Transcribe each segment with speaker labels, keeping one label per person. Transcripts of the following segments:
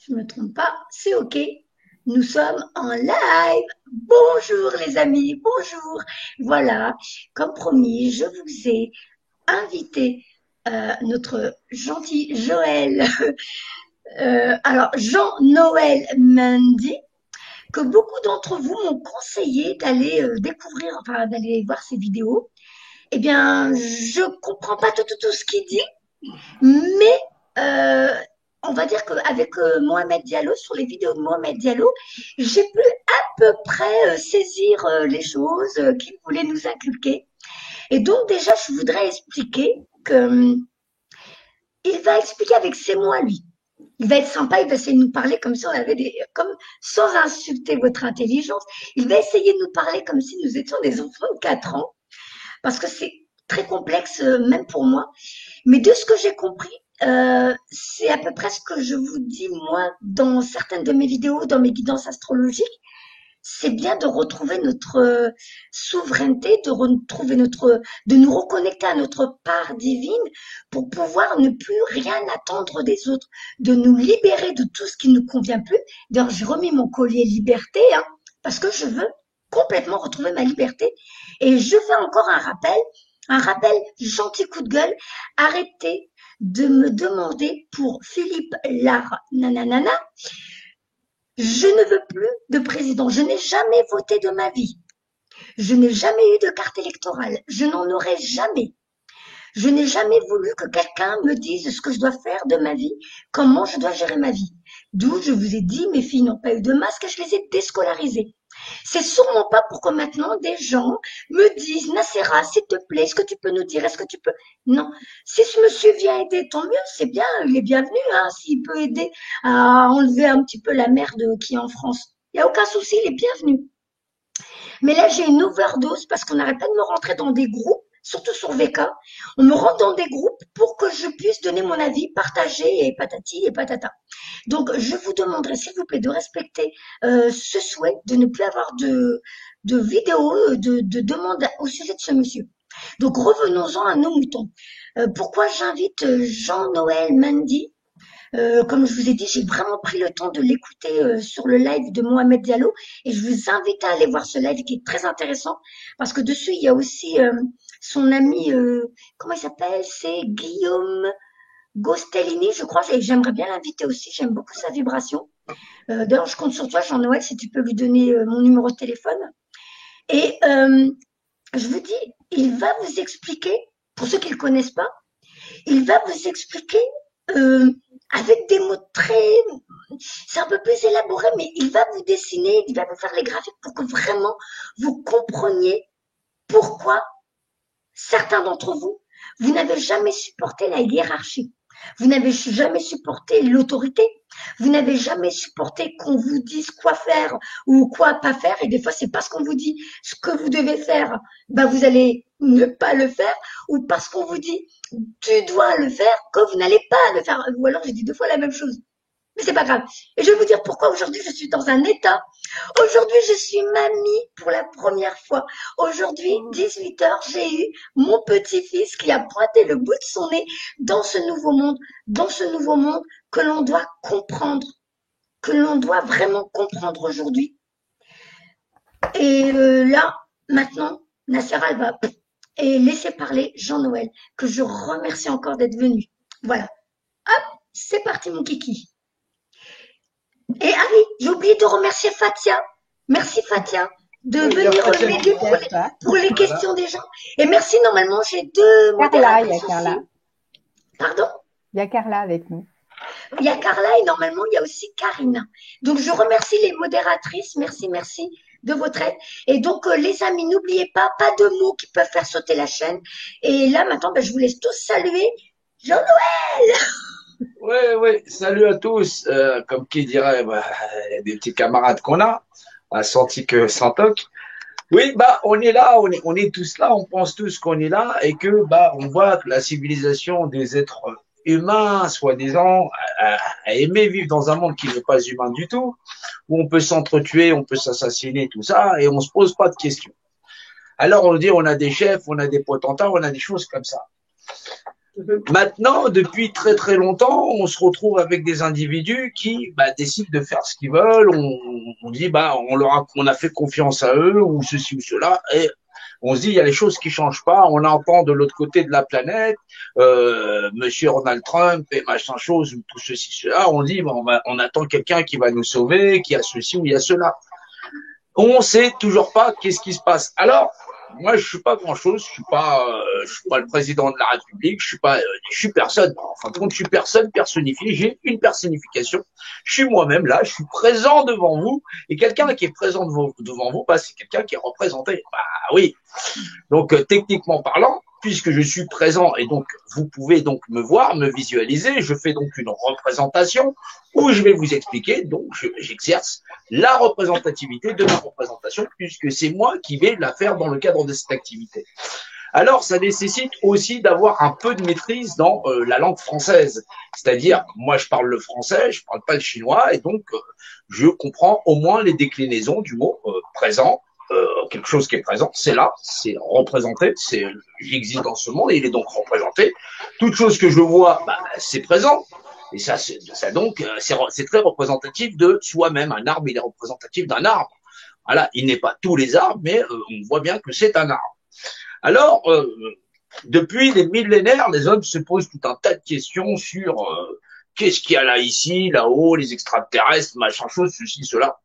Speaker 1: je me trompe pas, c'est OK. Nous sommes en live. Bonjour les amis, bonjour. Voilà, comme promis, je vous ai invité notre gentil Joël, alors Jean-Noël Mendy, que beaucoup d'entre vous m'ont conseillé d'aller découvrir, enfin d'aller voir ses vidéos. Eh bien, je comprends pas tout ce qu'il dit, mais euh, on va dire qu'avec Mohamed Diallo, sur les vidéos de Mohamed Diallo, j'ai pu à peu près saisir les choses qu'il voulait nous inculquer. Et donc déjà, je voudrais expliquer que il va expliquer avec ses mots à lui. Il va être sympa, il va essayer de nous parler comme si on avait comme sans insulter votre intelligence. Il va essayer de nous parler comme si nous étions des enfants de 4 ans, parce que c'est très complexe, même pour moi. Mais de ce que j'ai compris, c'est à peu près ce que je vous dis moi dans certaines de mes vidéos, dans mes guidances astrologiques. C'est bien de retrouver notre souveraineté, de nous reconnecter à notre part divine pour pouvoir ne plus rien attendre des autres, de nous libérer de tout ce qui ne nous convient plus. D'ailleurs, j'ai remis mon collier liberté, hein, parce que je veux complètement retrouver ma liberté. Et je fais encore un rappel gentil coup de gueule. Arrêtez de me demander pour Philippe Lara, nanana, je ne veux plus de président. Je n'ai jamais voté de ma vie. Je n'ai jamais eu de carte électorale. Je n'en aurai jamais. Je n'ai jamais voulu que quelqu'un me dise ce que je dois faire de ma vie, comment je dois gérer ma vie. D'où je vous ai dit, mes filles n'ont pas eu de masque, je les ai déscolarisées. C'est sûrement pas pour que maintenant des gens me disent, Nacera, s'il te plaît, est-ce que tu peux nous dire, est-ce que tu peux... Non. Si ce monsieur vient aider, tant mieux, c'est bien, il est bienvenu, hein, s'il peut aider à enlever un petit peu la merde qui est en France. Il n'y a aucun souci, il est bienvenu. Mais là, j'ai une overdose parce qu'on n'arrête pas de me rentrer dans des groupes, surtout sur VK. On me rentre dans des groupes pour que je puisse donner mon avis, partager et patati et patata. Donc, je vous demanderai, s'il vous plaît, de respecter ce souhait de ne plus avoir de vidéos, de demandes au sujet de ce monsieur. Donc, revenons-en à nos moutons. Pourquoi j'invite Jean-Noël Mendy? Comme je vous ai dit, j'ai vraiment pris le temps de l'écouter sur le live de Mohamed Diallo et je vous invite à aller voir ce live qui est très intéressant parce que dessus, il y a aussi son ami, comment il s'appelle? C'est Guillaume Gostellini, je crois, et j'aimerais bien l'inviter aussi, j'aime beaucoup sa vibration. D'ailleurs, je compte sur toi, Jean-Noël, si tu peux lui donner mon numéro de téléphone. Et je vous dis, il va vous expliquer, pour ceux qui ne le connaissent pas, il va vous expliquer euh, avec des mots très, c'est un peu plus élaboré, mais il va vous dessiner, il va vous faire les graphiques pour que vraiment vous compreniez pourquoi certains d'entre vous, vous n'avez jamais supporté la hiérarchie. Vous n'avez jamais supporté l'autorité. Vous n'avez jamais supporté qu'on vous dise quoi faire ou quoi pas faire. Et des fois, c'est parce qu'on vous dit ce que vous devez faire, ben vous allez ne pas le faire. Ou parce qu'on vous dit tu dois le faire, que vous n'allez pas le faire. Ou alors, j'ai dit 2 fois la même chose. Mais c'est pas grave. Et je vais vous dire pourquoi aujourd'hui je suis dans un état. Aujourd'hui, je suis mamie pour la première fois. Aujourd'hui, 18 heures, j'ai eu mon petit-fils qui a pointé le bout de son nez dans ce nouveau monde que l'on doit comprendre, que l'on doit vraiment comprendre aujourd'hui. Et là, maintenant, Nassera, elle va et laisser parler Jean-Noël, que je remercie encore d'être venu. Voilà. Hop, c'est parti mon kiki. Et ah oui, j'ai oublié de remercier Fatia. Merci Fatia de
Speaker 2: Oui, il n'y a
Speaker 1: venir
Speaker 2: pas de
Speaker 1: m'aider pour les
Speaker 2: Voilà.
Speaker 1: questions des gens. Et merci, normalement, j'ai 2
Speaker 3: Carla, il y a
Speaker 1: modératrices aussi.
Speaker 3: Carla.
Speaker 1: Pardon?
Speaker 3: Il y a Carla avec nous.
Speaker 1: Il y a Carla et normalement, il y a aussi Karina. Donc, je remercie les modératrices. Merci, merci de votre aide. Et donc, les amis, n'oubliez pas de mots qui peuvent faire sauter la chaîne. Et là, maintenant, ben, je vous laisse tous saluer Jean-Noël.
Speaker 2: Oui, oui, salut à tous. Comme qui dirait, bah, des petits camarades qu'on a, sorti que sans toc. Oui, bah, on est là, on est tous là, on pense tous qu'on est là et que, bah, on voit que la civilisation des êtres humains, soi-disant, a aimé vivre dans un monde qui n'est pas humain du tout, où on peut s'entretuer, on peut s'assassiner, tout ça, et on se pose pas de questions. Alors, on dit, on a des chefs, on a des potentats, on a des choses comme ça. Maintenant, depuis très très longtemps, on se retrouve avec des individus qui décident de faire ce qu'ils veulent. On dit on a fait confiance à eux ou ceci ou cela, et on se dit il y a les choses qui changent pas. On entend de l'autre côté de la planète, Monsieur Donald Trump et machin chose ou tout ceci cela. On dit on attend quelqu'un qui va nous sauver, qui a ceci ou il y a cela. On sait toujours pas qu'est-ce qui se passe. Alors, moi, je suis pas grand-chose. Je suis pas le président de la République. Je suis personne. En fin de compte, je suis personne personnifiée. J'ai une personnification. Je suis moi-même là. Je suis présent devant vous. Et quelqu'un qui est présent devant vous, c'est quelqu'un qui est représenté. Oui. Donc, techniquement parlant, puisque je suis présent et donc vous pouvez donc me voir, me visualiser, je fais donc une représentation où je vais vous expliquer, donc j'exerce la représentativité de ma représentation puisque c'est moi qui vais la faire dans le cadre de cette activité. Alors, ça nécessite aussi d'avoir un peu de maîtrise dans la langue française. C'est-à-dire, moi, je parle le français, je parle pas le chinois, et donc, je comprends au moins les déclinaisons du mot présent. Quelque chose qui est présent, c'est là, c'est représenté, j'existe dans ce monde et il est donc représenté. Toute chose que je vois, c'est présent. Et c'est très représentatif de soi-même. Un arbre, il est représentatif d'un arbre. Voilà, il n'est pas tous les arbres, mais on voit bien que c'est un arbre. Alors, depuis des millénaires, les hommes se posent tout un tas de questions sur qu'est-ce qu'il y a là, ici, là-haut, les extraterrestres, machin chose, ceci, cela.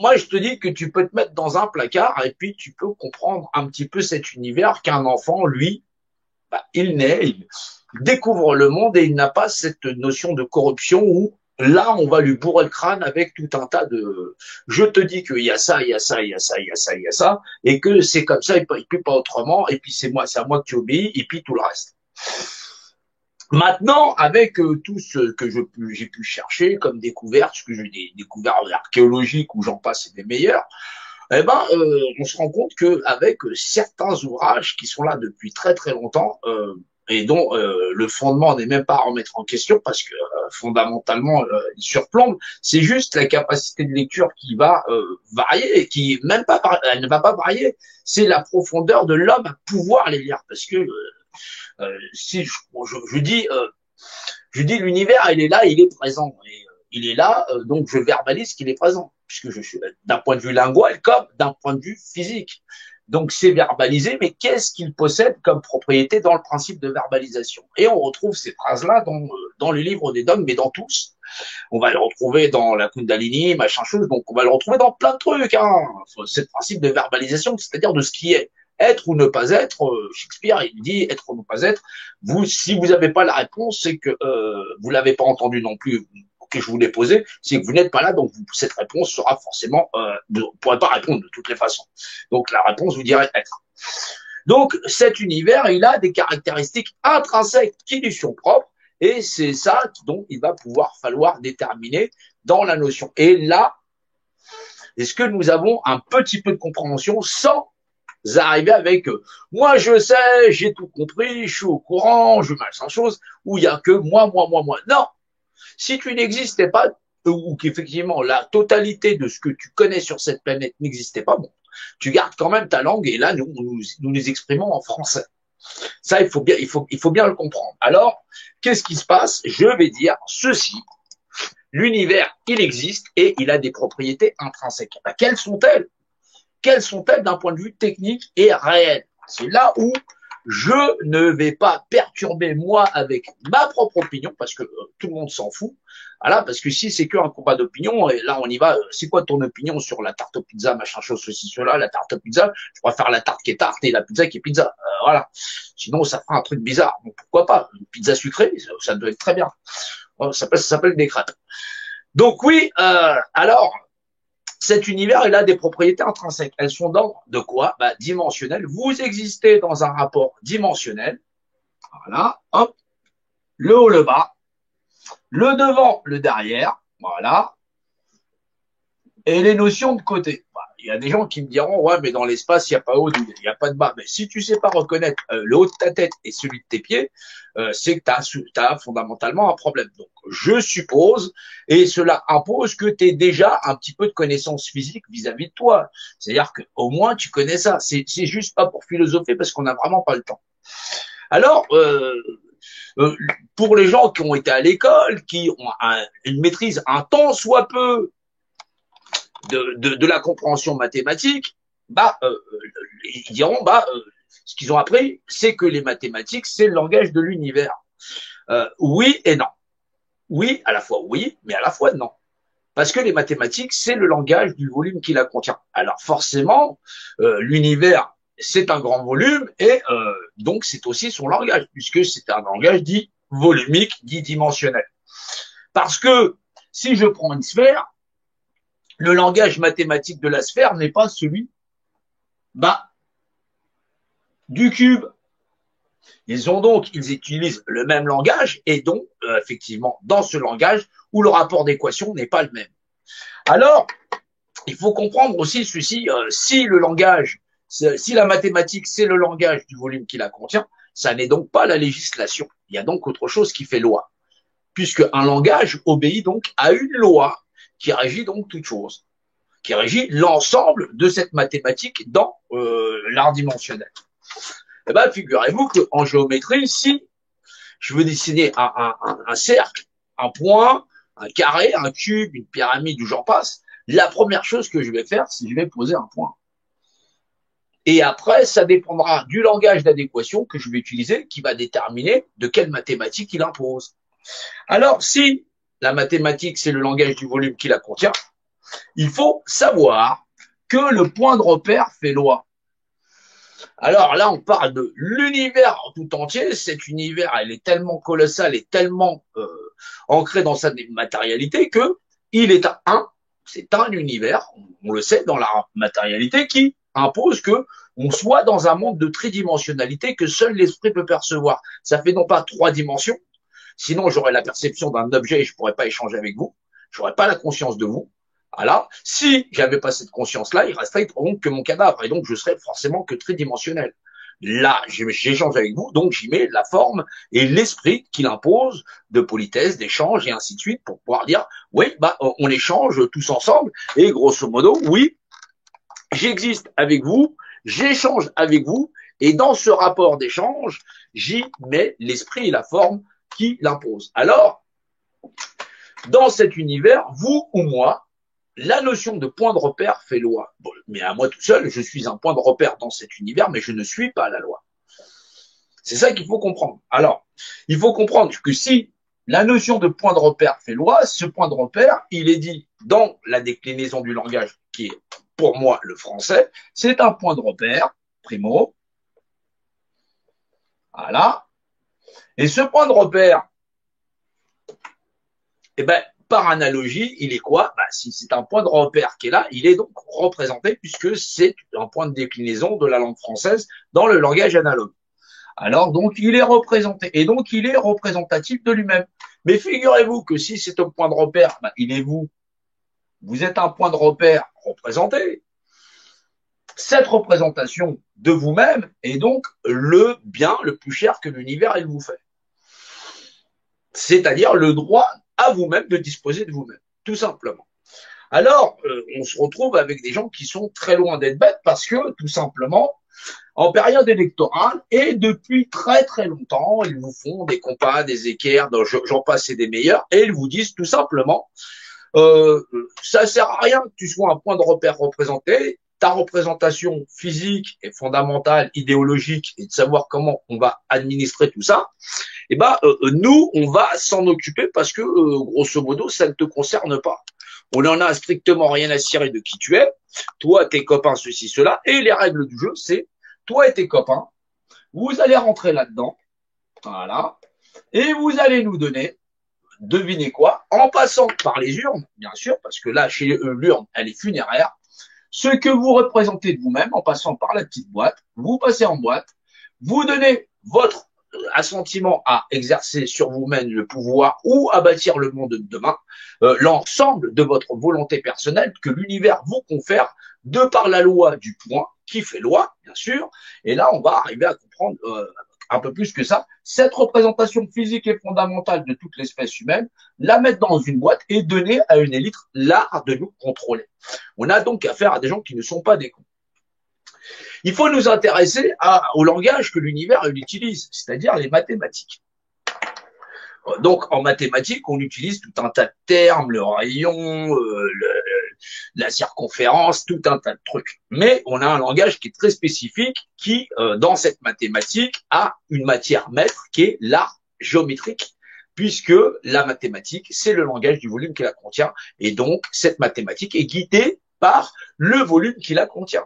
Speaker 2: Moi, je te dis que tu peux te mettre dans un placard et puis tu peux comprendre un petit peu cet univers qu'un enfant, lui, il naît, il découvre le monde et il n'a pas cette notion de corruption où là, on va lui bourrer le crâne avec tout un tas de je te dis qu'il y a ça, il y a ça, il y a ça, il y a ça, il y a ça, et que c'est comme ça, et puis pas autrement, et puis c'est à moi que tu obéis, et puis tout le reste. Maintenant, avec tout ce que j'ai pu chercher comme découverte, ce que j'ai des découvertes archéologiques où j'en passe et des meilleurs, on se rend compte que avec certains ouvrages qui sont là depuis très très longtemps et dont le fondement n'est même pas à remettre en question parce que fondamentalement ils surplombent, c'est juste la capacité de lecture qui va varier et qui même pas elle ne va pas varier, c'est la profondeur de l'homme à pouvoir les lire parce que si je dis l'univers il est là, il est présent et il est là donc je verbalise qu'il est présent puisque je suis d'un point de vue lingual comme d'un point de vue physique. Donc c'est verbalisé, mais qu'est-ce qu'il possède comme propriété dans le principe de verbalisation? Et on retrouve ces phrases-là dans les livres des dogmes, mais dans tous. On va le retrouver dans la Kundalini, machin chose, donc on va le retrouver dans plein de trucs. C'est le principe de verbalisation, c'est-à-dire de ce qui est. Être ou ne pas être, Shakespeare, il dit être ou ne pas être. Si vous n'avez pas la réponse, c'est que vous l'avez pas entendu non plus que je vous l'ai posé, c'est que vous n'êtes pas là, donc cette réponse sera forcément, vous ne pourrez pas répondre de toutes les façons. Donc la réponse vous dirait être. Donc cet univers, il a des caractéristiques intrinsèques qui lui sont propres, et c'est ça dont il va pouvoir falloir déterminer dans la notion. Et là, est-ce que nous avons un petit peu de compréhension sans arriver avec moi je sais, j'ai tout compris, je suis au courant, je machin chose, où il y a que moi. Non, si tu n'existais pas, ou qu'effectivement la totalité de ce que tu connais sur cette planète n'existait pas, bon, tu gardes quand même ta langue et là nous exprimons en français. Ça, il faut bien le comprendre. Alors, qu'est-ce qui se passe? Je vais dire ceci. L'univers, il existe et il a des propriétés intrinsèques. Quelles sont-elles? Quelles sont-elles d'un point de vue technique et réel? C'est là où je ne vais pas perturber moi avec ma propre opinion parce que tout le monde s'en fout. Voilà, parce que si c'est qu'un combat d'opinion, et là on y va, c'est quoi ton opinion sur la tarte aux pizza, machin chose, ceci, cela, la tarte aux pizza, je préfère la tarte qui est tarte et la pizza qui est pizza. Voilà. Sinon ça fera un truc bizarre. Donc pourquoi pas? Une pizza sucrée, ça doit être très bien. Ça s'appelle des crêpes. Donc oui, alors, cet univers, il a des propriétés intrinsèques. Elles sont d'ordre de quoi? Dimensionnel. Vous existez dans un rapport dimensionnel. Voilà, hop, le haut, le bas, le devant, le derrière, voilà, et les notions de côté. Il y a des gens qui me diront, ouais, mais dans l'espace, il n'y a pas haut, il n'y a pas de bas. Mais si tu sais pas reconnaître le haut de ta tête et celui de tes pieds, c'est que tu as fondamentalement un problème. Donc, je suppose, et cela impose que tu aies déjà un petit peu de connaissance physique vis-à-vis de toi. C'est-à-dire qu'au moins, tu connais ça. C'est juste pas pour philosopher parce qu'on n'a vraiment pas le temps. Alors, euh, pour les gens qui ont été à l'école, qui ont une maîtrise un tant soit peu de la compréhension mathématique, ils diront, ce qu'ils ont appris, c'est que les mathématiques, c'est le langage de l'univers. Oui et non. Oui, à la fois oui, mais à la fois non. Parce que les mathématiques, c'est le langage du volume qui la contient. Alors forcément, l'univers, c'est un grand volume et donc c'est aussi son langage, puisque c'est un langage dit volumique, dit dimensionnel. Parce que si je prends une sphère, le langage mathématique de la sphère n'est pas celui bah, du cube. Ils utilisent le même langage et donc, effectivement, dans ce langage où le rapport d'équation n'est pas le même. Alors, il faut comprendre aussi ceci, si le langage, si la mathématique, c'est le langage du volume qui la contient, ça n'est donc pas la législation. Il y a donc autre chose qui fait loi, puisque un langage obéit donc à une loi qui régit donc toute chose, qui régit l'ensemble de cette mathématique dans l'art dimensionnel. Eh ben, figurez-vous qu'en géométrie, si je veux dessiner un cercle, un point, un carré, un cube, une pyramide, où j'en passe, la première chose que je vais faire, c'est que je vais poser un point. Et après, ça dépendra du langage d'adéquation que je vais utiliser qui va déterminer de quelle mathématique il impose. Alors, si la mathématique, c'est le langage du volume qui la contient, il faut savoir que le point de repère fait loi. Alors là, on parle de l'univers tout entier. Cet univers, il est tellement colossal et tellement ancré dans sa matérialité que il est c'est un univers, on le sait dans la matérialité, qui impose que on soit dans un monde de tridimensionnalité que seul l'esprit peut percevoir. Ça fait non pas trois dimensions, sinon j'aurais la perception d'un objet et je pourrais pas échanger avec vous, j'aurais pas la conscience de vous. Voilà. Si j'avais pas cette conscience-là, il resterait donc que mon cadavre et donc je serais forcément que tridimensionnel. Là, j'échange avec vous, donc j'y mets la forme et l'esprit qu'il impose de politesse, d'échange et ainsi de suite pour pouvoir dire, oui, on échange tous ensemble et grosso modo, oui, j'existe avec vous, j'échange avec vous et dans ce rapport d'échange, j'y mets l'esprit et la forme qui l'impose. Alors, dans cet univers, vous ou moi, la notion de point de repère fait loi. Bon, mais à moi tout seul, je suis un point de repère dans cet univers, mais je ne suis pas la loi. C'est ça qu'il faut comprendre. Alors, il faut comprendre que si la notion de point de repère fait loi, ce point de repère, il est dit dans la déclinaison du langage qui est pour moi le français, c'est un point de repère, primo. Voilà. Et ce point de repère, eh ben, par analogie, il est quoi? Si c'est un point de repère qui est là, il est donc représenté puisque c'est un point de déclinaison de la langue française dans le langage analogue. Alors donc il est représenté et donc il est représentatif de lui-même. Mais figurez-vous que si c'est un point de repère, il est vous. Vous êtes un point de repère représenté. Cette représentation de vous-même est donc le bien le plus cher que l'univers il vous fait. C'est-à-dire le droit à vous-même de disposer de vous-même, tout simplement. Alors, on se retrouve avec des gens qui sont très loin d'être bêtes parce que, tout simplement, en période électorale et depuis très très longtemps, ils vous font des compas, des équerres, j'en passe et des meilleurs, et ils vous disent tout simplement, ça sert à rien que tu sois un point de repère représenté, ta représentation physique et fondamentale, idéologique, et de savoir comment on va administrer tout ça, eh ben nous, on va s'en occuper parce que, grosso modo, ça ne te concerne pas. On n'en a strictement rien à cirer de qui tu es, toi, tes copains, ceci, cela, et les règles du jeu, c'est toi et tes copains, vous allez rentrer là-dedans, voilà, et vous allez nous donner, devinez quoi, en passant par les urnes, bien sûr, parce que là, chez l'urne, elle est funéraire, ce que vous représentez de vous-même en passant par la petite boîte, vous passez en boîte, vous donnez votre assentiment à exercer sur vous-même le pouvoir ou à bâtir le monde de demain, l'ensemble de votre volonté personnelle que l'univers vous confère de par la loi du point qui fait loi, bien sûr. Et là, on va arriver à comprendre un peu plus que ça, cette représentation physique et fondamentale de toute l'espèce humaine, la mettre dans une boîte et donner à une élite l'art de nous contrôler. On a donc affaire à des gens qui ne sont pas des cons. Il faut nous intéresser au langage que l'univers utilise, c'est-à-dire les mathématiques. Donc, en mathématiques, on utilise tout un tas de termes, le rayon, la circonférence, tout un tas de trucs. Mais on a un langage qui est très spécifique, qui, dans cette mathématique, a une matière maître qui est l'art géométrique, puisque la mathématique, c'est le langage du volume qui la contient, et donc cette mathématique est guidée par le volume qui la contient.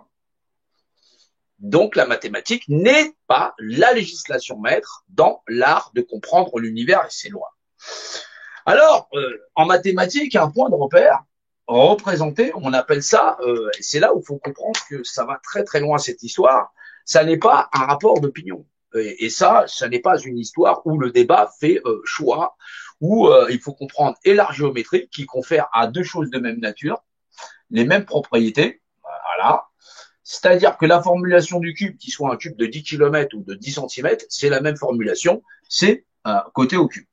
Speaker 2: Donc la mathématique n'est pas la législation maître dans l'art de comprendre l'univers et ses lois. Alors, en mathématiques, un point de repère représenté, on appelle ça, et c'est là où il faut comprendre que ça va très très loin cette histoire, ça n'est pas un rapport d'opinion. Et ça n'est pas une histoire où le débat fait choix, où il faut comprendre et l'art géométrique qui confère à deux choses de même nature les mêmes propriétés, voilà. C'est-à-dire que la formulation du cube, qu'il soit un cube de 10 km ou de 10 cm, c'est la même formulation, c'est côté au cube.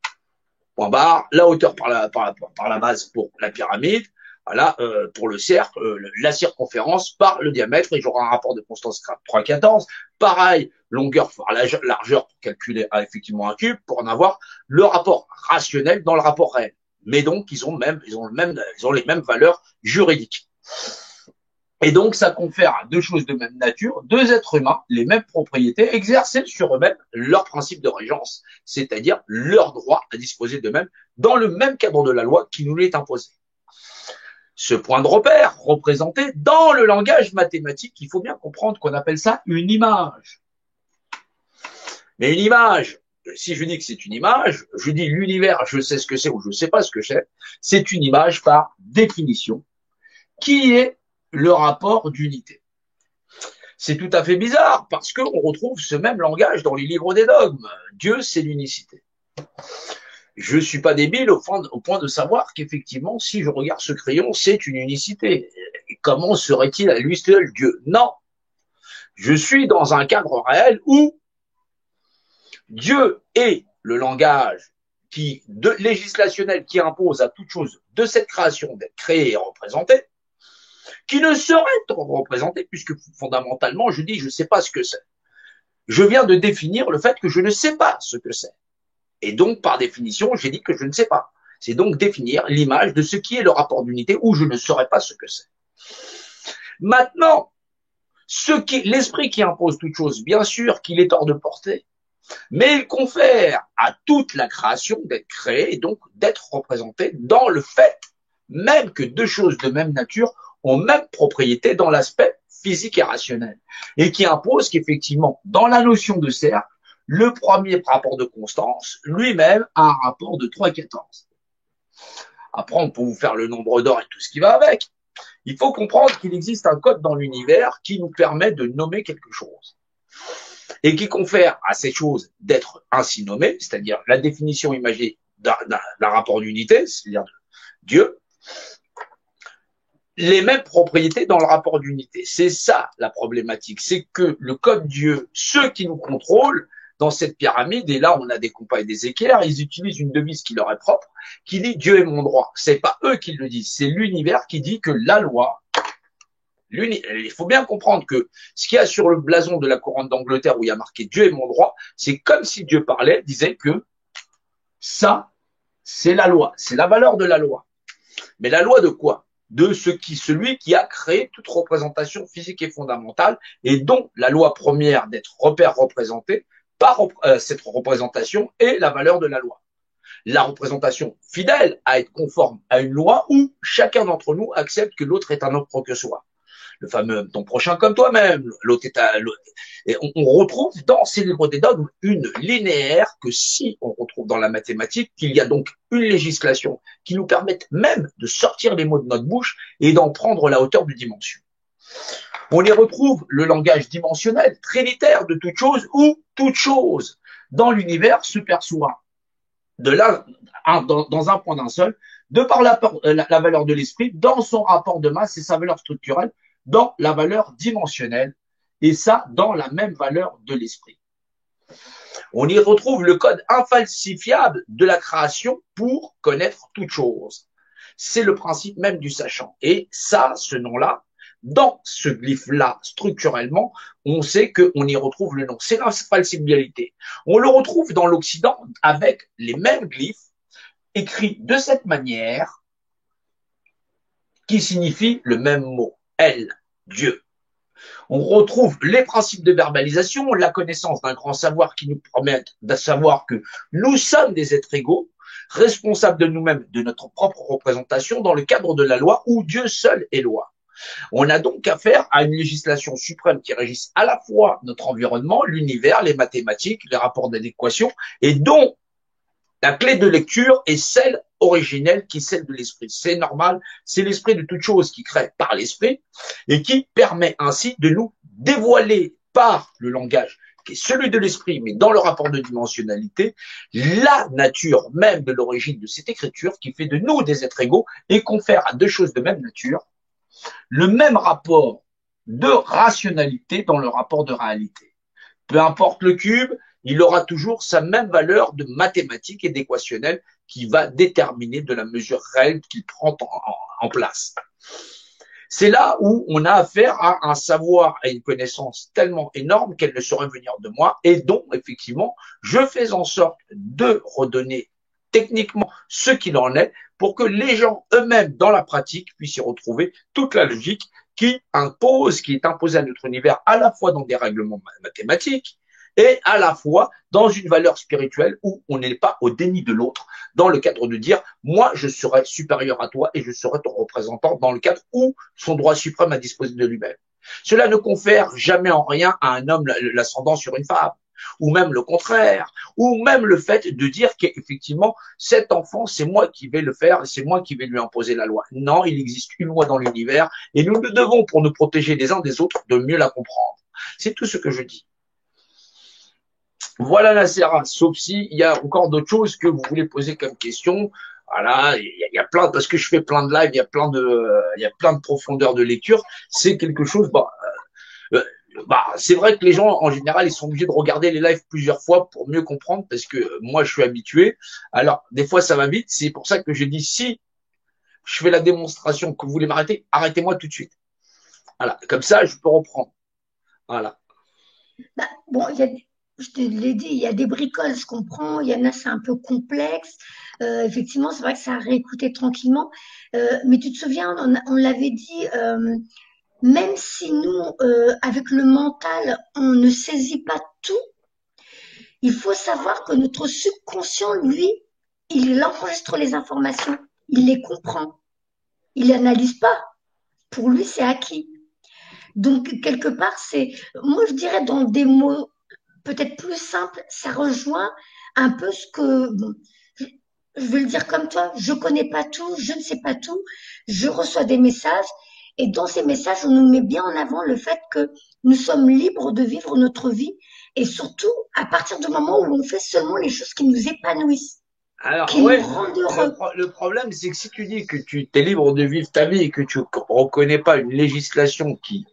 Speaker 2: Point barre, la hauteur par la base pour la pyramide, voilà, pour le cercle, la circonférence par le diamètre, et j'aurai un rapport de constance 3,14. Pareil, longueur par largeur pour calculer effectivement un cube, pour en avoir le rapport rationnel dans le rapport réel. Mais donc, ils ont les mêmes valeurs juridiques. Et donc, ça confère à deux choses de même nature, deux êtres humains, les mêmes propriétés, exercer sur eux-mêmes leur principe de régence, c'est-à-dire leur droit à disposer d'eux-mêmes dans le même cadre de la loi qui nous l'est imposé. Ce point de repère représenté dans le langage mathématique, il faut bien comprendre qu'on appelle ça une image. Mais une image, si je dis que c'est une image, je dis l'univers, je sais ce que c'est ou je ne sais pas ce que c'est une image par définition, qui est le rapport d'unité. C'est tout à fait bizarre parce qu'on retrouve ce même langage dans les livres des dogmes. Dieu, c'est l'unicité. Je suis pas débile au point de savoir qu'effectivement, si je regarde ce crayon, c'est une unicité. Et comment serait-il à lui seul Dieu? Non. Je suis dans un cadre réel où Dieu est le langage législationnel qui impose à toute chose de cette création d'être créée et représentée, qui ne saurait être représenté, puisque fondamentalement, je dis, je ne sais pas ce que c'est. Je viens de définir le fait que je ne sais pas ce que c'est. Et donc, par définition, j'ai dit que je ne sais pas. C'est donc définir l'image de ce qui est le rapport d'unité où je ne saurais pas ce que c'est. Maintenant, l'esprit qui impose toute chose, bien sûr qu'il est hors de portée, mais il confère à toute la création d'être créée et donc d'être représentée dans le fait même que deux choses de même nature ont même propriété dans l'aspect physique et rationnel, et qui impose qu'effectivement, dans la notion de cercle, le premier rapport de constance, lui-même, a un rapport de 3,14. Après, on peut vous faire le nombre d'or et tout ce qui va avec. Il faut comprendre qu'il existe un code dans l'univers qui nous permet de nommer quelque chose, et qui confère à ces choses d'être ainsi nommées, c'est-à-dire la définition imagée d'un rapport d'unité, c'est-à-dire de Dieu, les mêmes propriétés dans le rapport d'unité. C'est ça la problématique, c'est que le code Dieu, ceux qui nous contrôlent dans cette pyramide, et là on a des compas et des équerres, ils utilisent une devise qui leur est propre, qui dit Dieu est mon droit. C'est pas eux qui le disent, c'est l'univers qui dit que la loi, il faut bien comprendre que ce qu'il y a sur le blason de la couronne d'Angleterre où il y a marqué Dieu est mon droit, c'est comme si Dieu parlait, disait que ça, c'est la loi, c'est la valeur de la loi. Mais la loi de quoi? De celui qui a créé toute représentation physique et fondamentale, et dont la loi première d'être repère représenté par cette représentation est la valeur de la loi. La représentation fidèle à être conforme à une loi où chacun d'entre nous accepte que l'autre est un autre que soi. Le fameux ton prochain comme toi-même, l'autre est à l'autre. Et on retrouve dans ces livres des dogmes une linéaire que si on retrouve dans la mathématique, qu'il y a donc une législation qui nous permette même de sortir les mots de notre bouche et d'en prendre la hauteur de dimension. On y retrouve le langage dimensionnel, trinitaire de toute chose, où toute chose dans l'univers se perçoit de là, dans un point d'un seul, de par la valeur de l'esprit, dans son rapport de masse et sa valeur structurelle, dans la valeur dimensionnelle, et ça, dans la même valeur de l'esprit. On y retrouve le code infalsifiable de la création pour connaître toute chose. C'est le principe même du sachant. Et ça, ce nom-là, dans ce glyphe-là, structurellement, on sait qu'on y retrouve le nom. C'est la falsifiabilité. On le retrouve dans l'Occident avec les mêmes glyphes, écrits de cette manière, qui signifient le même mot. El, Dieu. On retrouve les principes de verbalisation, la connaissance d'un grand savoir qui nous permet de savoir que nous sommes des êtres égaux, responsables de nous-mêmes, de notre propre représentation dans le cadre de la loi où Dieu seul est loi. On a donc affaire à une législation suprême qui régisse à la fois notre environnement, l'univers, les mathématiques, les rapports d'adéquation et dont la clé de lecture est celle originelle qui est celle de l'esprit. C'est normal, c'est l'esprit de toute chose qui crée par l'esprit et qui permet ainsi de nous dévoiler par le langage qui est celui de l'esprit, mais dans le rapport de dimensionnalité, la nature même de l'origine de cette écriture qui fait de nous des êtres égaux et confère à deux choses de même nature le même rapport de rationalité dans le rapport de réalité. Peu importe le cube, il aura toujours sa même valeur de mathématique et d'équationnel qui va déterminer de la mesure réelle qu'il prend en place. C'est là où on a affaire à un savoir, à une connaissance tellement énorme qu'elle ne saurait venir de moi et dont, effectivement, je fais en sorte de redonner techniquement ce qu'il en est pour que les gens eux-mêmes, dans la pratique, puissent y retrouver toute la logique qui est imposée à notre univers à la fois dans des règlements mathématiques, et à la fois dans une valeur spirituelle où on n'est pas au déni de l'autre, dans le cadre de dire « moi, je serai supérieur à toi et je serai ton représentant » dans le cadre où son droit suprême a disposé de lui-même. Cela ne confère jamais en rien à un homme l'ascendant sur une femme, ou même le contraire, ou même le fait de dire qu'effectivement, cet enfant, c'est moi qui vais le faire, c'est moi qui vais lui imposer la loi. Non, il existe une loi dans l'univers et nous le devons, pour nous protéger les uns des autres, de mieux la comprendre. C'est tout ce que je dis. Voilà la Serra, sauf s'il y a encore d'autres choses que vous voulez poser comme question. Voilà, il y a plein, parce que je fais plein de lives, il y a plein de profondeur de lecture. C'est quelque chose, c'est vrai que les gens, en général, ils sont obligés de regarder les lives plusieurs fois pour mieux comprendre, parce que moi, je suis habitué. Alors, des fois, ça va vite. C'est pour ça que je dis, si je fais la démonstration que vous voulez m'arrêter, arrêtez-moi tout de suite. Voilà, comme ça, je peux reprendre. Voilà.
Speaker 1: Bah, bon, je te l'ai dit, il y a des bricoles, je comprends, il y en a, c'est un peu complexe. Effectivement, c'est vrai que ça a réécouté tranquillement. Mais tu te souviens, on l'avait dit, même si nous, avec le mental, on ne saisit pas tout, il faut savoir que notre subconscient, lui, il enregistre les informations, il les comprend, il n'analyse pas. Pour lui, c'est acquis. Donc, quelque part, moi, je dirais dans des mots peut-être plus simples, ça rejoint un peu ce que, bon, je vais le dire comme toi, je connais pas tout, je ne sais pas tout, je reçois des messages, et dans ces messages, on nous met bien en avant le fait que nous sommes libres de vivre notre vie, et surtout à partir du moment où on fait seulement les choses qui nous épanouissent,
Speaker 2: Alors,
Speaker 1: qui nous
Speaker 2: ouais,
Speaker 1: rendent heureux.
Speaker 2: le problème, c'est que si tu dis que tu es libre de vivre ta vie et que tu reconnais pas une législation qui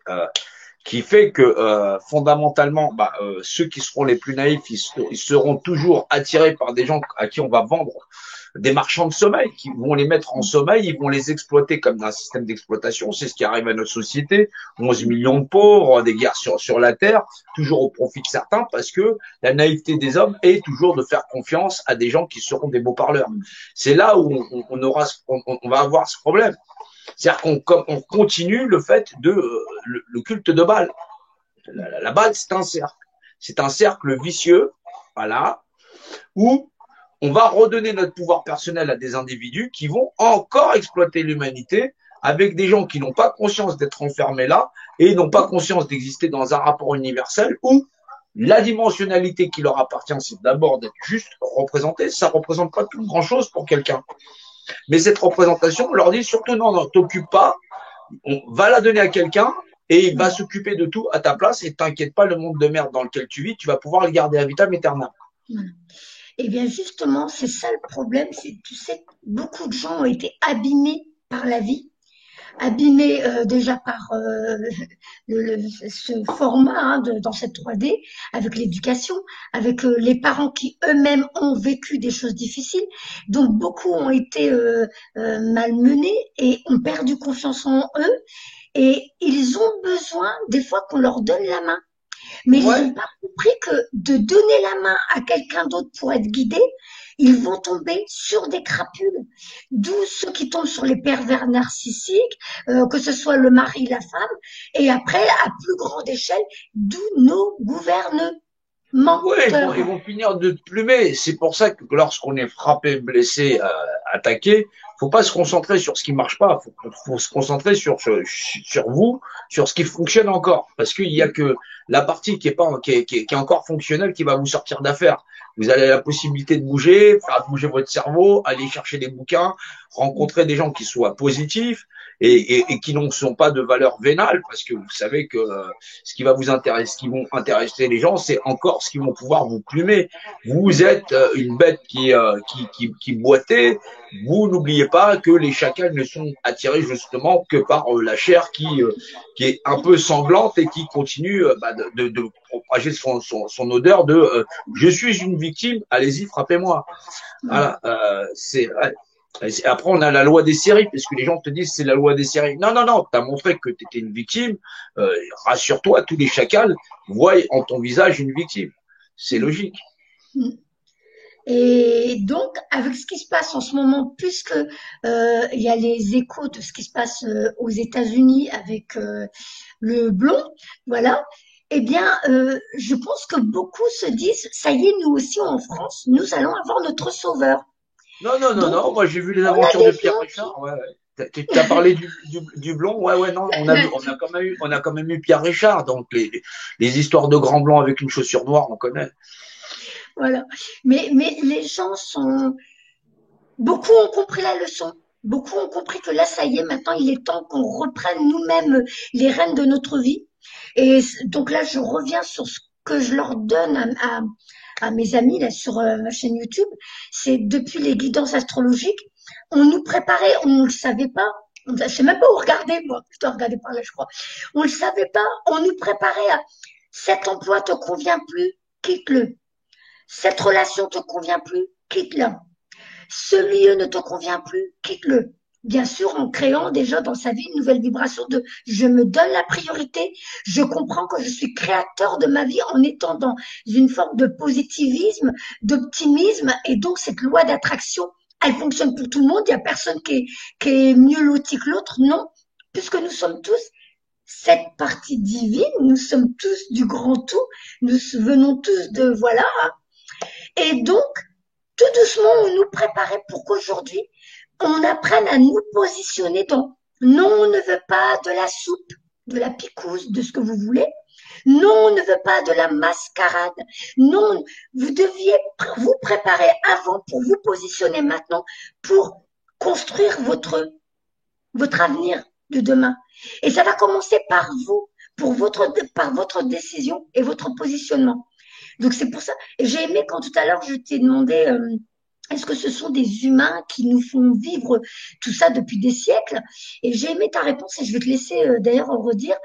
Speaker 2: fait que fondamentalement, ceux qui seront les plus naïfs, ils seront toujours attirés par des gens à qui on va vendre des marchands de sommeil, qui vont les mettre en sommeil, ils vont les exploiter comme dans un système d'exploitation. C'est ce qui arrive à notre société. 11 millions de pauvres, des guerres sur la terre, toujours au profit de certains, parce que la naïveté des hommes est toujours de faire confiance à des gens qui seront des beaux parleurs. C'est là où on va avoir ce problème. C'est-à-dire qu'on continue le fait de le culte de Baal. La Baal, c'est un cercle. C'est un cercle vicieux, voilà, où on va redonner notre pouvoir personnel à des individus qui vont encore exploiter l'humanité avec des gens qui n'ont pas conscience d'être enfermés là et n'ont pas conscience d'exister dans un rapport universel où la dimensionnalité qui leur appartient, c'est d'abord d'être juste représentée. Ça ne représente pas tout grand-chose pour quelqu'un. Mais cette représentation, on leur dit surtout non, t'occupe pas, on va la donner à quelqu'un et il va s'occuper de tout à ta place et t'inquiète pas, le monde de merde dans lequel tu vis, tu vas pouvoir le garder à vitam aeternam.
Speaker 1: Eh bien, justement, c'est ça le problème. Tu sais, beaucoup de gens ont été abîmés par la vie, abîmés déjà par ce format dans cette 3D, avec l'éducation, avec les parents qui eux-mêmes ont vécu des choses difficiles. Donc, beaucoup ont été malmenés et ont perdu confiance en eux. et ils ont besoin des fois qu'on leur donne la main. Mais ils
Speaker 2: Ouais,
Speaker 1: n'ont pas compris que de donner la main à quelqu'un d'autre pour être guidé, ils vont tomber sur des crapules. D'où ceux qui tombent sur les pervers narcissiques, que ce soit le mari, la femme, et après, à plus grande échelle, d'où nos gouvernements.
Speaker 2: ouais, ils vont finir de te plumer. C'est pour ça que lorsqu'on est frappé, blessé, attaqué, faut pas se concentrer sur ce qui marche pas. Faut se concentrer sur vous, sur ce qui fonctionne encore. Parce qu'il y a que la partie qui est pas, qui est encore fonctionnelle qui va vous sortir d'affaire. Vous avez la possibilité de bouger, faire bouger votre cerveau, aller chercher des bouquins, rencontrer des gens qui soient positifs et qui n'en sont pas de valeur vénale, parce que vous savez que ce qui va vous intéresser, ce qui vont intéresser les gens, c'est encore ce qui vont pouvoir vous plumer. Vous êtes une bête qui boitait. Vous n'oubliez pas que les chacals ne sont attirés justement que par la chair qui est un peu sanglante et qui continue de propager son odeur de je suis une victime, allez-y, frappez-moi. Voilà, c'est après, on a la loi des séries, parce que les gens te disent c'est la loi des séries. Non, non, non, tu as montré que tu étais une victime. Rassure-toi, tous les chacals voient en ton visage une victime. C'est logique.
Speaker 1: Et donc, avec ce qui se passe en ce moment, puisque il y a les échos de ce qui se passe aux États-Unis avec le blond, voilà. Eh bien, je pense que beaucoup se disent, ça y est, nous aussi en France, nous allons avoir notre sauveur.
Speaker 2: Non, non, non,
Speaker 1: Donc,
Speaker 2: non. Moi, j'ai vu les
Speaker 1: on a
Speaker 2: aventures de
Speaker 1: des
Speaker 2: Pierre
Speaker 1: gens qui,
Speaker 2: Richard. Ouais, ouais. Tu as parlé du blond. Ouais, ouais, non. On a quand même eu Pierre Richard. Donc, les histoires de grand blanc avec une chaussure noire, on connaît.
Speaker 1: voilà. Mais les gens sont, beaucoup ont compris la leçon. Beaucoup ont compris que là, ça y est, maintenant, il est temps qu'on reprenne nous-mêmes les rênes de notre vie. Et donc là, je reviens sur ce que je leur donne à mes amis là sur ma chaîne YouTube. C'est depuis les guidances astrologiques, on nous préparait, on ne le savait pas. Je sais même pas où regarder, moi. Je dois regarder par là, je crois. On le savait pas. On nous préparait à cet emploi te convient plus, quitte-le. Cette relation te convient plus, quitte-la. Ce lieu ne te convient plus, quitte-le. Bien sûr, en créant déjà dans sa vie une nouvelle vibration de je me donne la priorité, je comprends que je suis créateur de ma vie en étant dans une forme de positivisme, d'optimisme, et donc cette loi d'attraction, elle fonctionne pour tout le monde, il n'y a personne qui est mieux loti que l'autre, non, puisque nous sommes tous cette partie divine, nous sommes tous du grand tout, nous venons tous de voilà, et donc tout doucement, on nous préparait pour qu'aujourd'hui, on apprenne à nous positionner dans non, on ne veut pas de la soupe, de la picouse, de ce que vous voulez. Non, on ne veut pas de la mascarade. Non, vous deviez vous préparer avant pour vous positionner maintenant pour construire votre avenir de demain. Et ça va commencer par vous, par votre décision et votre positionnement. Donc c'est pour ça. Et j'ai aimé quand tout à l'heure je t'ai demandé est-ce que ce sont des humains qui nous font vivre tout ça depuis des siècles? Et j'ai aimé ta réponse et je vais te laisser d'ailleurs en redire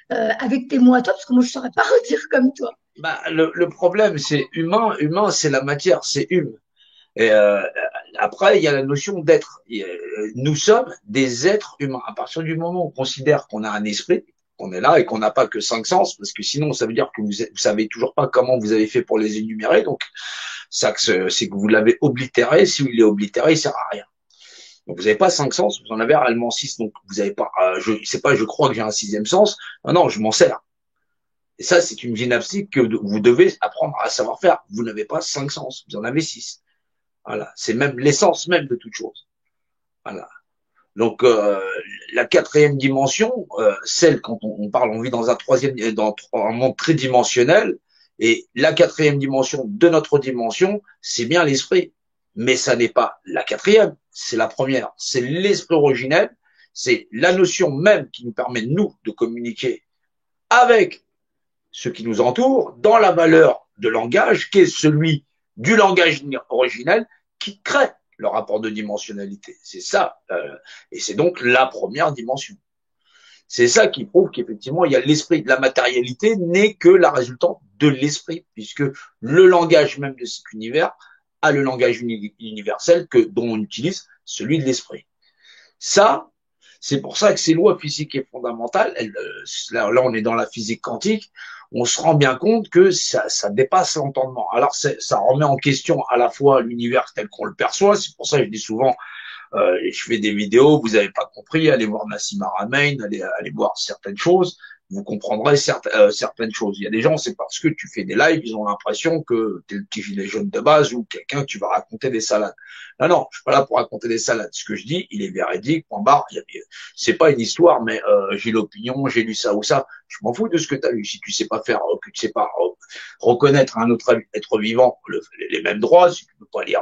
Speaker 1: avec tes mots à toi parce que moi je ne saurais pas redire comme toi.
Speaker 2: Bah, le problème, c'est humain. Humain, c'est la matière, c'est hume. Et après, il y a la notion d'être. Nous sommes des êtres humains. À partir du moment où on considère qu'on a un esprit, qu'on est là et qu'on n'a pas que 5 sens, parce que sinon, ça veut dire que vous savez toujours pas comment vous avez fait pour les énumérer. Donc, ça, c'est que vous l'avez oblitéré. Si vous l'avez oblitéré, il sert à rien. Donc, vous n'avez pas 5 sens, vous en avez réellement 6. Donc, vous n'avez pas, je sais pas, je crois que j'ai un sixième sens. Non, non, je m'en sers. Et ça, c'est une gymnastique que vous devez apprendre à savoir faire. Vous n'avez pas 5 sens, vous en avez 6. Voilà, c'est même l'essence même de toute chose. Voilà. Donc la quatrième dimension, celle quand on parle, on vit dans un troisième, dans un monde tridimensionnel, et la quatrième dimension de notre dimension, c'est bien l'esprit. Mais ça n'est pas la quatrième, c'est la première. C'est l'esprit originel, c'est la notion même qui nous permet, nous, de communiquer avec ce qui nous entoure dans la valeur de langage qui est celui du langage originel qui crée le rapport de dimensionnalité. C'est ça, et c'est donc la première dimension. C'est ça qui prouve qu'effectivement, il y a l'esprit. La matérialité n'est que la résultante de l'esprit, puisque le langage même de cet univers a le langage universel dont on utilise celui de l'esprit. Ça, C'est pour ça que ces lois physiques et fondamentales, là, on est dans la physique quantique, on se rend bien compte que ça dépasse l'entendement. Alors, ça remet en question à la fois l'univers tel qu'on le perçoit. C'est pour ça que je dis souvent, je fais des vidéos, vous n'avez pas compris, allez voir Nassim Haramein, allez voir certaines choses, vous comprendrez certaines choses. Il y a des gens, c'est parce que tu fais des lives, ils ont l'impression que tu es le petit gilet jaune de base ou quelqu'un que tu vas raconter des salades. Non, non, je suis pas là pour raconter des salades. Ce que je dis, il est véridique, point barre. C'est pas une histoire, mais j'ai l'opinion, j'ai lu ça ou ça. Je m'en fous de ce que tu as lu. Si tu sais pas faire, que tu sais pas reconnaître à un autre être vivant les mêmes droits, si tu peux pas lire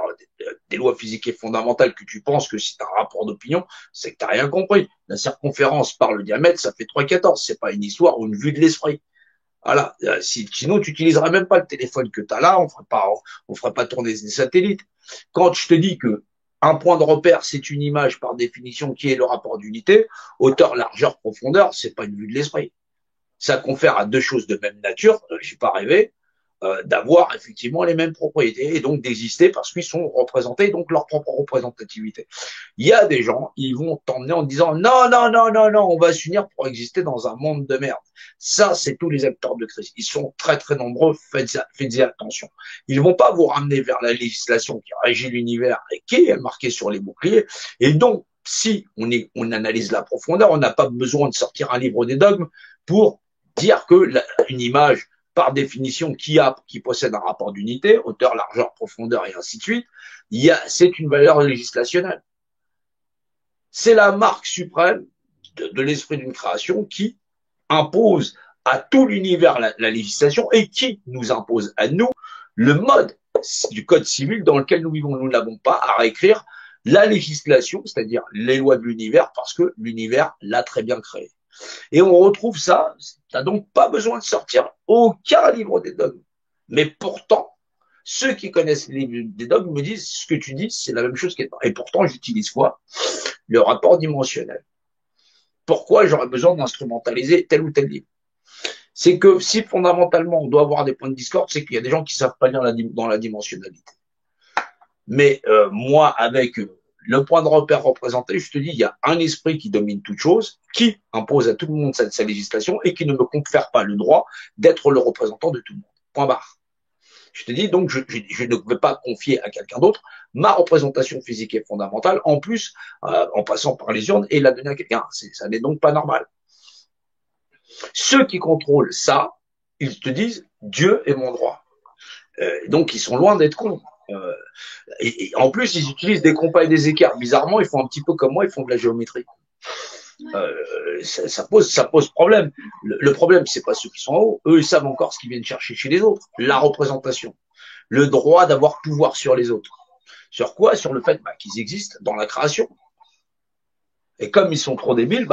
Speaker 2: des lois physiques et fondamentales que tu penses que c'est un rapport d'opinion, c'est que tu n'as rien compris. La circonférence par le diamètre, ça fait 3,14. C'est pas une histoire ou une vue de l'esprit. Voilà. Sinon, tu n'utiliserais même pas le téléphone que tu as là, on ferait pas tourner des satellites. Quand je te dis que un point de repère, c'est une image par définition qui est le rapport d'unité, hauteur, largeur, profondeur, c'est pas une vue de l'esprit. Ça confère à deux choses de même nature, je suis pas rêvé, d'avoir effectivement les mêmes propriétés et donc d'exister parce qu'ils sont représentés, donc leur propre représentativité. Il y a des gens, ils vont t'emmener en disant non, non, non, non, non, on va s'unir pour exister dans un monde de merde. Ça, c'est tous les acteurs de crise. Ils sont très, très nombreux, faites-y attention. Ils vont pas vous ramener vers la législation qui régit l'univers et qui est marquée sur les boucliers. Et donc, si on analyse la profondeur, on n'a pas besoin de sortir un livre des dogmes pour dire que une image par définition, qui possède un rapport d'unité, hauteur, largeur, profondeur et ainsi de suite, c'est une valeur législationnelle. C'est la marque suprême de l'esprit d'une création qui impose à tout l'univers la législation et qui nous impose à nous le mode du code civil dans lequel nous vivons. Nous n'avons pas à réécrire la législation, c'est-à-dire les lois de l'univers, parce que l'univers l'a très bien créé. Et on retrouve ça, t'as donc pas besoin de sortir aucun livre des dogmes. Mais pourtant, ceux qui connaissent les livres des dogmes me disent ce que tu dis, c'est la même chose qu'être. Et pourtant, j'utilise quoi? Le rapport dimensionnel. Pourquoi j'aurais besoin d'instrumentaliser tel ou tel livre? C'est que si fondamentalement on doit avoir des points de discorde, c'est qu'il y a des gens qui savent pas lire dans la dimensionnalité. Mais moi, avec le point de repère représenté, je te dis, il y a un esprit qui domine toute chose, qui impose à tout le monde sa législation et qui ne me confère pas le droit d'être le représentant de tout le monde. Point barre. Je te dis donc, je ne vais pas confier à quelqu'un d'autre ma représentation physique et fondamentale, en plus, en passant par les urnes, et la donner à quelqu'un. Ça n'est donc pas normal. Ceux qui contrôlent ça, ils te disent, Dieu est mon droit. Donc, ils sont loin d'être cons. Et en plus, ils utilisent des compas et des écarts. Bizarrement, ils font un petit peu comme moi, ils font de la géométrie. Ça pose problème. Le problème, c'est pas ceux qui sont en haut. Eux, ils savent encore ce qu'ils viennent chercher chez les autres. La représentation. Le droit d'avoir pouvoir sur les autres. Sur quoi? Sur le fait qu'ils existent dans la création. Et comme ils sont trop débiles,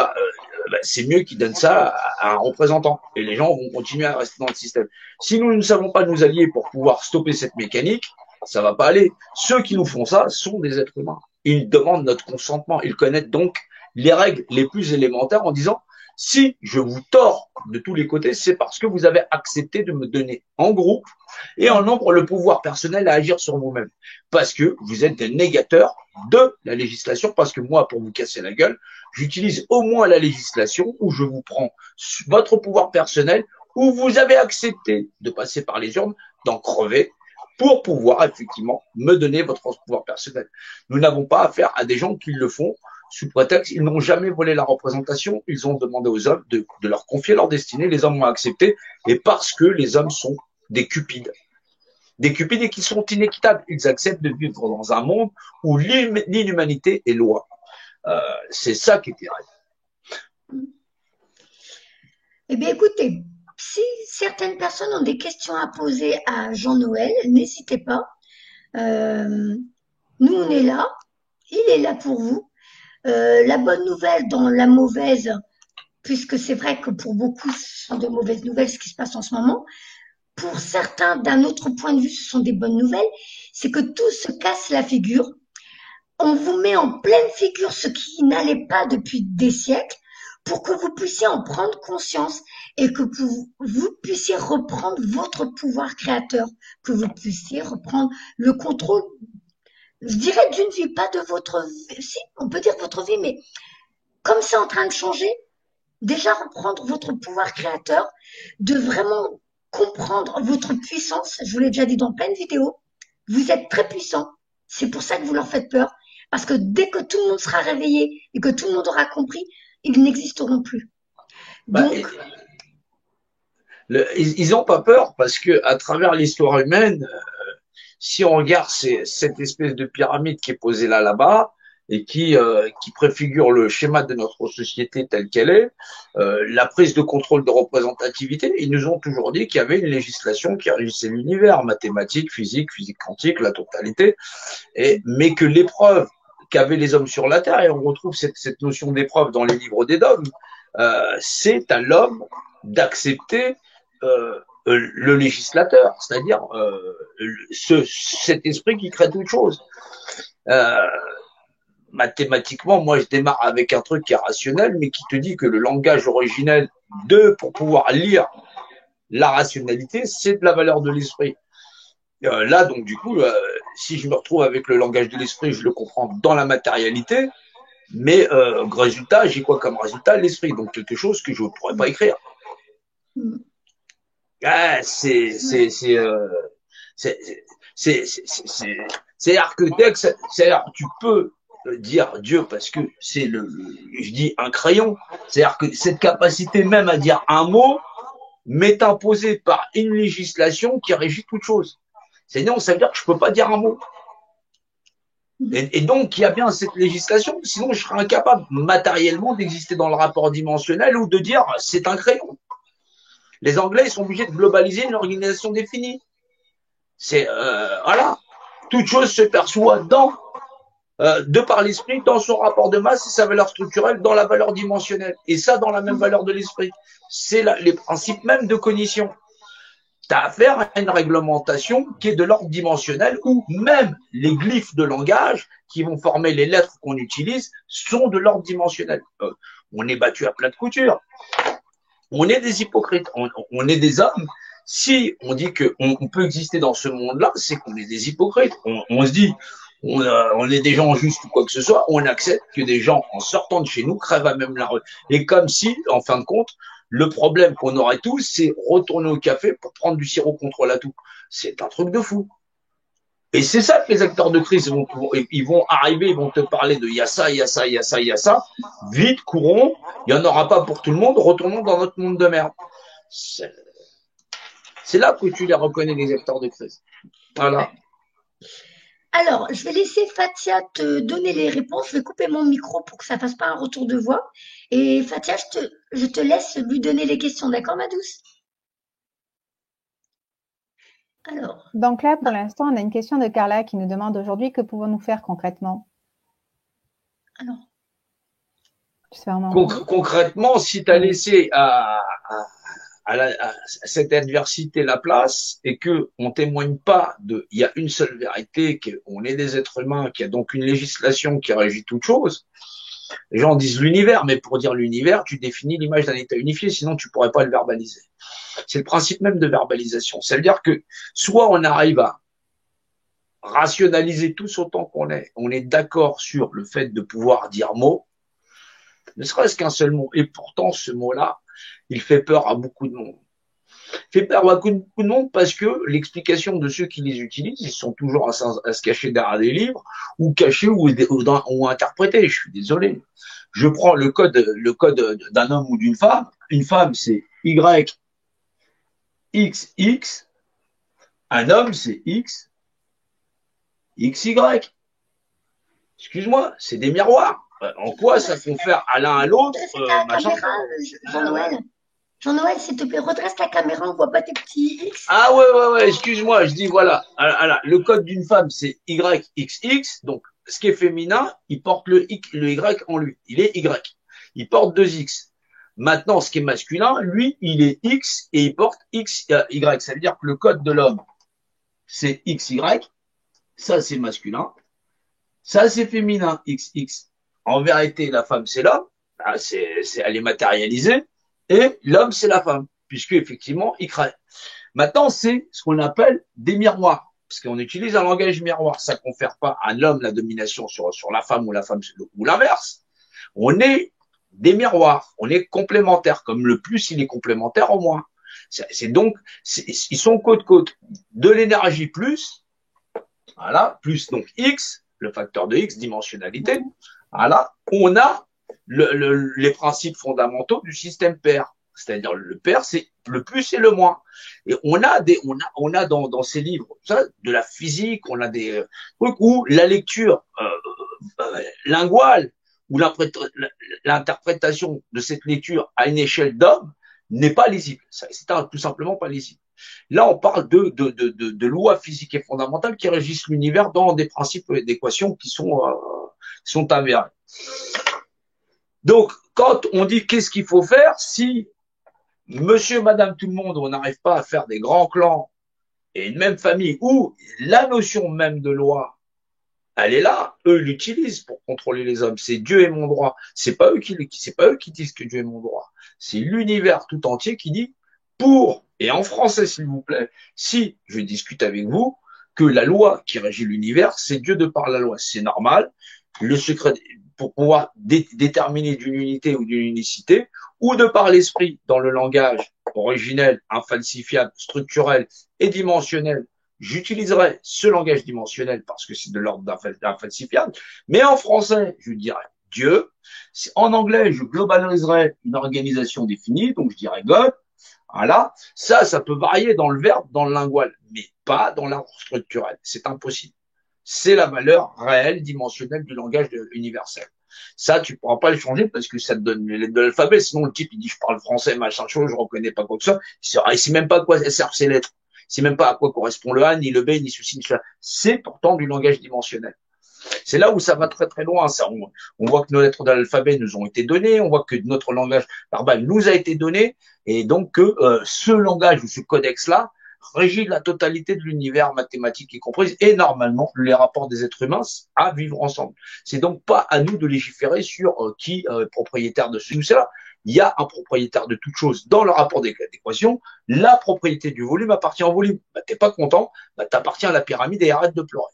Speaker 2: c'est mieux qu'ils donnent ça à un représentant. Et les gens vont continuer à rester dans le système. Si nous ne savons pas nous allier pour pouvoir stopper cette mécanique, ça va pas aller. Ceux qui nous font ça sont des êtres humains. Ils demandent notre consentement. Ils connaissent donc les règles les plus élémentaires en disant, si je vous tords de tous les côtés, c'est parce que vous avez accepté de me donner en groupe et en nombre le pouvoir personnel à agir sur vous-même. Parce que vous êtes des négateurs de la législation, parce que moi, pour vous casser la gueule, j'utilise au moins la législation où je vous prends votre pouvoir personnel, où vous avez accepté de passer par les urnes, d'en crever, pour pouvoir effectivement me donner votre pouvoir personnel. Nous n'avons pas affaire à des gens qui le font sous prétexte, ils n'ont jamais volé la représentation, ils ont demandé aux hommes de leur confier leur destinée, les hommes ont accepté, et parce que les hommes sont des cupides et qui sont inéquitables, ils acceptent de vivre dans un monde où l'inhumanité est loi. C'est ça qui est terrible.
Speaker 1: Eh bien, écoutez, si certaines personnes ont des questions à poser à Jean-Noël, n'hésitez pas. Nous, on est là. Il est là pour vous. La bonne nouvelle dans la mauvaise, puisque c'est vrai que pour beaucoup, ce sont de mauvaises nouvelles ce qui se passe en ce moment. Pour certains, d'un autre point de vue, ce sont des bonnes nouvelles. C'est que tout se casse la figure. On vous met en pleine figure ce qui n'allait pas depuis des siècles pour que vous puissiez en prendre conscience et que vous puissiez reprendre votre pouvoir créateur, que vous puissiez reprendre le contrôle, je dirais d'une vie, pas de votre vie, si, on peut dire votre vie, mais comme c'est en train de changer, déjà reprendre votre pouvoir créateur, de vraiment comprendre votre puissance. Je vous l'ai déjà dit dans plein de vidéos. Vous êtes très puissant. C'est pour ça que vous leur faites peur. Parce que dès que tout le monde sera réveillé et que tout le monde aura compris, ils n'existeront plus.
Speaker 2: Bah,
Speaker 1: Donc,
Speaker 2: ils n'ont pas peur parce que à travers l'histoire humaine, si on regarde cette espèce de pyramide qui est posée là-bas et qui préfigure le schéma de notre société telle qu'elle est, la prise de contrôle de représentativité, ils nous ont toujours dit qu'il y avait une législation qui régissait l'univers, mathématiques, physique quantique, la totalité, mais que l'épreuve qu'avaient les hommes sur la Terre, et on retrouve cette notion d'épreuve dans les livres des dogmes, c'est à l'homme d'accepter le législateur, c'est-à-dire cet esprit qui crée toute chose. Euh, Mathématiquement, moi, je démarre avec un truc qui est rationnel, mais qui te dit que le langage originel pour pouvoir lire la rationalité, c'est de la valeur de l'esprit. Là, donc, du coup, si je me retrouve avec le langage de l'esprit, je le comprends dans la matérialité, mais résultat, j'ai quoi comme résultat? L'esprit, donc quelque chose que je ne pourrais pas écrire. Ah, c'est architecte, c'est-à-dire tu peux dire Dieu parce que je dis un crayon, c'est-à-dire que cette capacité même à dire un mot m'est imposée par une législation qui régit toute chose. Sinon, ça veut dire que je peux pas dire un mot. Et donc, il y a bien cette législation, sinon je serais incapable matériellement d'exister dans le rapport dimensionnel ou de dire c'est un crayon. Les Anglais ils sont obligés de globaliser une organisation définie. C'est voilà, toute chose se perçoit de par l'esprit, dans son rapport de masse et sa valeur structurelle, dans la valeur dimensionnelle. Et ça, dans la même valeur de l'esprit. C'est les principes même de cognition. Tu as affaire à une réglementation qui est de l'ordre dimensionnel, où même les glyphes de langage qui vont former les lettres qu'on utilise sont de l'ordre dimensionnel. On est battu à plat de couture. On est des hypocrites. On est des hommes. Si on dit qu'on peut exister dans ce monde-là, c'est qu'on est des hypocrites. On se dit, on est des gens justes ou quoi que ce soit, on accepte que des gens, en sortant de chez nous, crèvent à même la rue. Et comme si, en fin de compte, le problème qu'on aurait tous, c'est retourner au café pour prendre du sirop contre la toux. C'est un truc de fou. Et c'est ça que les acteurs de crise ils vont arriver, ils vont te parler de il y a ça, il y a ça, il y a ça, il y a ça. Vite, courons, il n'y en aura pas pour tout le monde, retournons dans notre monde de merde. C'est là que tu les reconnais, les acteurs de crise. Voilà.
Speaker 1: alors, je vais laisser Fatia te donner les réponses. Je vais couper mon micro pour que ça fasse pas un retour de voix. Et Fatia, je te laisse lui donner les questions, d'accord, ma douce? Alors,
Speaker 3: Donc là, pour l'instant, on a une question de Carla qui nous demande aujourd'hui que pouvons-nous faire concrètement?
Speaker 1: alors,
Speaker 2: concrètement, si tu as laissé à cette adversité la place et que on témoigne pas il y a une seule vérité, qu'on est des êtres humains, qu'il y a donc une législation qui régit toute chose. Les gens disent l'univers, mais pour dire l'univers, tu définis l'image d'un état unifié, sinon tu pourrais pas le verbaliser. C'est le principe même de verbalisation. Ça veut dire que soit on arrive à rationaliser tous autant on est d'accord sur le fait de pouvoir dire mot, ne serait-ce qu'un seul mot. Et pourtant, ce mot-là, il fait peur à beaucoup de monde. Il fait peur à beaucoup de monde parce que l'explication de ceux qui les utilisent, ils sont toujours à se cacher derrière des livres ou cachés ou interprétés. Je suis désolé. Je prends le code d'un homme ou d'une femme. Une femme, c'est Y, X, X. Un homme, c'est X, X, Y. Excuse-moi, c'est des miroirs. En quoi ça confère à l'un à l'autre
Speaker 1: Jean-Noël, Jean-Noël, s'il te plaît, redresse la caméra, on voit pas tes petits X.
Speaker 2: Ah ouais, excuse-moi, je dis voilà. Le code d'une femme, c'est YXX, donc ce qui est féminin, il porte le Y en lui. Il est Y. Il porte deux X. Maintenant, ce qui est masculin, lui, il est X et il porte Y. Ça veut dire que le code de l'homme, c'est XY. Ça, c'est masculin. Ça, c'est féminin, XX. En vérité, la femme, c'est l'homme. Elle est matérialisée. Et l'homme, c'est la femme. Puisque, effectivement, il crée. Maintenant, c'est ce qu'on appelle des miroirs. Parce qu'on utilise un langage miroir. Ça confère pas à l'homme la domination sur la femme ou la femme ou l'inverse. On est des miroirs. On est complémentaires. Comme le plus, il est complémentaire au moins. C'est donc, ils sont côte-côte. De l'énergie plus, voilà, plus donc X, le facteur de X, dimensionnalité. Voilà, on a les principes fondamentaux du système pair. C'est-à-dire le pair, c'est le plus et le moins. Et on a dans ces livres ça, de la physique, on a des trucs où la lecture linguale ou l'interprétation de cette lecture à une échelle d'homme n'est pas lisible. C'est tout simplement pas lisible. Là, on parle de lois physiques et fondamentales qui régissent l'univers dans des principes d'équations qui sont avérés. Donc, quand on dit qu'est-ce qu'il faut faire, si monsieur, madame, tout le monde, on n'arrive pas à faire des grands clans et une même famille où la notion même de loi, elle est là, eux l'utilisent pour contrôler les hommes. C'est Dieu est mon droit. C'est pas eux qui disent que Dieu est mon droit. C'est l'univers tout entier qui dit pour, et en français s'il vous plaît, si je discute avec vous, que la loi qui régit l'univers, c'est Dieu de par la loi. C'est normal. Le secret, pour pouvoir déterminer d'une unité ou d'une unicité, ou de par l'esprit dans le langage originel, infalsifiable, structurel et dimensionnel, j'utiliserai ce langage dimensionnel parce que c'est de l'ordre d'infalsifiable, mais en français, je dirais Dieu. En anglais, je globaliserai une organisation définie, donc je dirais God. Voilà. Ça peut varier dans le verbe, dans le lingual, mais pas dans l'ordre structurel. C'est impossible. C'est la valeur réelle, dimensionnelle du langage universel. Ça, tu pourras pas le changer parce que ça te donne les lettres de l'alphabet. Sinon, le type, il dit, je parle français, machin chose, je reconnais pas quoi que ça. Il sait même pas à quoi servent ces lettres. Il sait même pas à quoi correspond le A, ni le B, ni ceci, ni cela. C'est pourtant du langage dimensionnel. C'est là où ça va très très loin. Ça, on voit que nos lettres de l'alphabet nous ont été données, on voit que notre langage verbal nous a été donné, et donc que ce langage ou ce codex-là régit la totalité de l'univers mathématique y compris, et normalement les rapports des êtres humains à vivre ensemble. C'est donc pas à nous de légiférer sur qui est propriétaire de ceci ou cela. Il y a un propriétaire de toute chose dans le rapport d'équation. La propriété du volume appartient au volume. Bah, t'es pas content, bah, t'appartiens à la pyramide et arrête de pleurer.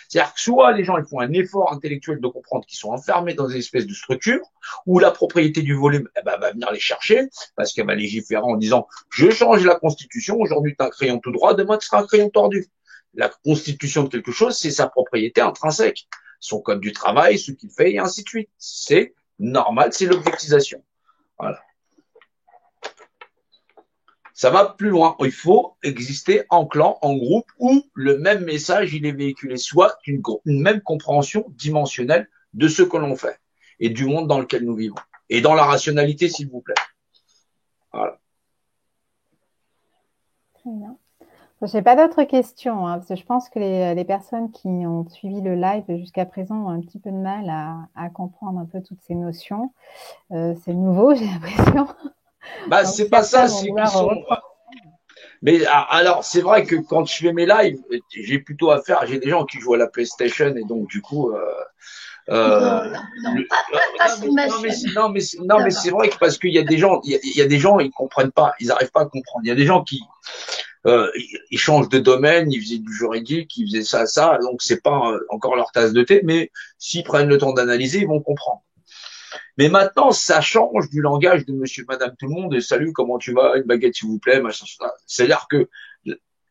Speaker 2: C'est-à-dire que soit les gens ils font un effort intellectuel de comprendre qu'ils sont enfermés dans une espèce de structure, où la propriété du volume va venir les chercher, parce qu'elle va légiférer en disant « je change la constitution, aujourd'hui tu as un crayon tout droit, demain tu seras un crayon tordu ». La constitution de quelque chose, c'est sa propriété intrinsèque, son code du travail, ce qu'il fait, et ainsi de suite. C'est normal, c'est l'objectisation. Voilà. Ça va plus loin. Il faut exister en clan, en groupe, où le même message il est véhiculé, soit une même compréhension dimensionnelle de ce que l'on fait et du monde dans lequel nous vivons. Et dans la rationalité, s'il vous plaît. Voilà.
Speaker 3: Très bien. Je n'ai pas d'autres questions, hein, parce que je pense que les personnes qui ont suivi le live jusqu'à présent ont un petit peu de mal à comprendre un peu toutes ces notions. C'est nouveau, j'ai l'impression.
Speaker 2: Bah, c'est pas ça, c'est qu'ils sont. Mais alors, c'est vrai que quand je fais mes lives, j'ai plutôt affaire, j'ai des gens qui jouent à la PlayStation et donc du coup.
Speaker 1: Non,
Speaker 2: mais c'est vrai que parce qu'il y a des gens, il y a des gens, ils comprennent pas, ils arrivent pas à comprendre. Il y a des gens qui ils changent de domaine, ils faisaient du juridique, ils faisaient ça, donc c'est pas encore leur tasse de thé, mais s'ils prennent le temps d'analyser, ils vont comprendre. Mais maintenant, ça change du langage de monsieur, madame, tout le monde, et salut, comment tu vas, une baguette s'il vous plaît, machin, ça. C'est-à-dire que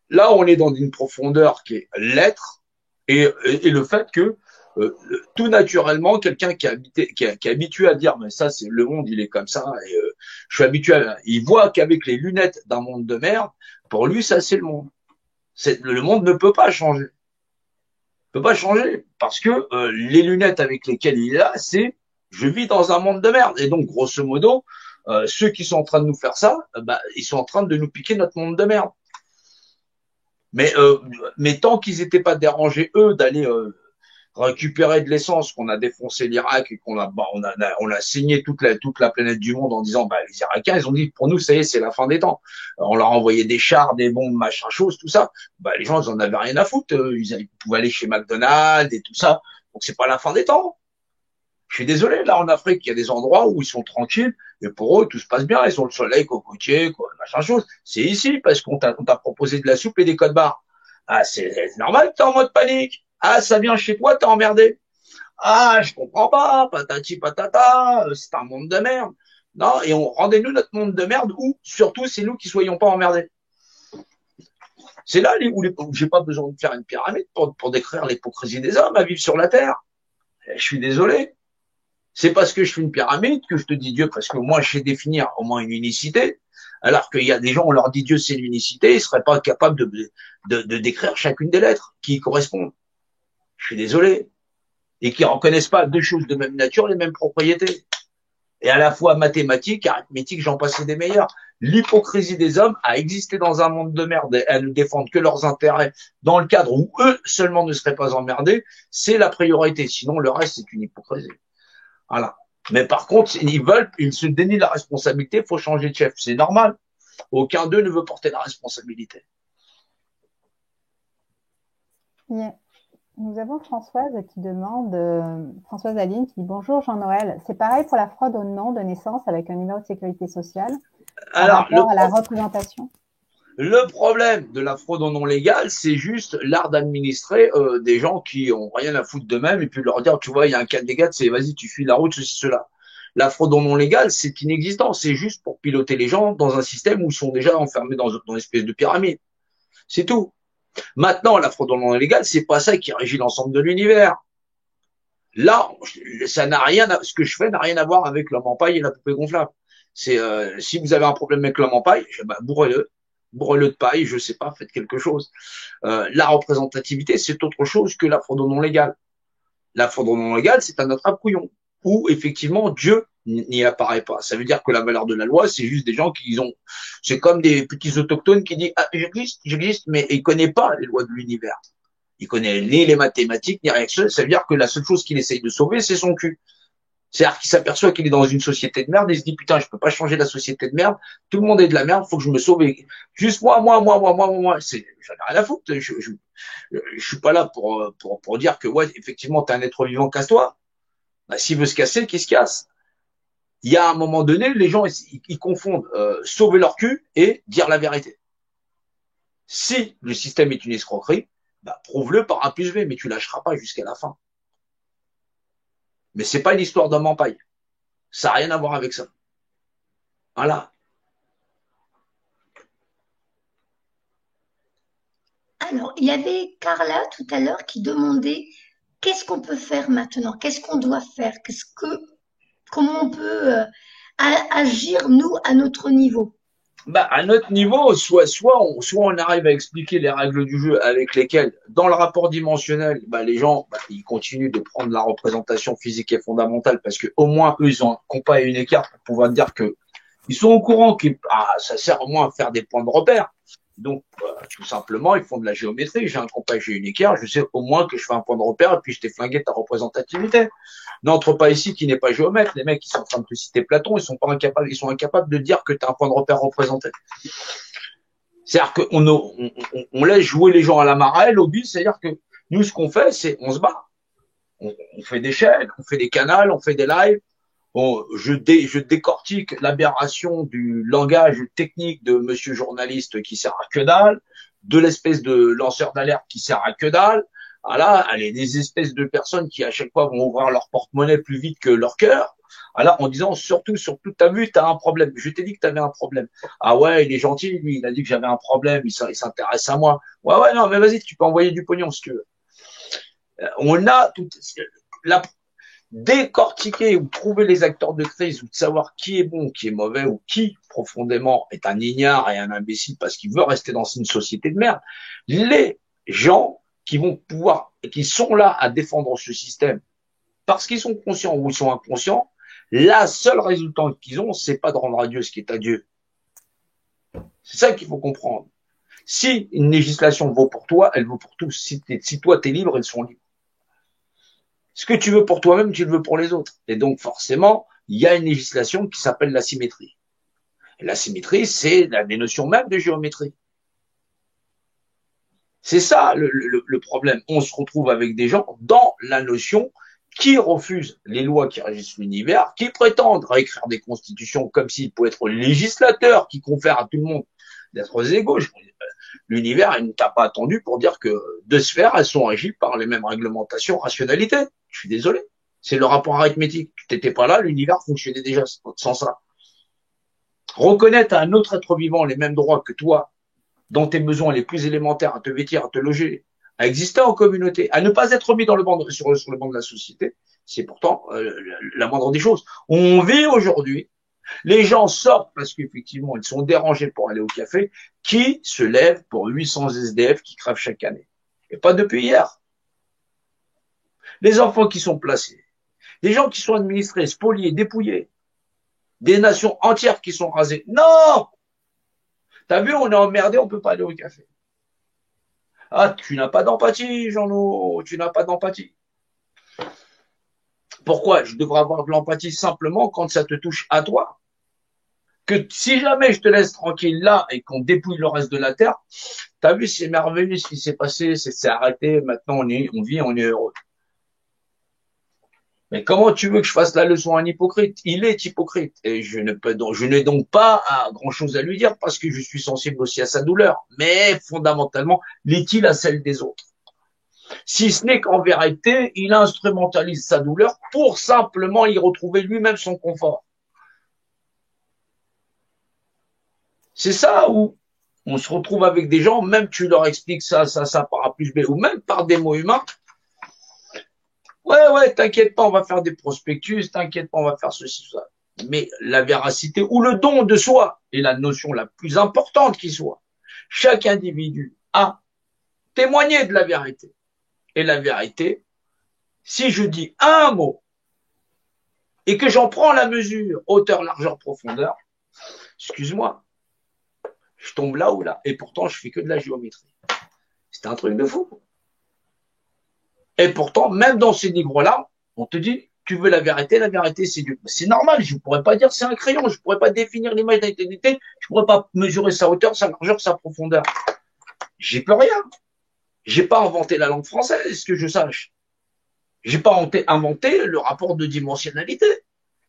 Speaker 2: là, on est dans une profondeur qui est l'être, et le fait que tout naturellement, quelqu'un qui est habitué à dire, mais ça, c'est le monde, il est comme ça, et je suis habitué il voit qu'avec les lunettes d'un monde de merde, pour lui, ça, c'est le monde. Le monde ne peut pas changer. Ne peut pas changer, parce que les lunettes avec lesquelles il est là, c'est je vis dans un monde de merde. Et donc, grosso modo, ceux qui sont en train de nous faire ça, ils sont en train de nous piquer notre monde de merde. Mais tant qu'ils n'étaient pas dérangés, eux, d'aller récupérer de l'essence, qu'on a défoncé l'Irak et qu'on a, on a saigné toute la planète du monde en disant, les Irakiens, ils ont dit, pour nous, ça y est, c'est la fin des temps. On leur a envoyé des chars, des bombes, machin chose, tout ça. Les gens, ils en avaient rien à foutre. Ils pouvaient aller chez McDonald's et tout ça. Donc, c'est pas la fin des temps. Je suis désolé, là, en Afrique, il y a des endroits où ils sont tranquilles, et pour eux, tout se passe bien, ils ont le soleil, cocotier, quoi, machin chose. C'est ici, parce qu'on t'a proposé de la soupe et des codes barres. Ah, c'est normal que t'es en mode panique. Ah, ça vient chez toi, t'es emmerdé. Ah, je comprends pas, patati patata, c'est un monde de merde. Non, et on rendez-nous notre monde de merde où, surtout, c'est nous qui soyons pas emmerdés. C'est là où j'ai pas besoin de faire une pyramide pour décrire l'hypocrisie des hommes à vivre sur la terre. Je suis désolé. C'est parce que je fais une pyramide que je te dis Dieu, parce que moi, je sais définir au moins une unicité, alors qu'il y a des gens, on leur dit Dieu, c'est l'unicité, ils seraient pas capables de décrire chacune des lettres qui y correspondent. Je suis désolé. Et qui reconnaissent pas deux choses de même nature, les mêmes propriétés. Et à la fois mathématiques, arithmétiques, j'en passe des meilleurs. L'hypocrisie des hommes a existé dans un monde de merde et à ne défendre que leurs intérêts dans le cadre où eux seulement ne seraient pas emmerdés, c'est la priorité. Sinon, le reste, c'est une hypocrisie. Voilà. Mais par contre, ils se dénient la responsabilité, il faut changer de chef. C'est normal. Aucun d'eux ne veut porter la responsabilité.
Speaker 3: Yeah. Nous avons Françoise qui demande, Françoise Aline qui dit bonjour Jean-Noël, c'est pareil pour la fraude au nom de naissance avec un numéro de sécurité sociale par rapport à la représentation?
Speaker 2: Le problème de la fraude au nom légal, c'est juste l'art d'administrer des gens qui ont rien à foutre d'eux-mêmes et puis leur dire, tu vois, il y a un cas de dégâts, c'est vas-y, tu suis la route, ceci, cela. La fraude au nom légal, c'est inexistant, c'est juste pour piloter les gens dans un système où ils sont déjà enfermés dans une espèce de pyramide. C'est tout. Maintenant, la fraude au nom légal, c'est pas ça qui régit l'ensemble de l'univers. Là, ça n'a rien, ce que je fais n'a rien à voir avec l'homme en paille et la poupée gonflable. C'est si vous avez un problème avec l'homme en paille, bourrez-le de paille, je sais pas, faites quelque chose. La représentativité, c'est autre chose que la fraude au non légal. La fraude au non légal, c'est un attrape couillon où effectivement Dieu n'y apparaît pas. Ça veut dire que la valeur de la loi, c'est juste des gens qui ont, c'est comme des petits autochtones qui disent ah j'existe, mais ils connaissent pas les lois de l'univers. Il connaît ni les mathématiques, ni rien que ça. Ça veut dire que la seule chose qu'il essaye de sauver, c'est son cul. C'est-à-dire qu'il s'aperçoit qu'il est dans une société de merde et il se dit putain, je peux pas changer la société de merde. Tout le monde est de la merde, faut que je me sauve. Juste moi. C'est, j'en ai rien à foutre. Je suis pas là pour dire que ouais, effectivement, t'es un être vivant, casse-toi. Bah, s'il veut se casser, qu'il se casse. Il y a un moment donné, les gens ils confondent sauver leur cul et dire la vérité. Si le système est une escroquerie, bah, prouve-le par A plus B, mais tu lâcheras pas jusqu'à la fin. Mais c'est pas une histoire d'homme en paille. Ça n'a rien à voir avec ça. Voilà.
Speaker 1: Alors, il y avait Carla tout à l'heure qui demandait qu'est-ce qu'on peut faire maintenant? Qu'est-ce qu'on doit faire? Comment on peut agir nous à notre niveau?
Speaker 2: Bah, à notre niveau, soit on arrive à expliquer les règles du jeu avec lesquelles, dans le rapport dimensionnel, bah, les gens, bah, ils continuent de prendre la représentation physique et fondamentale parce que au moins eux, ils ont un compas et une écart pour pouvoir dire que ils sont au courant que ça sert au moins à faire des points de repère. Donc, tout simplement, ils font de la géométrie. J'ai un compas, j'ai une équerre. Je sais au moins que je fais un point de repère et puis je t'ai flingué ta représentativité. N'entre pas ici qui n'est pas géomètre. Les mecs qui sont en train de te citer Platon, ils sont incapables de dire que tu as un point de repère représenté. C'est-à-dire qu'on laisse jouer les gens à la marelle, au but, c'est-à-dire que nous, ce qu'on fait, c'est on se bat. On fait des chaînes, on fait des canals, on fait des lives. Je décortique l'aberration du langage technique de monsieur journaliste qui sert à que dalle, de l'espèce de lanceur d'alerte qui sert à que dalle. Voilà, allez, des espèces de personnes qui à chaque fois vont ouvrir leur porte-monnaie plus vite que leur cœur. Voilà, en disant surtout, t'as vu, t'as un problème. Je t'ai dit que t'avais un problème. Ah ouais, il est gentil, lui, il a dit que j'avais un problème, il s'intéresse à moi. Ouais, non, mais vas-y, tu peux envoyer du pognon si tu veux. On a tout, la, décortiquer ou trouver les acteurs de crise ou de savoir qui est bon, qui est mauvais ou qui profondément est un ignare et un imbécile parce qu'il veut rester dans une société de merde. Les gens qui vont pouvoir et qui sont là à défendre ce système parce qu'ils sont conscients ou ils sont inconscients, la seule résultat qu'ils ont, c'est pas de rendre à Dieu ce qui est à Dieu. C'est ça qu'il faut comprendre. Si une législation vaut pour toi, elle vaut pour tous. Si toi t'es libre, ils sont libres. Ce que tu veux pour toi-même, tu le veux pour les autres. Et donc, forcément, il y a une législation qui s'appelle la symétrie. Et la symétrie, c'est des notions même de géométrie. C'est ça le problème. On se retrouve avec des gens dans la notion qui refusent les lois qui régissent l'univers, qui prétendent réécrire des constitutions comme s'ils pouvaient être législateurs, qui confèrent à tout le monde d'être égaux. L'univers, il ne t'a pas attendu pour dire que deux sphères, elles sont régies par les mêmes réglementations, rationalité. Je suis désolé. C'est le rapport arithmétique. Tu t'étais pas là, l'univers fonctionnait déjà sans ça. Reconnaître à un autre être vivant les mêmes droits que toi, dans tes besoins les plus élémentaires, à te vêtir, à te loger, à exister en communauté, à ne pas être mis dans le banc sur le banc de la société, c'est pourtant la moindre des choses. On vit aujourd'hui, les gens sortent parce qu'effectivement ils sont dérangés pour aller au café, qui se lèvent pour 800 SDF qui crèvent chaque année. Et pas depuis hier. Les enfants qui sont placés, des gens qui sont administrés, spoliés, dépouillés, des nations entières qui sont rasées. Non! T'as vu, on est emmerdé, on peut pas aller au café. Ah, tu n'as pas d'empathie, Jean-Loup, tu n'as pas d'empathie. Pourquoi? Je devrais avoir de l'empathie simplement quand ça te touche à toi. Que si jamais je te laisse tranquille là et qu'on dépouille le reste de la terre, t'as vu, c'est merveilleux ce qui s'est passé, c'est arrêté, maintenant on vit, on est heureux. Mais comment tu veux que je fasse la leçon à un hypocrite? Il est hypocrite. Et je n'ai donc pas grand chose à lui dire parce que je suis sensible aussi à sa douleur. Mais fondamentalement, l'est-il à celle des autres? Si ce n'est qu'en vérité, il instrumentalise sa douleur pour simplement y retrouver lui-même son confort. C'est ça où on se retrouve avec des gens, même tu leur expliques ça par A plus B, ou même par des mots humains. Ouais, t'inquiète pas, on va faire des prospectus, t'inquiète pas, on va faire ceci, ça. Mais la véracité ou le don de soi est la notion la plus importante qui soit. Chaque individu a témoigné de la vérité. Et la vérité, si je dis un mot et que j'en prends la mesure, hauteur, largeur, profondeur, excuse-moi, je tombe là ou là. Et pourtant, je fais que de la géométrie. C'est un truc de fou. Et pourtant, même dans ces livres-là, on te dit, tu veux la vérité c'est Dieu. C'est normal, je ne pourrais pas dire c'est un crayon, je ne pourrais pas définir l'image d'intégrité, je ne pourrais pas mesurer sa hauteur, sa largeur, sa profondeur. J'y peux rien. J'ai pas inventé la langue française, que je sache. J'ai pas inventé le rapport de dimensionnalité.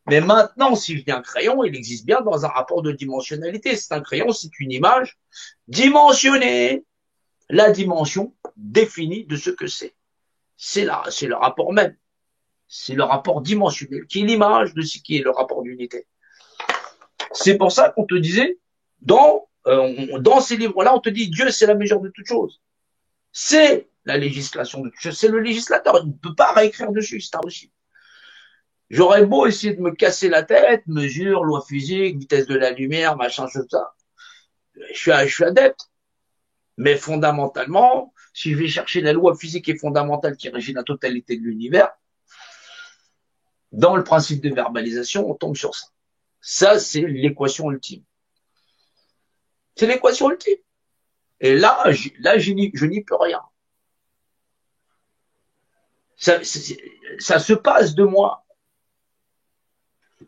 Speaker 2: Mais maintenant, si je dis un crayon, il existe bien dans un rapport de dimensionnalité. C'est un crayon, c'est une image dimensionnée. La dimension définie de ce que c'est. C'est le rapport même. C'est le rapport dimensionnel qui est l'image de ce qui est le rapport d'unité. C'est pour ça qu'on te disait, dans ces livres-là, on te dit Dieu, c'est la mesure de toute chose. C'est la législation de toute chose. C'est le législateur. Il ne peut pas réécrire dessus, c'est impossible. J'aurais beau essayer de me casser la tête, mesure, loi physique, vitesse de la lumière, machin, tout ça. Je suis adepte. Mais fondamentalement, si je vais chercher la loi physique et fondamentale qui régit la totalité de l'univers, dans le principe de verbalisation, on tombe sur ça. Ça, c'est l'équation ultime. C'est l'équation ultime. Et là, je n'y peux rien. Ça se passe de moi.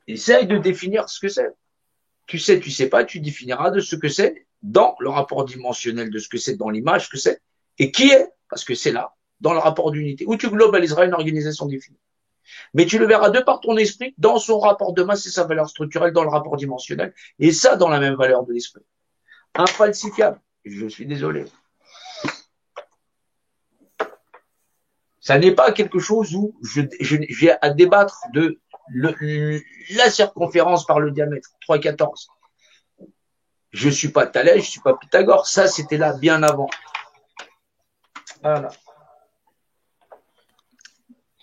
Speaker 2: Essaye de définir ce que c'est. Tu sais pas, tu définiras de ce que c'est dans le rapport dimensionnel de ce que c'est dans l'image, ce que c'est, et qui est, parce que c'est là, dans le rapport d'unité, où tu globaliseras une organisation définie. Mais tu le verras de par ton esprit, dans son rapport de masse et sa valeur structurelle, dans le rapport dimensionnel, et ça dans la même valeur de l'esprit. Infalsifiable. Je suis désolé. Ça n'est pas quelque chose où j'ai à débattre de la circonférence par le diamètre, 3,14. Je suis pas Thalès, je suis pas Pythagore. Ça, c'était là bien avant. Voilà.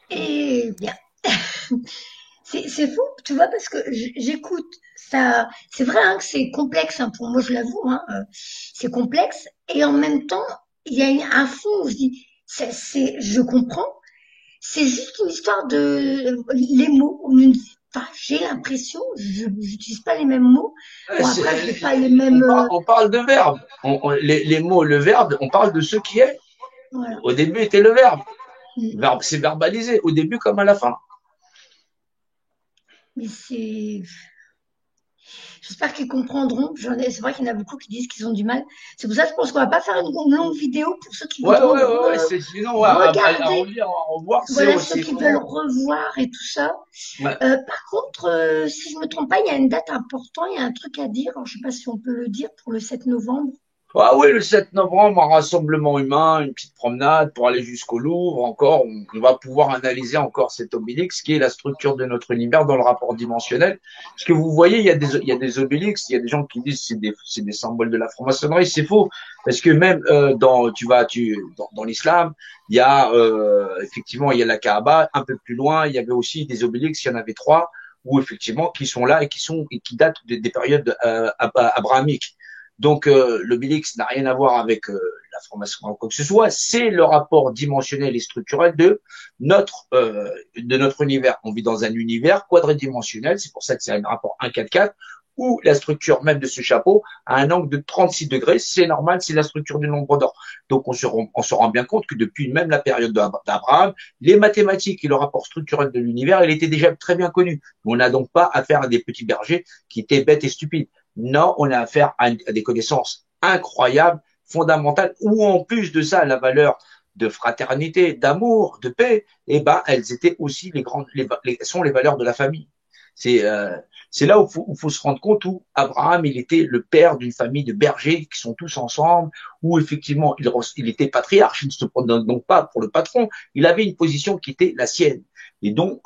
Speaker 1: Eh bien, c'est fou, tu vois, parce que j'écoute ça. C'est vrai hein, que c'est complexe, hein, pour moi, je l'avoue. Hein, c'est complexe. Et en même temps, il y a un fond où je dis, je comprends. C'est juste une histoire de les mots. Enfin, j'ai l'impression, je n'utilise pas les mêmes mots. Bon, après, je n'ai pas les mêmes.
Speaker 2: On parle de verbe. Les mots, le verbe, on parle de ce qui est. Voilà. Au début était le verbe. Verbe, c'est verbalisé, au début comme à la fin.
Speaker 1: Mais c'est. J'espère qu'ils comprendront. C'est vrai qu'il y en a beaucoup qui disent qu'ils ont du mal. C'est pour ça que je pense qu'on va pas faire une longue vidéo pour ceux qui voudront
Speaker 2: sinon,
Speaker 1: regarder.
Speaker 2: À revoir,
Speaker 1: voilà, ceux qui veulent revoir et tout ça. Ouais. Par contre, si je me trompe pas, il y a une date importante, il y a un truc à dire. Alors, je sais pas si on peut le dire pour le 7 novembre.
Speaker 2: Ah oui, le 7 novembre, un rassemblement humain, une petite promenade pour aller jusqu'au Louvre. Encore, on va pouvoir analyser encore cet obélix, qui est la structure de notre univers dans le rapport dimensionnel. Parce que vous voyez, il y a des obélix, il y a des gens qui disent que c'est des symboles de la franc-maçonnerie. C'est faux, parce que même dans l'islam, il y a effectivement il y a la Kaaba. Un peu plus loin, il y avait aussi des obélix. Il y en avait trois, où effectivement qui sont là et qui datent des périodes abrahamiques. Donc, l'obélix n'a rien à voir avec la formation ou quoi que ce soit. C'est le rapport dimensionnel et structurel de notre univers. On vit dans un univers quadridimensionnel. C'est pour ça que c'est un rapport 1,4,4 où la structure même de ce chapeau a un angle de 36 degrés. C'est normal, c'est la structure du nombre d'or. Donc, on se rend bien compte que depuis même la période d'Abraham, les mathématiques et le rapport structurel de l'univers, il était déjà très bien connu. On n'a donc pas affaire à des petits bergers qui étaient bêtes et stupides. Non, on a affaire à des connaissances incroyables, fondamentales, où en plus de ça, la valeur de fraternité, d'amour, de paix, eh ben, elles étaient aussi sont les valeurs de la famille. C'est c'est là où faut se rendre compte où Abraham, il était le père d'une famille de bergers qui sont tous ensemble, où effectivement il était patriarche, il ne se prenait donc pas pour le patron, il avait une position qui était la sienne. Et donc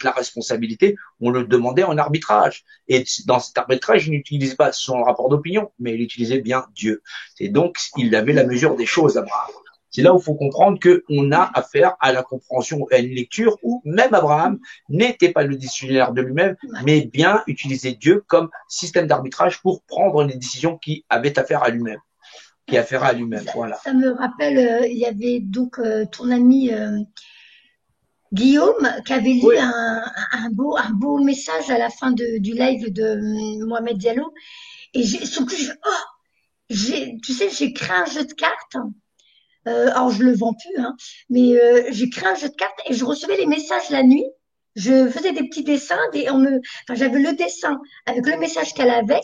Speaker 2: la responsabilité, on le demandait en arbitrage. Et dans cet arbitrage, il n'utilisait pas son rapport d'opinion, mais il utilisait bien Dieu. Et donc, il avait la mesure des choses, Abraham. C'est là où il faut comprendre qu'on a affaire à la compréhension, à une lecture où même Abraham n'était pas le décisionnaire de lui-même, mais bien utilisait Dieu comme système d'arbitrage pour prendre les décisions qui avaient affaire à lui-même, qui affaire à lui-même. Voilà.
Speaker 1: Ça me rappelle, il y avait donc ton ami Guillaume qui avait lu
Speaker 2: Oui,
Speaker 1: un beau message à la fin du live de Mohamed Diallo. Et surtout, tu sais, j'ai créé un jeu de cartes. Alors, je le vends plus, hein, mais j'ai créé un jeu de cartes et je recevais les messages la nuit. Je faisais des petits dessins, enfin, j'avais le dessin avec le message qu'elle avait.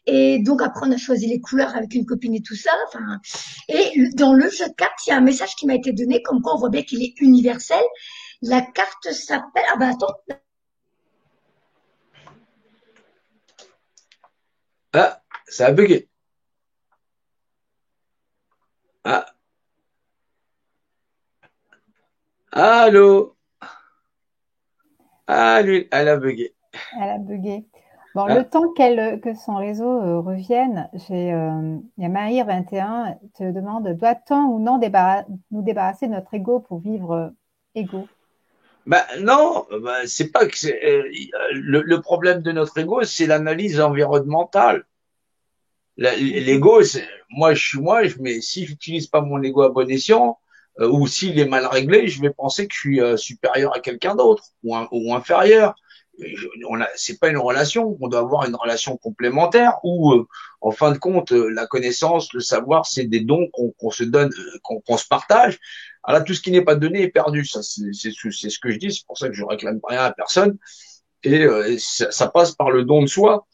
Speaker 1: Et donc, après, on a choisi les couleurs avec une copine et tout ça. Enfin, et dans le jeu de cartes, il y a un message qui m'a été donné, comme quoi on voit bien qu'il est universel. La carte s'appelle, ah bah attends,
Speaker 2: ah, ça a bugué. Ah, allô, ah, lui, elle a bugué.
Speaker 3: Elle a bugué. Bon, le
Speaker 2: Ah,
Speaker 3: temps que son réseau revienne, il y a Maïr 21 te demande, doit-on ou non nous débarrasser de notre ego pour vivre égaux?
Speaker 2: bah non, bah, c'est pas que le problème de notre ego, c'est l'analyse environnementale. L'ego, moi je suis moi, mais si j'utilise pas mon ego à bon escient, ou s'il est mal réglé, je vais penser que je suis supérieur à quelqu'un d'autre ou inférieur. C'est pas une relation, on doit avoir une relation complémentaire où, en fin de compte, la connaissance, le savoir, c'est des dons qu'on se donne, qu'on se partage. Alors là, tout ce qui n'est pas donné est perdu. Ça, c'est ce que je dis. C'est pour ça que je réclame rien à personne. Et ça passe par le don de soi.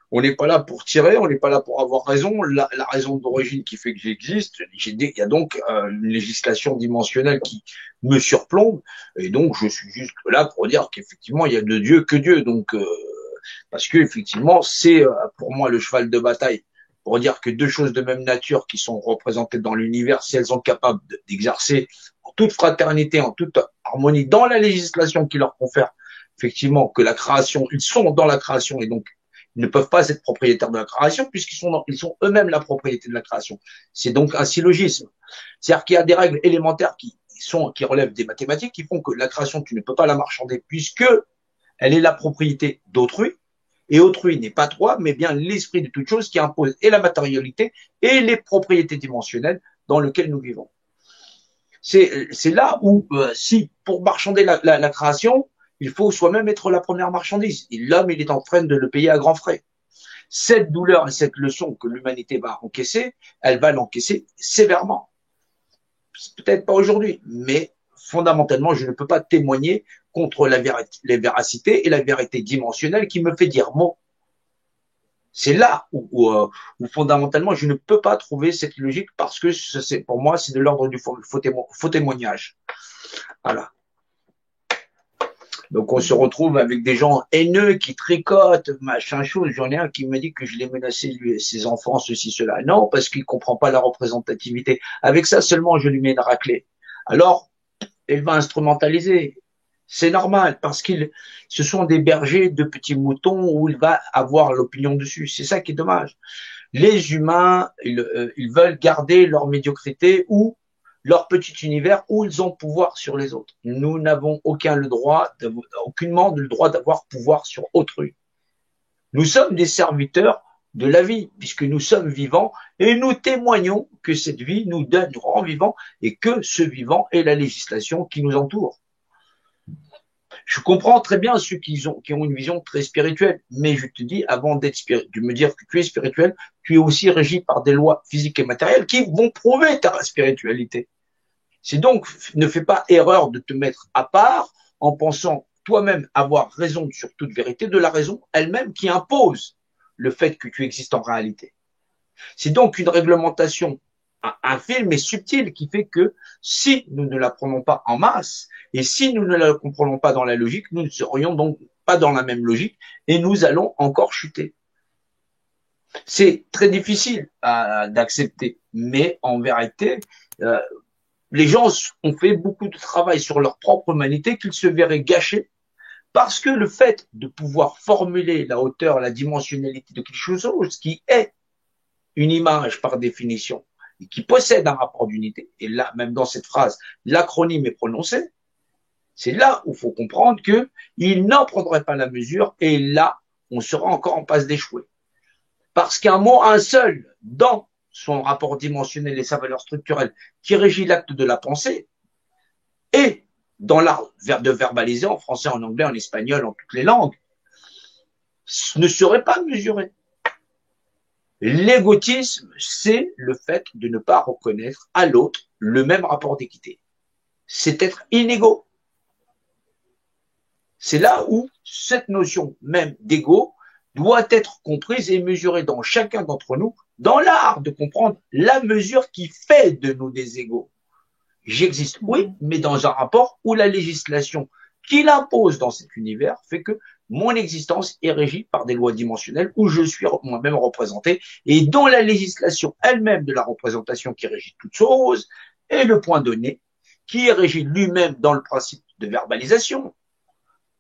Speaker 2: On n'est pas là pour tirer, on n'est pas là pour avoir raison. La raison d'origine qui fait que j'existe, il y a donc une législation dimensionnelle qui me surplombe, et donc je suis juste là pour dire qu'effectivement il y a de Dieu que Dieu. Donc parce que effectivement c'est pour moi le cheval de bataille pour dire que deux choses de même nature qui sont représentées dans l'univers, si elles sont capables d'exercer en toute fraternité, en toute harmonie, dans la législation qui leur confère effectivement que la création, ils sont dans la création et donc ils ne peuvent pas être propriétaires de la création ils sont eux-mêmes la propriété de la création. C'est donc un syllogisme. C'est-à-dire qu'il y a des règles élémentaires qui relèvent des mathématiques qui font que la création, tu ne peux pas la marchander puisque elle est la propriété d'autrui. Et autrui n'est pas toi, mais bien l'esprit de toute chose qui impose et la matérialité et les propriétés dimensionnelles dans lesquelles nous vivons. C'est là où, si pour marchander la création, il faut soi-même être la première marchandise. Et l'homme, il est en train de le payer à grands frais. Cette douleur et cette leçon que l'humanité va encaisser, elle va l'encaisser sévèrement. Peut-être pas aujourd'hui, mais fondamentalement, je ne peux pas témoigner contre la véracité et la vérité dimensionnelle qui me fait dire mot. C'est là où fondamentalement je ne peux pas trouver cette logique parce que pour moi c'est de l'ordre du faux témoignage. Voilà. Donc, on se retrouve avec des gens haineux qui tricotent, machin chose. J'en ai un qui me dit que je l'ai menacé, lui et ses enfants, ceci, cela. Non, parce qu'il comprend pas la représentativité. Avec ça seulement, je lui mets une raclée. Alors, il va instrumentaliser. C'est normal, parce ce sont des bergers de petits moutons où il va avoir l'opinion dessus. C'est ça qui est dommage. Les humains, ils veulent garder leur médiocrité ou leur petit univers où ils ont pouvoir sur les autres. Nous n'avons aucunement le droit d'avoir pouvoir sur autrui. Nous sommes des serviteurs de la vie, puisque nous sommes vivants et nous témoignons que cette vie nous rend vivants et que ce vivant est la législation qui nous entoure. Je comprends très bien ceux qui ont une vision très spirituelle, mais je te dis, avant de me dire que tu es spirituel, tu es aussi régi par des lois physiques et matérielles qui vont prouver ta spiritualité. C'est donc, ne fais pas erreur de te mettre à part en pensant toi-même avoir raison sur toute vérité de la raison elle-même qui impose le fait que tu existes en réalité. C'est donc une réglementation infime et subtile qui fait que si nous ne la prenons pas en masse et si nous ne la comprenons pas dans la logique, nous ne serions donc pas dans la même logique et nous allons encore chuter. C'est très difficile d'accepter, mais en vérité, les gens ont fait beaucoup de travail sur leur propre humanité qu'ils se verraient gâcher parce que le fait de pouvoir formuler la hauteur, la dimensionnalité de quelque chose qui est une image par définition et qui possède un rapport d'unité, et là, même dans cette phrase, l'acronyme est prononcé, c'est là où il faut comprendre qu'il n'en prendrait pas la mesure et là, on sera encore en passe d'échouer. Parce qu'un mot, un seul, dans son rapport dimensionnel et sa valeur structurelle qui régit l'acte de la pensée et dans l'art de verbaliser en français, en anglais, en espagnol, en toutes les langues, ne serait pas mesuré. L'égotisme, c'est le fait de ne pas reconnaître à l'autre le même rapport d'équité. C'est être inégaux. C'est là où cette notion même d'ego doit être comprise et mesurée dans chacun d'entre nous, dans l'art de comprendre la mesure qui fait de nous des égaux. J'existe, oui, mais dans un rapport où la législation qui l'impose dans cet univers fait que mon existence est régie par des lois dimensionnelles où je suis moi-même représenté et dont la législation elle-même de la représentation qui régit toute chose est le point donné qui est régi lui-même dans le principe de verbalisation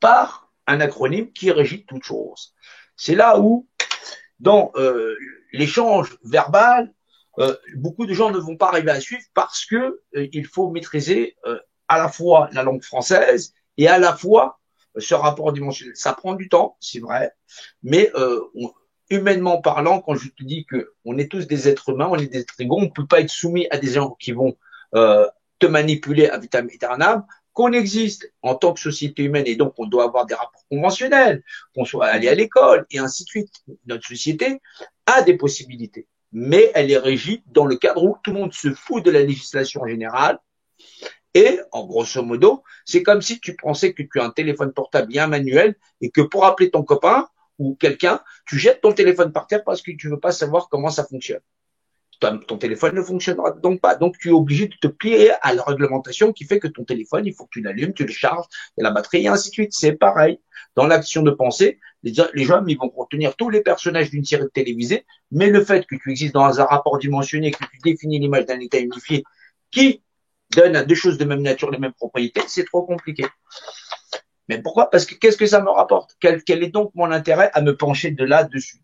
Speaker 2: par un acronyme qui régit toute chose. C'est là où, dans l'échange verbal, beaucoup de gens ne vont pas arriver à suivre parce que il faut maîtriser à la fois la langue française et à la fois ce rapport dimensionnel. Ça prend du temps, c'est vrai, mais humainement parlant, quand je te dis que on est tous des êtres humains, on est des êtres égaux, on ne peut pas être soumis à des gens qui vont te manipuler avec ta âme, qu'on existe en tant que société humaine et donc on doit avoir des rapports conventionnels, qu'on soit allé à l'école et ainsi de suite. Notre société a des possibilités, mais elle est régie dans le cadre où tout le monde se fout de la législation générale. Et, en grosso modo, c'est comme si tu pensais que tu as un téléphone portable bien manuel et que pour appeler ton copain ou quelqu'un, tu jettes ton téléphone par terre parce que tu veux pas savoir comment ça fonctionne. Ton téléphone ne fonctionnera donc pas. Donc, tu es obligé de te plier à la réglementation qui fait que ton téléphone, il faut que tu l'allumes, tu le charges, et la batterie, et ainsi de suite. C'est pareil. Dans l'action de pensée, les gens, ils vont retenir tous les personnages d'une série télévisée, mais le fait que tu existes dans un rapport dimensionné, que tu définis l'image d'un état unifié qui donne à deux choses de même nature les mêmes propriétés, c'est trop compliqué. Mais pourquoi? Parce que qu'est-ce que ça me rapporte? Quel est donc mon intérêt à me pencher de là-dessus?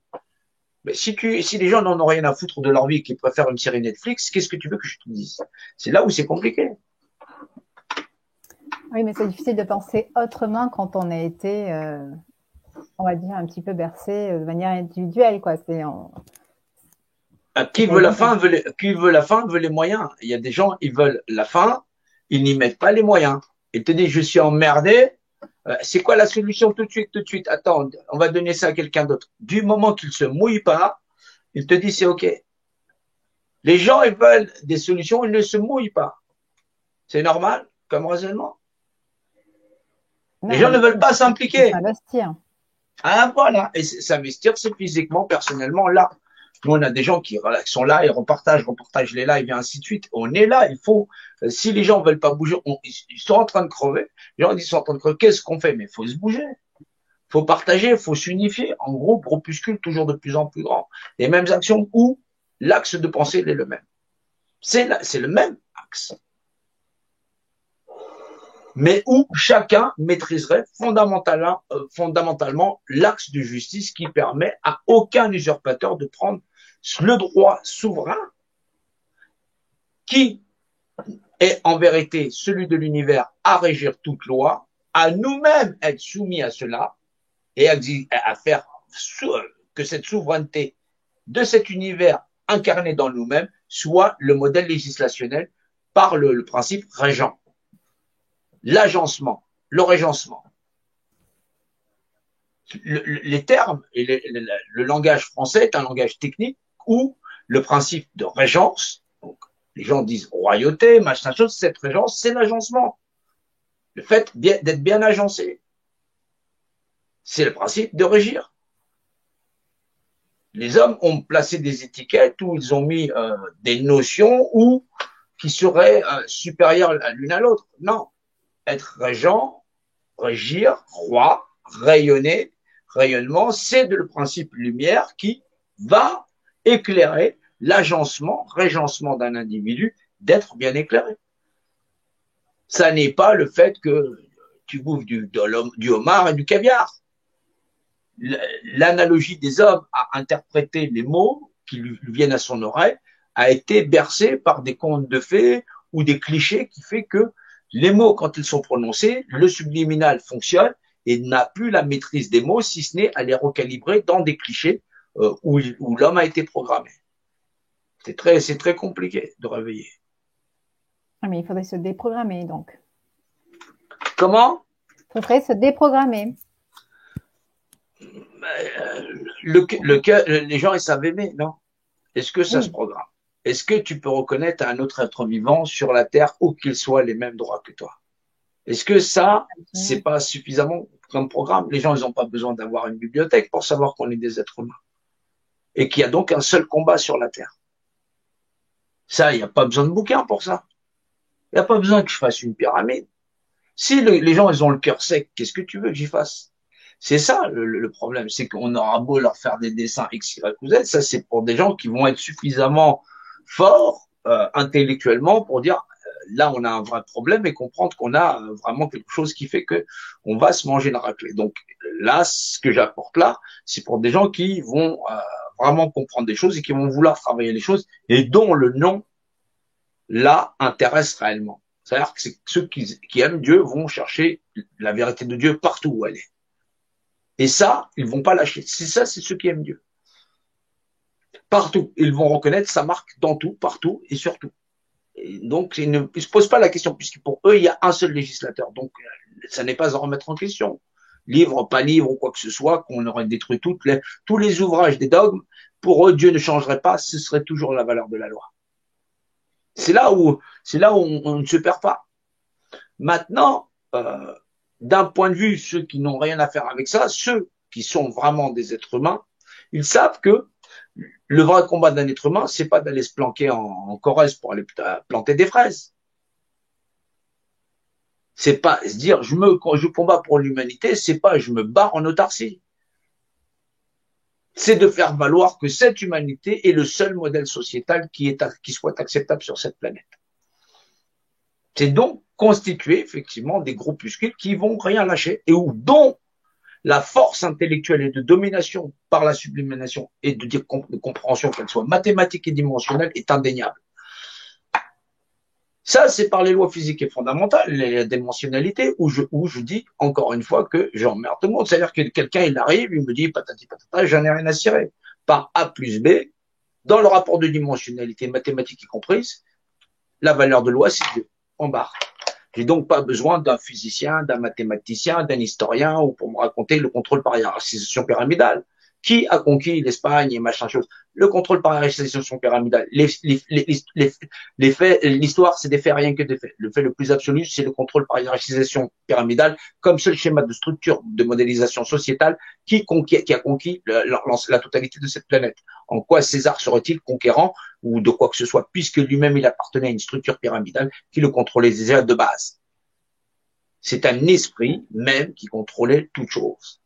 Speaker 2: Mais si les gens n'en ont rien à foutre de leur vie et qu'ils préfèrent une série Netflix, qu'est-ce que tu veux que je te dise? C'est là où c'est compliqué.
Speaker 3: Oui, mais c'est difficile de penser autrement quand on a été, on va dire, un petit peu bercé de manière individuelle, quoi.
Speaker 2: Qui veut la fin veut les moyens. Il y a des gens, ils veulent la fin, ils n'y mettent pas les moyens. Ils te disent, je suis emmerdé. C'est quoi la solution tout de suite? Attends, on va donner ça à quelqu'un d'autre. Du moment qu'il se mouille pas, il te dit c'est ok. Les gens, ils veulent des solutions, ils ne se mouillent pas. C'est normal comme raisonnement. Les gens ne veulent pas s'impliquer.
Speaker 3: S'investir.
Speaker 2: Ah voilà, et s'investir, c'est physiquement, personnellement là. Nous, on a des gens qui voilà, sont là et repartagent les lives et ainsi de suite. On est là, il faut, si les gens veulent pas bouger, ils sont en train de crever. Les gens ils sont en train de crever. Qu'est-ce qu'on fait? Mais il faut se bouger. Faut partager, faut s'unifier. En gros, groupuscule toujours de plus en plus grand. Les mêmes actions où l'axe de pensée il est le même. C'est le même axe. Mais où chacun maîtriserait fondamentalement l'axe de justice qui permet à aucun usurpateur de prendre le droit souverain qui est en vérité celui de l'univers à régir toute loi, à nous-mêmes être soumis à cela et à faire que cette souveraineté de cet univers incarné dans nous-mêmes soit le modèle législationnel par le principe régent. L'agencement, le régencement. Les termes et le langage français est un langage technique où le principe de régence, donc les gens disent royauté, machin chose, cette régence, c'est l'agencement. Le fait d'être bien agencé. C'est le principe de régir. Les hommes ont placé des étiquettes où ils ont mis des notions qui seraient supérieures l'une à l'autre. Non. Être régent, régir, roi, rayonner, rayonnement, c'est le principe lumière qui va éclairer l'agencement, régencement d'un individu d'être bien éclairé. Ça n'est pas le fait que tu bouffes du homard et du caviar. L'analogie des hommes à interpréter les mots qui lui viennent à son oreille a été bercée par des contes de fées ou des clichés qui fait que les mots, quand ils sont prononcés, le subliminal fonctionne et n'a plus la maîtrise des mots, si ce n'est à les recalibrer dans des clichés où l'homme a été programmé. C'est très compliqué de réveiller.
Speaker 3: Ah, mais il faudrait se déprogrammer, donc.
Speaker 2: Comment?
Speaker 3: Il faudrait se déprogrammer.
Speaker 2: Les gens, ils savent aimer, non? Est-ce que ça se programme? Est-ce que tu peux reconnaître à un autre être vivant sur la Terre où qu'il soit les mêmes droits que toi? Est-ce que ça, c'est pas suffisamment comme programme? Les gens, ils n'ont pas besoin d'avoir une bibliothèque pour savoir qu'on est des êtres humains. Et qu'il y a donc un seul combat sur la Terre. Ça, il n'y a pas besoin de bouquin pour ça. Il n'y a pas besoin que je fasse une pyramide. Si les gens, ils ont le cœur sec, qu'est-ce que tu veux que j'y fasse? C'est ça le problème, c'est qu'on aura beau leur faire des dessins X, Y ou Z, ça c'est pour des gens qui vont être suffisamment forts intellectuellement pour dire là on a un vrai problème et comprendre qu'on a vraiment quelque chose qui fait que on va se manger la raclée. Donc là, ce que j'apporte là, c'est pour des gens qui vont vraiment comprendre des choses et qui vont vouloir travailler les choses et dont le nom là intéresse réellement. C'est-à-dire que ceux qui aiment Dieu vont chercher la vérité de Dieu partout où elle est. Et ça, ils vont pas lâcher. C'est ça, c'est ceux qui aiment Dieu. Partout. Ils vont reconnaître sa marque dans tout, partout et surtout. Et donc, ils ne se posent pas la question, puisque pour eux, il y a un seul législateur. Donc, ça n'est pas à remettre en question. Livre, pas livre ou quoi que ce soit, qu'on aurait détruit tous les ouvrages des dogmes. Pour eux, Dieu ne changerait pas, ce serait toujours la valeur de la loi. C'est là où on ne se perd pas. Maintenant, d'un point de vue, ceux qui n'ont rien à faire avec ça, ceux qui sont vraiment des êtres humains, ils savent que le vrai combat d'un être humain, c'est pas d'aller se planquer en Corrèze pour aller planter des fraises. C'est pas se dire quand je combats pour l'humanité, c'est pas je me barre en autarcie. C'est de faire valoir que cette humanité est le seul modèle sociétal qui soit acceptable sur cette planète. C'est donc constituer effectivement des groupuscules qui vont rien lâcher et dont la force intellectuelle et de domination par la sublimation et de compréhension, qu'elle soit mathématique et dimensionnelle, est indéniable. Ça, c'est par les lois physiques et fondamentales, la dimensionnalité, où je dis encore une fois que j'emmerde tout le monde. C'est-à-dire que quelqu'un, il arrive, il me dit patati patata, j'en ai rien à cirer. Par A plus B, dans le rapport de dimensionnalité mathématique y comprise, la valeur de loi, c'est 2. En barre. J'ai donc pas besoin d'un physicien, d'un mathématicien, d'un historien ou pour me raconter le contrôle par hiérarchisation pyramidale. Qui a conquis l'Espagne et machin chose? Le contrôle par hiérarchisation pyramidale. Les faits, l'histoire, c'est des faits, rien que des faits. Le fait le plus absolu, c'est le contrôle par hiérarchisation pyramidale comme seul schéma de structure de modélisation sociétale qui a conquis la totalité de cette planète. En quoi César serait-il conquérant ou de quoi que ce soit, puisque lui-même il appartenait à une structure pyramidale qui le contrôlait déjà de base. C'est un esprit même qui contrôlait toute chose.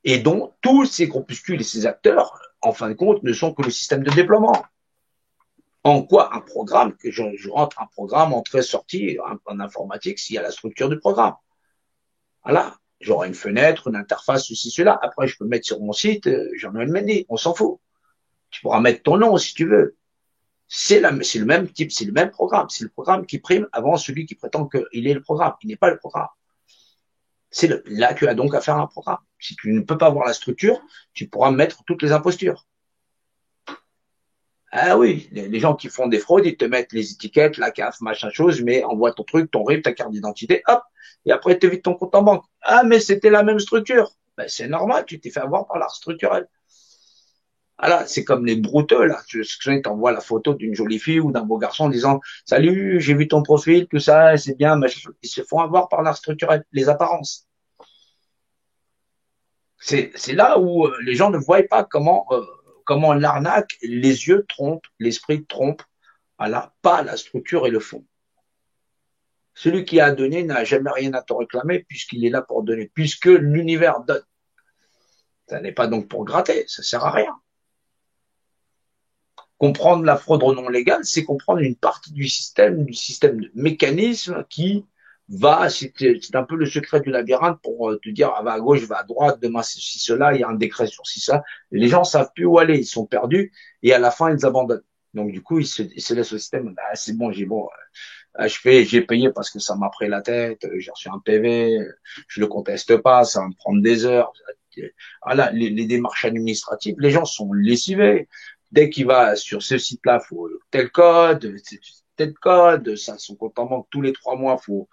Speaker 2: Et dont tous ces groupuscules et ces acteurs, en fin de compte, ne sont que le système de déploiement. En quoi un programme, que je rentre un programme, entrée-sortie en informatique, s'il y a la structure du programme. Voilà. J'aurai une fenêtre, une interface, ceci, cela. Après, je peux mettre sur mon site, Jean-Noël Mendy, on s'en fout. Tu pourras mettre ton nom si tu veux. C'est le même type, c'est le même programme. C'est le programme qui prime avant celui qui prétend qu'il est le programme. Il n'est pas le programme. Là, tu as donc à faire un programme. Si tu ne peux pas voir la structure, tu pourras mettre toutes les impostures. Ah oui, les gens qui font des fraudes, ils te mettent les étiquettes, la CAF, machin chose, mais envoie ton truc, ton RIB, ta carte d'identité, hop, et après, ils te vident ton compte en banque. Ah, mais c'était la même structure. Ben, c'est normal, tu t'es fait avoir par l'art structurel. Voilà, c'est comme les brouteux, là. Tu t'envoies la photo d'une jolie fille ou d'un beau garçon en disant, salut, j'ai vu ton profil, tout ça, c'est bien, mais ils se font avoir par l'art structurel, les apparences. C'est là où les gens ne voient pas comment l'arnaque, les yeux trompent, l'esprit trompe, voilà, pas la structure et le fond. Celui qui a donné n'a jamais rien à te réclamer puisqu'il est là pour donner, puisque l'univers donne. Ça n'est pas donc pour gratter, ça sert à rien. Comprendre la fraude non légale, c'est comprendre une partie du système de mécanisme qui va, c'est un peu le secret du labyrinthe pour te dire, va à gauche, va à droite, demain c'est ceci, cela, il y a un décret sur ci, ça. Les gens savent plus où aller, ils sont perdus et à la fin ils abandonnent. Donc du coup ils se laissent au système. Ah, c'est bon, j'ai payé parce que ça m'a pris la tête, j'ai reçu un PV, je le conteste pas, ça va me prendre des heures. Voilà, les démarches administratives, les gens sont lessivés. Dès qu'il va sur ce site-là, faut tel code, ça, son compte en banque tous les 3 mois, faut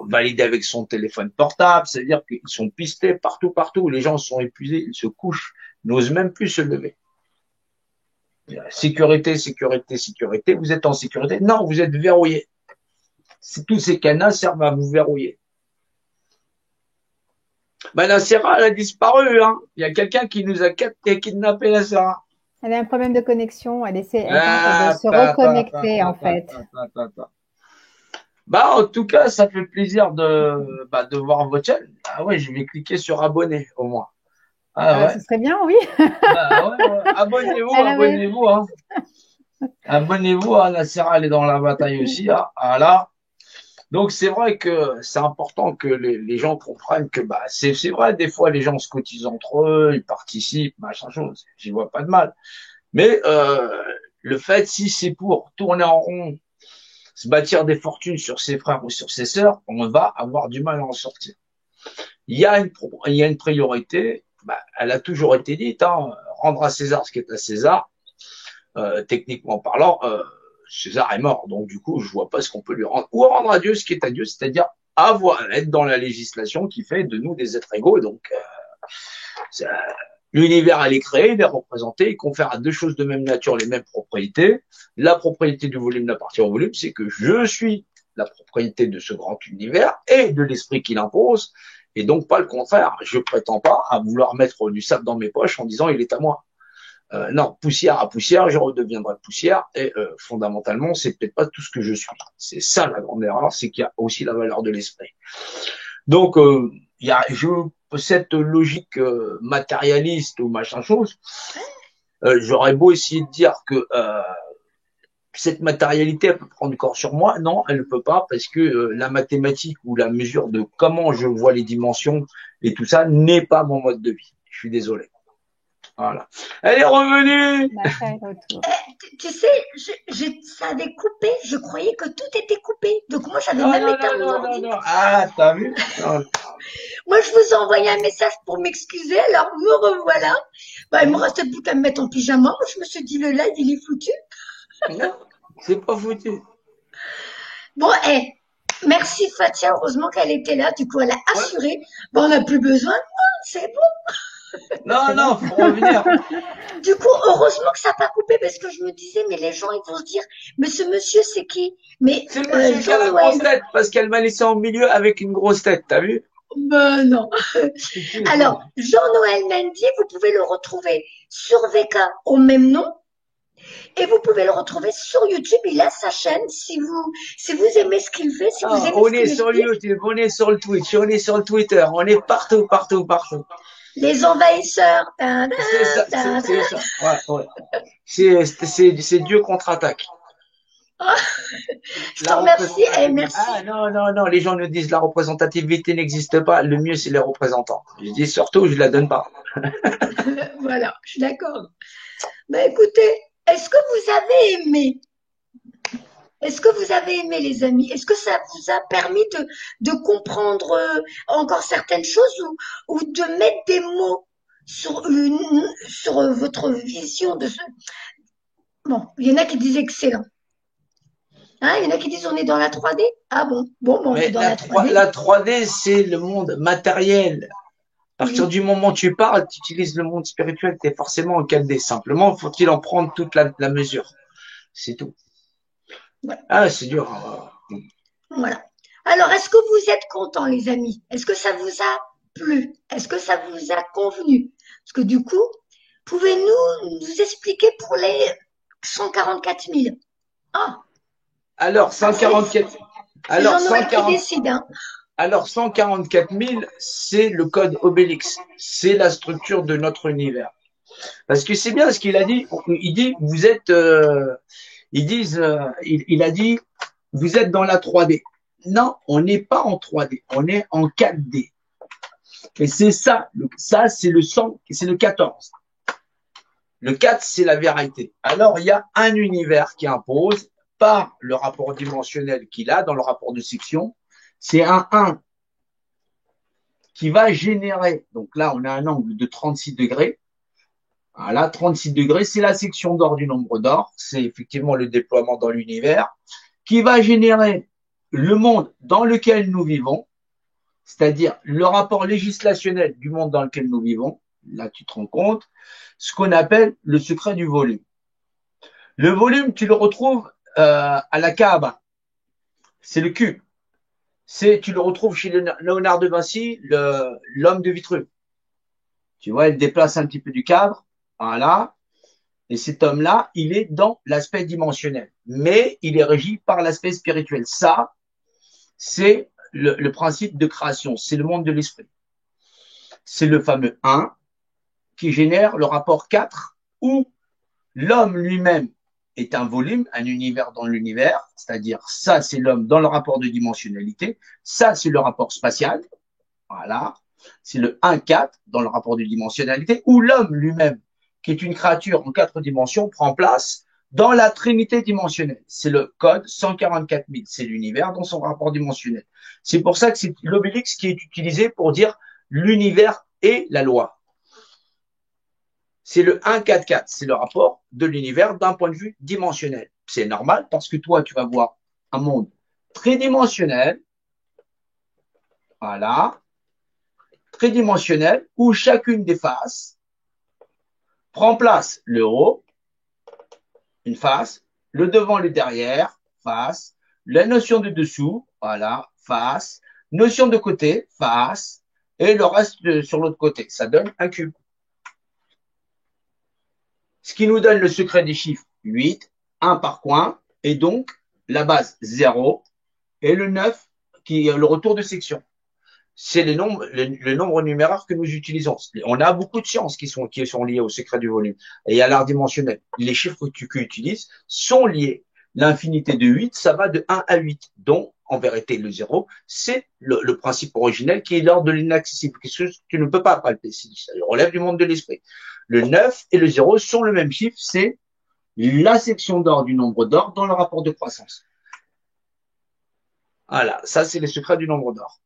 Speaker 2: valider avec son téléphone portable. C'est-à-dire qu'ils sont pistés partout. Les gens sont épuisés, ils se couchent, n'osent même plus se lever. Sécurité. Vous êtes en sécurité? Non, vous êtes verrouillé. Tous ces cadenas servent à vous verrouiller. Ben, la Serra, elle a disparu, hein. Il y a quelqu'un qui nous a kidnappé la Serra.
Speaker 3: Elle a un problème de connexion. Elle essaie de se reconnecter, en fait.
Speaker 2: Bah, en tout cas, ça fait plaisir de voir votre chaîne. Ah ouais, je vais cliquer sur abonner, au moins.
Speaker 3: Ah ouais. Ce serait bien, oui.
Speaker 2: Bah, ouais. Abonnez-vous, hein. Abonnez-vous, hein. La Serra, elle est dans la bataille aussi, hein. Voilà. Donc c'est vrai que c'est important que les gens comprennent que c'est vrai, des fois les gens se cotisent entre eux, ils participent, machin chose, j'y vois pas de mal. Mais le fait, si c'est pour tourner en rond, se bâtir des fortunes sur ses frères ou sur ses sœurs, on va avoir du mal à en sortir. Il y a une priorité, elle a toujours été dite, hein, rendre à César ce qui est à César, techniquement parlant. César est mort, donc du coup, je vois pas ce qu'on peut lui rendre. Ou rendre à Dieu ce qui est à Dieu, c'est-à-dire être dans la législation qui fait de nous des êtres égaux. Et donc, l'univers, elle est créé, il est représenté, il confère à deux choses de même nature les mêmes propriétés. La propriété du volume n'appartient au volume, c'est que je suis la propriété de ce grand univers et de l'esprit qui l'impose, et donc pas le contraire. Je prétends pas à vouloir mettre du sable dans mes poches en disant il est à moi. Non, poussière à poussière, je redeviendrai poussière et fondamentalement, c'est peut-être pas tout ce que je suis. C'est ça la grande erreur, c'est qu'il y a aussi la valeur de l'esprit. Donc, il y a cette logique matérialiste ou machin chose. J'aurais beau essayer de dire que cette matérialité, elle peut prendre corps sur moi. Non, elle ne peut pas parce que la mathématique ou la mesure de comment je vois les dimensions et tout ça n'est pas mon mode de vie. Je suis désolé. Voilà. Elle est revenue.
Speaker 1: Tu sais, ça avait coupé. Je croyais que tout était coupé. Donc moi, j'avais même éteint mon ordi.
Speaker 2: Ah, t'as vu?
Speaker 1: Moi, je vous ai envoyé un message pour m'excuser. Alors, me revoilà. Il me restait plus qu'à me mettre en pyjama. Moi, je me suis dit, le live, il est foutu.
Speaker 2: Non, c'est pas foutu.
Speaker 1: Bon, merci Fatia. Heureusement qu'elle était là. Du coup, elle a assuré. On n'a plus besoin de moi. c'est bon.
Speaker 2: Non, non, faut revenir.
Speaker 1: Du coup, heureusement que ça n'a pas coupé parce que je me disais, mais les gens, ils vont se dire, mais ce monsieur, c'est qui? Mais
Speaker 2: C'est le monsieur qui a la grosse
Speaker 1: Jean-Noël,
Speaker 2: tête, parce qu'elle m'a laissé en milieu avec une grosse tête, t'as vu?
Speaker 1: ben non.
Speaker 2: Si, si, si.
Speaker 1: Alors, Jean-Noël Mendy, vous pouvez le retrouver sur VK au même nom et vous pouvez le retrouver sur YouTube. Il a sa chaîne. Si vous aimez ce qu'il fait, si vous
Speaker 2: Ah,
Speaker 1: aimez
Speaker 2: on
Speaker 1: ce
Speaker 2: est
Speaker 1: qu'il
Speaker 2: sur
Speaker 1: explique,
Speaker 2: YouTube, on est sur le Twitch, on est sur le Twitter, on est partout, partout, partout.
Speaker 1: les envahisseurs, ta, ta,
Speaker 2: C'est ça,
Speaker 1: ta,
Speaker 2: c'est
Speaker 1: ta.
Speaker 2: ça. Ouais, ouais. C'est Dieu contre-attaque.
Speaker 1: Oh, je te
Speaker 2: La
Speaker 1: remercie et
Speaker 2: représentativité. Ah
Speaker 1: merci.
Speaker 2: non, non, non, les gens nous disent la représentativité n'existe pas. Le mieux, c'est les représentants. Je dis surtout, je la donne pas.
Speaker 1: Voilà, je suis d'accord. Ben écoutez, est-ce que vous avez aimé? Est-ce que vous avez aimé, les amis? Est-ce que ça vous a permis de comprendre encore certaines choses ou de mettre des mots sur votre vision de ce... Bon, il y en a qui disent excellent. Hein, il y en a qui disent on est dans la 3D. Ah bon, bon, bon, on est
Speaker 2: Mais
Speaker 1: dans la 3D.
Speaker 2: la 3D, c'est le monde matériel. À partir
Speaker 1: Oui,
Speaker 2: du moment où tu parles, tu utilises le monde spirituel, tu es forcément en 4D. Simplement, faut-il en prendre toute la mesure. C'est tout.
Speaker 1: voilà.
Speaker 2: Ah, c'est dur.
Speaker 1: Voilà. Alors, est-ce que vous êtes contents, les amis? Est-ce que ça vous a plu? Est-ce que ça vous a convenu? Parce que du coup, pouvez-vous nous expliquer pour les 144 000? Ah,
Speaker 2: Alors,
Speaker 1: ça,
Speaker 2: 144,
Speaker 1: c'est
Speaker 2: alors
Speaker 1: Jean-Noël qui
Speaker 2: 140,
Speaker 1: décide, hein.
Speaker 2: alors 144 000, c'est le code Obélix. C'est la structure de notre univers. Parce que c'est bien ce qu'il a dit. Il dit, vous êtes, ils disent, il a dit, vous êtes dans la 3D. Non, on n'est pas en 3D, on est en 4D. Et c'est ça, ça c'est le 100, c'est le 14. Le 4, c'est la vérité. Alors, il y a un univers qui impose par le rapport dimensionnel qu'il a dans le rapport de section. C'est un 1 qui va générer, donc là, on a un angle de 36 degrés. Voilà, 36 degrés, c'est la section d'or du nombre d'or. C'est effectivement le déploiement dans l'univers qui va générer le monde dans lequel nous vivons, c'est-à-dire le rapport législationnel du monde dans lequel nous vivons. Là, tu te rends compte, ce qu'on appelle le secret du volume. Le volume, tu le retrouves à la Kaaba. C'est le cube. Tu le retrouves chez Léonard de Vinci, l'homme de Vitruve. Tu vois, il déplace un petit peu du cadre. Voilà. Et cet homme-là, il est dans l'aspect dimensionnel. Mais il est régi par l'aspect spirituel. Ça, c'est le principe de création. C'est le monde de l'esprit. C'est le fameux 1 qui génère le rapport 4 où l'homme lui-même est un volume, un univers dans l'univers, c'est-à-dire ça c'est l'homme dans le rapport de dimensionnalité, ça c'est le rapport spatial, voilà, c'est le 1-4 dans le rapport de dimensionnalité, où l'homme lui-même, qui est une créature en 4 dimensions, prend place dans la trinité dimensionnelle. C'est le code 144 000, c'est l'univers dans son rapport dimensionnel. C'est pour ça que c'est l'obélix qui est utilisé pour dire l'univers et la loi. C'est le 1-4-4, c'est le rapport de l'univers d'un point de vue dimensionnel. C'est normal parce que toi, tu vas voir un monde tridimensionnel, voilà, tridimensionnel, où chacune des faces prend place le haut, une face, le devant, le derrière, face, la notion de dessous, voilà, face, notion de côté, face, et le reste sur l'autre côté. Ça donne un cube. Ce qui nous donne le secret des chiffres 8, 1 par coin, et donc la base 0, et le 9 qui est le retour de section. C'est le nombre numéraire que nous utilisons. On a beaucoup de sciences qui sont liées au secret du volume et à l'art dimensionnel. Les chiffres que tu utilises sont liés. L'infinité de 8, ça va de 1 à 8, dont en vérité le 0, c'est le principe originel qui est l'ordre de l'inaccessible, que tu ne peux pas palper, ça relève du monde de l'esprit. Le 9 et le 0 sont le même chiffre, c'est la section d'or du nombre d'or dans le rapport de croissance. Voilà, ça c'est les secrets du nombre d'or.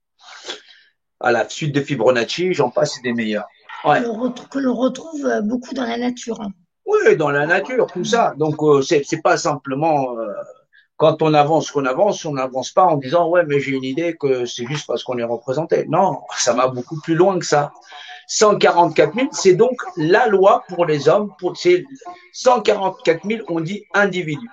Speaker 2: Voilà, suite de Fibonacci, j'en passe, c'est des meilleurs. Ouais.
Speaker 1: Que l'on retrouve beaucoup dans la nature, hein.
Speaker 2: Oui, dans la nature, tout ça. Donc, c'est pas simplement quand on avance qu'on avance, on n'avance pas en disant ouais, mais j'ai une idée que c'est juste parce qu'on est représenté. Non, ça va beaucoup plus loin que ça. 144 000, c'est donc la loi pour les hommes. C'est 144 000, on dit individus.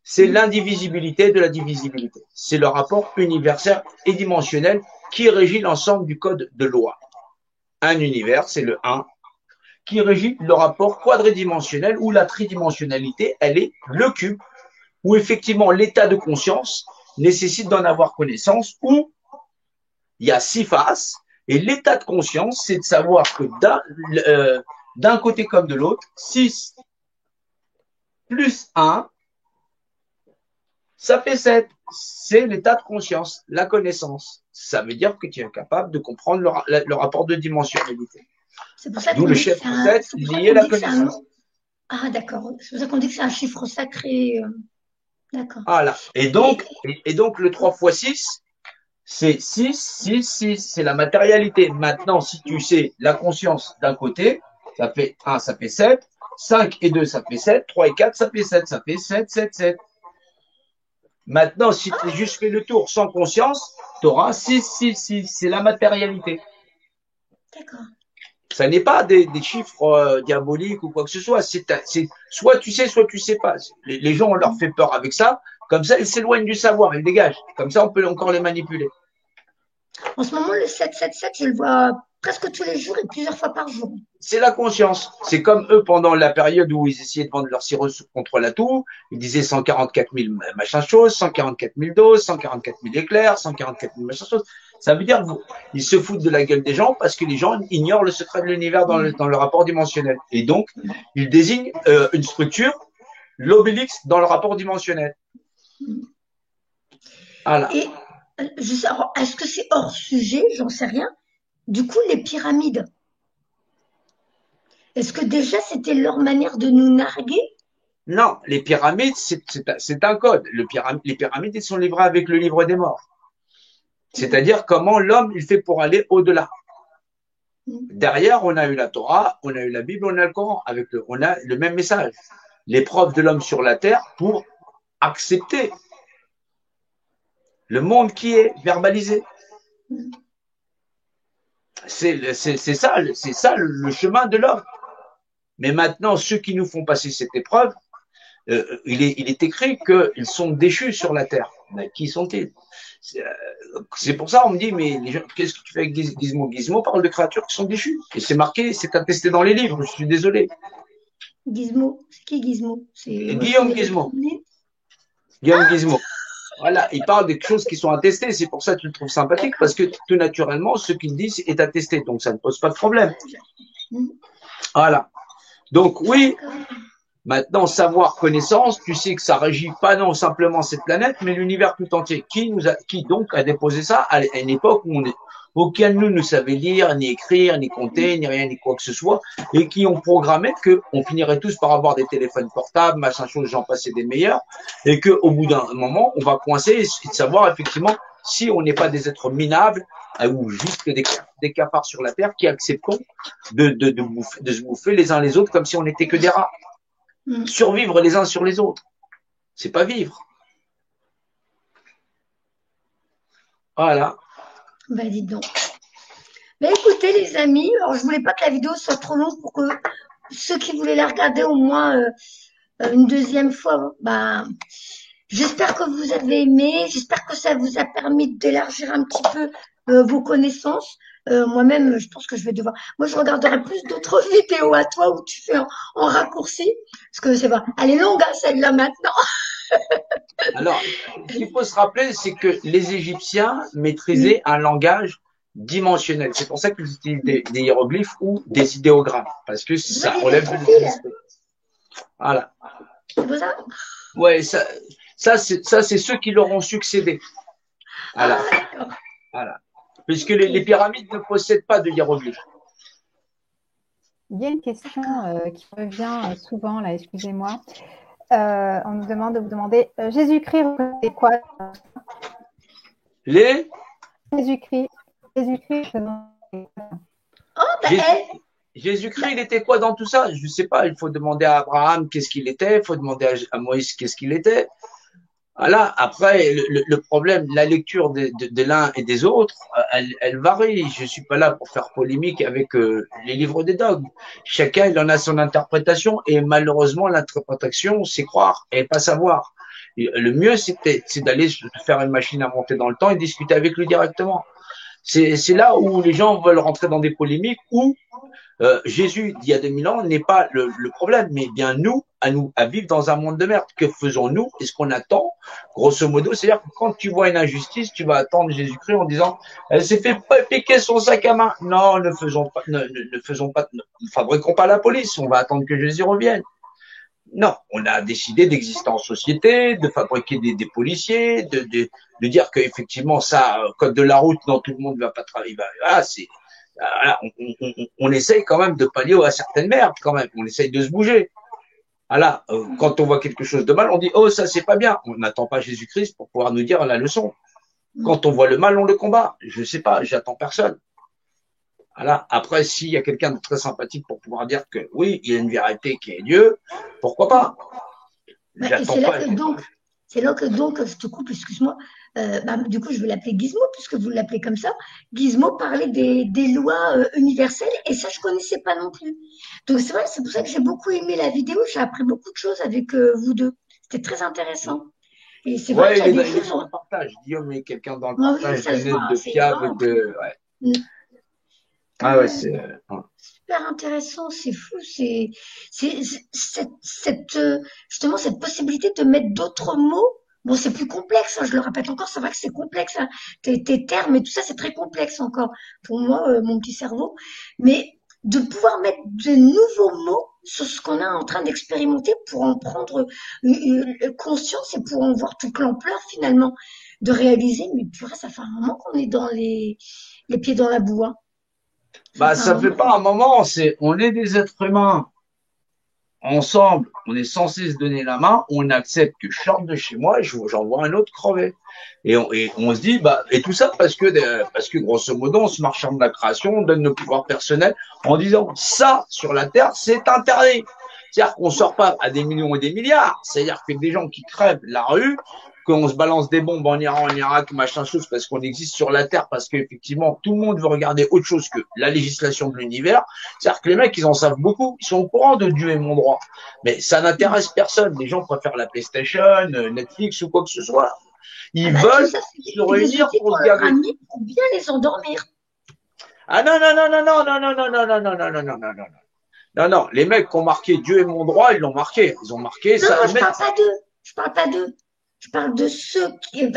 Speaker 2: C'est l'indivisibilité de la divisibilité. C'est le rapport universel et dimensionnel qui régit l'ensemble du code de loi. Un univers, c'est le 1, qui régit le rapport quadridimensionnel où la tridimensionnalité, elle est le cube, où effectivement l'état de conscience nécessite d'en avoir connaissance, où il y a 6 faces, et l'état de conscience, c'est de savoir que d'un côté comme de l'autre, 6 plus 1, ça fait 7. C'est l'état de conscience, la connaissance. Ça veut dire que tu es capable de comprendre le rapport de dimensionnalité.
Speaker 1: C'est pour ça
Speaker 2: D'où
Speaker 1: qu'on
Speaker 2: le
Speaker 1: dit que
Speaker 2: chiffre
Speaker 1: c'est un,
Speaker 2: 7
Speaker 1: c'est pour ça
Speaker 2: lié à
Speaker 1: qu'on
Speaker 2: la
Speaker 1: dit que c'est un,
Speaker 2: connaissance.
Speaker 1: ah, d'accord. C'est pour ça qu'on dit que c'est un chiffre sacré. D'accord.
Speaker 2: Voilà. Et donc le 3 fois 6, c'est 6, 6, 6. C'est la matérialité. Maintenant, si tu sais la conscience d'un côté, ça fait 1, ça fait 7. 5 et 2, ça fait 7. 3 et 4, ça fait 7. Ça fait 7, 7, 7. Maintenant, si tu as juste fait le tour sans conscience, tu auras 6, 6, 6. C'est la matérialité.
Speaker 1: D'accord.
Speaker 2: Ça n'est pas des chiffres diaboliques ou quoi que ce soit. C'est soit tu sais, soit tu sais pas. Les gens, on leur fait peur avec ça. Comme ça, ils s'éloignent du savoir, ils dégagent. Comme ça, on peut encore les manipuler.
Speaker 1: En ce moment, le 777, je le vois presque tous les jours et plusieurs fois par jour.
Speaker 2: C'est la conscience. C'est comme eux pendant la période où ils essayaient de vendre leur sirop contre la toux. Ils disaient 144 000 machin chose, 144 000 doses, 144 000 éclairs, 144 000 machin chose. Ça veut dire qu'ils se foutent de la gueule des gens parce que les gens ignorent le secret de l'univers dans le rapport dimensionnel. Et donc, ils désignent une structure, l'obélix, dans le rapport dimensionnel. Voilà.
Speaker 1: Et je sais, est-ce que c'est hors sujet? J'en sais rien. Du coup, les pyramides. Est-ce que déjà c'était leur manière de nous narguer?
Speaker 2: Non, les pyramides, c'est un code. Les pyramides, ils sont livrés avec le livre des morts. C'est-à-dire comment l'homme, il fait pour aller au-delà. Derrière, on a eu la Torah, on a eu la Bible, on a le Coran. On a le même message. L'épreuve de l'homme sur la terre pour accepter le monde qui est verbalisé. C'est ça le chemin de l'homme. Mais maintenant, ceux qui nous font passer cette épreuve, il est écrit qu'ils sont déchus sur la terre. Mais qui sont-ils? C'est pour ça on me dit, mais qu'est-ce que tu fais avec Gizmo? Gizmo parle de créatures qui sont déchues. Et c'est marqué, c'est attesté dans les livres, je suis désolé.
Speaker 1: Gizmo, c'est qui Gizmo?
Speaker 2: Guillaume Gizmo. Guillaume Gizmo. Voilà, il parle des choses qui sont attestées. C'est pour ça que tu le trouves sympathique, parce que tout naturellement, ce qu'il dit est attesté. Donc, ça ne pose pas de problème. Voilà. Donc, oui, maintenant, savoir, connaissance, tu sais que ça régit pas non simplement cette planète, mais l'univers tout entier. Qui donc a déposé ça à une époque où aucun de nous ne savait lire, ni écrire, ni compter, ni rien, ni quoi que ce soit, et qui ont programmé qu'on finirait tous par avoir des téléphones portables, machin chose, j'en passais des meilleurs, et qu'au bout d'un moment, on va coincer et savoir effectivement si on n'est pas des êtres minables ou juste des cafards sur la terre qui acceptons de se bouffer les uns les autres comme si on n'était que des rats. Survivre les uns sur les autres, c'est pas vivre. Voilà.
Speaker 1: Ben, dis donc. Ben, écoutez, les amis, alors je voulais pas que la vidéo soit trop longue pour que ceux qui voulaient la regarder au moins une deuxième fois, ben, j'espère que vous avez aimé, j'espère que ça vous a permis d'élargir un petit peu vos connaissances. Moi-même, je pense que je vais devoir. Moi, je regarderai plus d'autres vidéos à toi où tu fais en raccourci, parce que c'est pas. Elle est longue, hein, celle-là maintenant.
Speaker 2: Alors, ce qu'il faut se rappeler, c'est que les Égyptiens maîtrisaient un langage dimensionnel. C'est pour ça qu'ils utilisent des hiéroglyphes ou des idéogrammes, parce que ça relève de l'esprit. Voilà.
Speaker 1: C'est pour ça?
Speaker 2: Ouais, ça c'est ceux qui leur ont succédé. Voilà.
Speaker 1: Ah,
Speaker 2: voilà. Puisque les pyramides ne possèdent pas de hiéroglyphes.
Speaker 3: Il y a une question qui revient souvent, là, excusez-moi. On nous demande de vous demander Jésus-Christ, c'est quoi? Jésus-Christ,
Speaker 2: Jésus-Christ, il était quoi dans tout ça? Je ne sais pas. Il faut demander à Abraham qu'est-ce qu'il était. Il faut demander à Moïse qu'est-ce qu'il était. Voilà. Après, le problème, la lecture de l'un et des autres elle varie. Je suis pas là pour faire polémique avec les livres des dogmes. Chacun, il en a son interprétation et malheureusement, l'interprétation, c'est croire et pas savoir. Et le mieux, c'est d'aller faire une machine à monter dans le temps et discuter avec lui directement. C'est là où les gens veulent rentrer dans des polémiques où Jésus d'il y a 2000 ans n'est pas le problème, mais bien nous, à vivre dans un monde de merde. Que faisons-nous? Est-ce qu'on attend? Grosso modo, c'est-à-dire que quand tu vois une injustice, tu vas attendre Jésus-Christ en disant, elle s'est fait piquer son sac à main. Non, ne faisons pas, ne fabriquons pas la police. On va attendre que Jésus revienne. Non, on a décidé d'exister en société, de fabriquer des policiers, de dire qu'effectivement ça, code de la route, non, tout le monde ne va pas travailler. Ah, c'est, voilà, on essaye quand même de pallier à certaines merdes quand même. On essaye de se bouger. Voilà, quand on voit quelque chose de mal, on dit oh ça c'est pas bien. On n'attend pas Jésus-Christ pour pouvoir nous dire la leçon. Quand on voit le mal, on le combat. Je sais pas, j'attends personne. Voilà. Après, s'il y a quelqu'un de très sympathique pour pouvoir dire que oui, il y a une vérité qui est Dieu, pourquoi pas?
Speaker 1: Et
Speaker 2: J'attends pas.
Speaker 1: c'est là que donc, je te coupe, excuse-moi, du coup, je vais l'appeler Gizmo, puisque vous l'appelez comme ça. Gizmo parlait des lois universelles, et ça, je connaissais pas non plus. Donc, c'est vrai, c'est pour ça que j'ai beaucoup aimé la vidéo, j'ai appris beaucoup de choses avec vous deux. C'était très intéressant. Et c'est vrai
Speaker 2: Ouais,
Speaker 1: qu'il y a des
Speaker 2: il est
Speaker 1: choses.
Speaker 2: dans le partage. Guillaume est quelqu'un dans le
Speaker 1: Ah oui,
Speaker 2: partage
Speaker 1: ça
Speaker 2: de
Speaker 1: se
Speaker 2: net,
Speaker 1: voit,
Speaker 2: de
Speaker 1: c'est
Speaker 2: fiable,
Speaker 1: vraiment
Speaker 2: de. Ouais.
Speaker 1: mm,
Speaker 2: Ah ouais,
Speaker 1: ouais,
Speaker 2: c'est. Ouais.
Speaker 1: super intéressant, c'est fou, justement cette possibilité de mettre d'autres mots. Bon, c'est plus complexe, hein, je le répète encore, c'est vrai que c'est complexe, hein. Tes termes et tout ça, c'est très complexe encore pour moi, mon petit cerveau. Mais de pouvoir mettre de nouveaux mots sur ce qu'on est en train d'expérimenter pour en prendre conscience et pour en voir toute l'ampleur finalement, de réaliser, mais purée, ça fait un moment qu'on est dans les pieds dans la boue, hein. Ça
Speaker 2: Bah,
Speaker 1: fait un
Speaker 2: ça fait
Speaker 1: moment.
Speaker 2: pas un moment, on est des êtres humains. Ensemble, on est censé se donner la main, on accepte que je sorte de chez moi et j'en vois un autre crever. Et on se dit, bah, et tout ça parce que grosso modo, on se marchande de la création, on donne nos pouvoirs personnels en disant, ça, sur la Terre, c'est interdit. C'est-à-dire qu'on sort pas à des millions et des milliards. C'est-à-dire que des gens qui crèvent la rue, qu'on se balance des bombes en Iran, en Irak, machin chose, parce qu'on existe sur la Terre, parce qu'effectivement, tout le monde veut regarder autre chose que la législation de l'univers. C'est-à-dire que les mecs, ils en savent beaucoup, ils sont au courant de Dieu et mon droit. Mais ça n'intéresse personne. Les gens préfèrent la PlayStation, Netflix ou quoi que ce soit.
Speaker 1: Ah
Speaker 2: Ils
Speaker 1: bah, tout
Speaker 2: veulent
Speaker 1: ça,
Speaker 2: se
Speaker 1: c'est des
Speaker 2: réunir
Speaker 1: outils
Speaker 2: pour
Speaker 1: qu'on
Speaker 2: se
Speaker 1: leur a
Speaker 2: gaver.
Speaker 1: mis pour bien les endormir.
Speaker 2: Ah non, non, non, non, non, non, non, non, non, non, non, non, non, non, non, non. Non, non, les mecs qui ont marqué Dieu et mon droit, ils l'ont marqué. Ils ont marqué
Speaker 1: Non,
Speaker 2: ça.
Speaker 1: non,
Speaker 2: Ils
Speaker 1: je
Speaker 2: mettent.
Speaker 1: parle pas d'eux. Je parle pas d'eux. Je parle de ceux qui,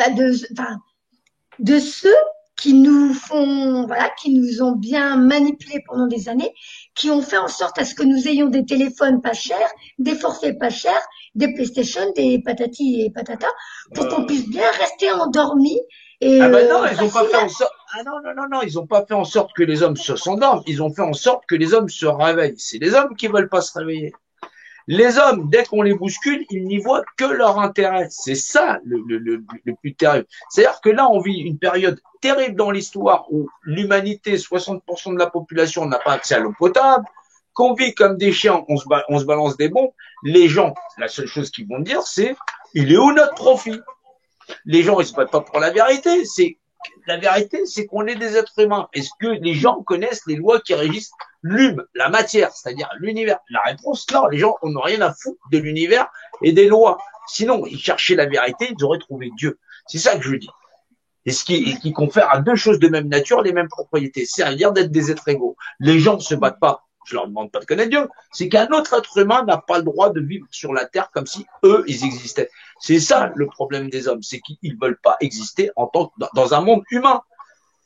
Speaker 1: de ceux qui nous font, voilà, qui nous ont bien manipulés pendant des années, qui ont fait en sorte à ce que nous ayons des téléphones pas chers, des forfaits pas chers, des PlayStation, des patati et patata, pour qu'on puisse bien rester endormis et
Speaker 2: Ah ben non, ils ont pas
Speaker 1: facile.
Speaker 2: fait en sorte. Ah non, non, non, non, ils ont pas fait en sorte que les hommes se s'endorment. Ils ont fait en sorte que les hommes se réveillent. C'est les hommes qui veulent pas se réveiller. Les hommes, dès qu'on les bouscule, ils n'y voient que leur intérêt. C'est ça le plus terrible. C'est-à-dire que là, on vit une période terrible dans l'histoire où l'humanité, 60% de la population n'a pas accès à l'eau potable, qu'on vit comme des chiens, on se balance des bombes. Les gens, la seule chose qu'ils vont dire, c'est il est où notre profit? Les gens, ils se battent pas pour la vérité. La vérité, c'est qu'on est des êtres humains. Est-ce que les gens connaissent les lois qui régissent la matière, c'est-à-dire l'univers? La réponse, non. Les gens n'ont rien à foutre de l'univers et des lois. Sinon, ils cherchaient la vérité, ils auraient trouvé Dieu. C'est ça que je dis. Et ce qui confère à deux choses de même nature les mêmes propriétés. C'est-à-dire d'être des êtres égaux. Les gens ne se battent pas. Je leur demande pas de connaître Dieu. C'est qu'un autre être humain n'a pas le droit de vivre sur la terre comme si eux, ils existaient. C'est ça le problème des hommes. C'est qu'ils veulent pas exister dans un monde humain.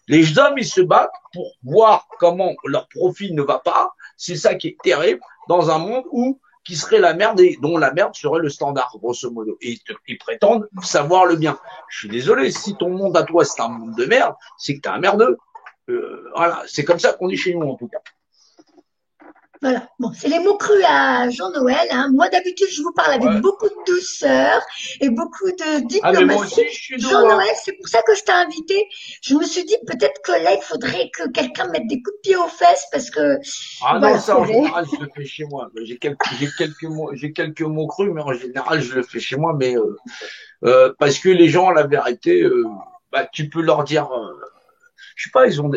Speaker 2: Les hommes, ils se battent pour voir comment leur profit ne va pas. C'est ça qui est terrible dans un monde qui serait la merde et dont la merde serait le standard, grosso modo. Et ils prétendent savoir le bien. Je suis désolé, si ton monde à toi, c'est un monde de merde, c'est que t'es un merdeux. Voilà, c'est comme ça qu'on dit chez nous, en tout cas.
Speaker 1: Voilà. Bon, c'est les mots crus à Jean-Noël, hein. Moi, d'habitude, je vous parle avec
Speaker 2: Ouais.
Speaker 1: beaucoup de douceur et beaucoup de
Speaker 2: Ah, mais moi
Speaker 1: diplomatie.
Speaker 2: aussi, je suis doux, hein.
Speaker 1: Jean-Noël, c'est pour ça que je t'ai invité. Je me suis dit, peut-être que là, il faudrait que quelqu'un mette des coups de pied aux fesses parce que,
Speaker 2: Ah non,
Speaker 1: voilà.
Speaker 2: ça, en général, je le fais chez moi. J'ai quelques mots crus, mais en général, je le fais chez moi, mais parce que les gens, la vérité, bah, tu peux leur dire. je sais pas, ils ont,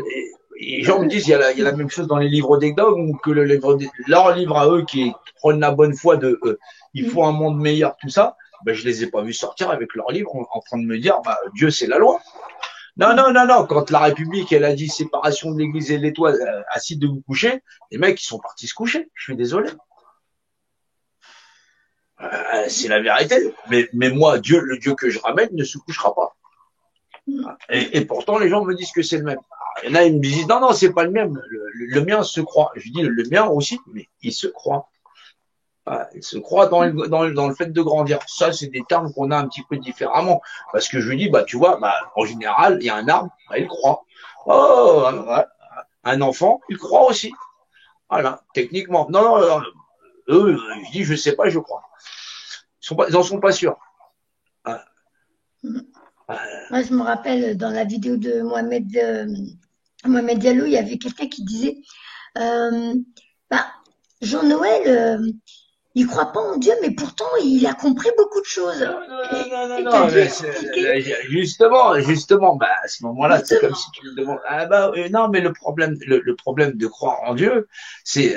Speaker 2: les gens me disent, il y a la même chose dans les livres des dogmes, ou que leur livre à eux qui prônent la bonne foi de, il faut un monde meilleur, tout ça. Ben, je les ai pas vus sortir avec leur livre en train de me dire, bah, Dieu, c'est la loi. Non, non, non, non. Quand la République, elle a dit séparation de l'Église et de l'État, assis de vous coucher, les mecs, ils sont partis se coucher. Je suis désolé. C'est la vérité. Mais moi, Dieu, le Dieu que je ramène ne se couchera pas. Et pourtant, les gens me disent que c'est le même. Il y en a, ils me disent, non, non, c'est pas le même. Le mien se croit. Je dis, le mien aussi, mais il se croit. Il se croit dans le fait de grandir. Ça, c'est des termes qu'on a un petit peu différemment. Parce que je lui dis, bah, tu vois, bah, en général, il y a un arbre, bah, il croit. Oh, un enfant, il croit aussi. Voilà, techniquement. Non, non, non, eux, je dis, je sais pas, je crois. Ils en sont pas sûrs.
Speaker 1: Moi, je me rappelle dans la vidéo de Mohamed Diallo, il y avait quelqu'un qui disait bah, Jean-Noël, il croit pas en Dieu, mais pourtant il a compris beaucoup de choses.
Speaker 2: Non, non, non,
Speaker 1: Et
Speaker 2: non,
Speaker 1: t'as
Speaker 2: non,
Speaker 1: dû
Speaker 2: mais
Speaker 1: expliquer.
Speaker 2: justement, bah, à ce moment-là, c'est comme
Speaker 1: Justement.
Speaker 2: si tu me demandes, ah bah, non, mais le problème de croire en Dieu, c'est,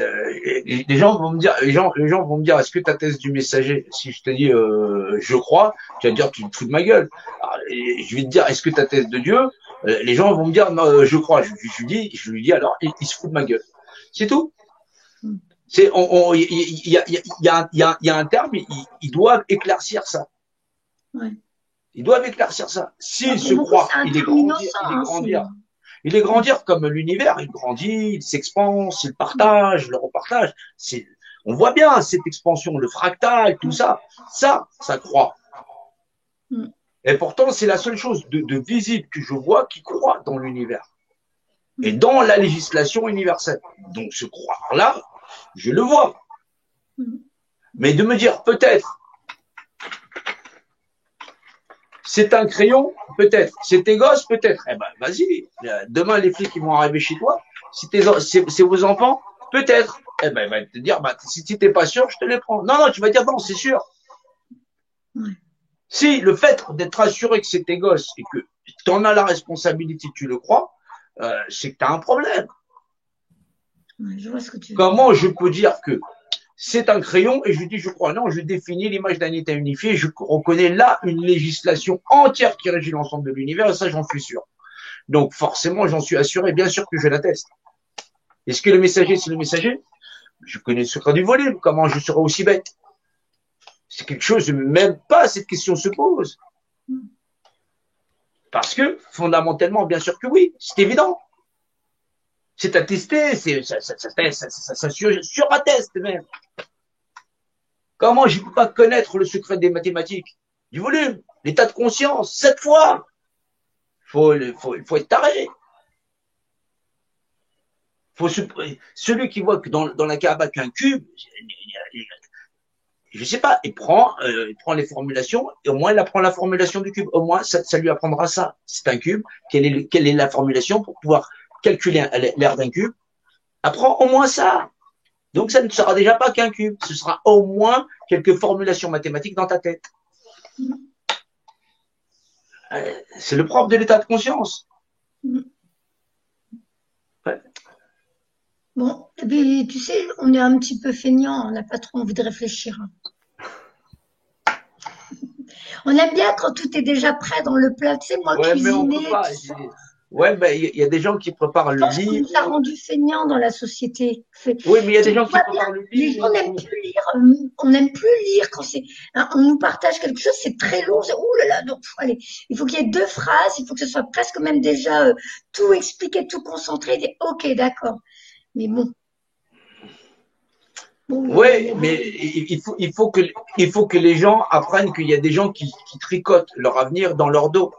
Speaker 2: les gens vont me dire, les gens vont me dire, est-ce que ta thèse du messager, si je te dis, je crois, tu vas te dire, tu te fous de ma gueule. Alors, je vais te dire, est-ce que ta thèse de Dieu, les gens vont me dire, non, je crois. Je lui dis, alors, il se fout de ma gueule. C'est tout. C'est, il y a un terme, ils doivent éclaircir ça.
Speaker 1: Ouais.
Speaker 2: Ils doivent éclaircir ça.
Speaker 1: Ah,
Speaker 2: S'il
Speaker 1: pour
Speaker 2: se
Speaker 1: beaucoup,
Speaker 2: croit,
Speaker 1: c'est un
Speaker 2: il est
Speaker 1: terme
Speaker 2: grandir,
Speaker 1: innocent.
Speaker 2: il est
Speaker 1: Hein,
Speaker 2: grandir. Il est grandir comme l'univers, il grandit, il s'expanse, il partage, il le repartage. On voit bien cette expansion, le fractal, tout ça. Ça croit. Et pourtant, c'est la seule chose de visible que je vois qui croit dans l'univers. Et dans la législation universelle. Donc, ce croire-là, je le vois. Mais de me dire, peut-être, c'est un crayon, peut-être. C'est tes gosses, peut-être. Eh ben, vas-y. Demain, les flics, ils vont arriver chez toi. Si c'est vos enfants, peut-être. Eh ben, ils vont te dire, bah, si t'es pas sûr, je te les prends. Non, non, tu vas dire, non, c'est sûr. Si le fait d'être assuré que c'est tes gosses et que tu en as la responsabilité, tu le crois, c'est que tu as un problème.
Speaker 1: Je vois ce que tu veux
Speaker 2: Comment je peux dire que c'est un crayon et je dis je crois? Non, je définis l'image d'un état unifié, je reconnais là une législation entière qui régit l'ensemble de l'univers et ça j'en suis sûr. Donc forcément j'en suis assuré, bien sûr que je l'atteste. Est-ce que le messager c'est le messager? Je connais le secret du volume, comment je serais aussi bête? C'est quelque chose, même pas cette question se pose. Parce que fondamentalement, bien sûr que oui, c'est évident. C'est attesté, ça suratteste même. Comment je ne peux pas connaître le secret des mathématiques? Du volume, l'état de conscience, 7 fois. Il faut être taré. Celui qui voit que dans la Kaaba qu'un cube, je sais pas, il prend les formulations, et au moins il apprend la formulation du cube. Au moins, ça lui apprendra ça. C'est un cube. Quelle est la formulation pour pouvoir calculer l'aire d'un cube? Apprends au moins ça. Donc, ça ne sera déjà pas qu'un cube. Ce sera au moins quelques formulations mathématiques dans ta tête. C'est le propre de l'état de conscience. Ouais.
Speaker 1: Bon, et puis, tu sais, on est un petit peu feignant, on n'a pas trop envie de réfléchir. On aime bien quand tout est déjà prêt dans le plat, tu sais, moi,
Speaker 2: Ouais, mais on peut
Speaker 1: cuisiner,
Speaker 2: pas.
Speaker 1: tout ça.
Speaker 2: Ouais, mais il y a des gens qui préparent
Speaker 1: Je
Speaker 2: le
Speaker 1: pense qu'on
Speaker 2: lit.
Speaker 1: nous a rendus feignants dans la société.
Speaker 2: Oui, mais il y a des
Speaker 1: Tu
Speaker 2: gens qui
Speaker 1: vois bien,
Speaker 2: préparent le
Speaker 1: les
Speaker 2: lit.
Speaker 1: gens n'aiment plus lire, on n'aime plus lire quand c'est, hein, on nous partage quelque chose, c'est très long, ouh là là, donc allez, il faut qu'il y ait deux phrases, il faut que ce soit presque même déjà tout expliqué, tout concentré, ok, d'accord. Mais bon.
Speaker 2: Oui, mais il faut que les gens apprennent qu'il y a des gens qui tricotent leur avenir dans leur dos.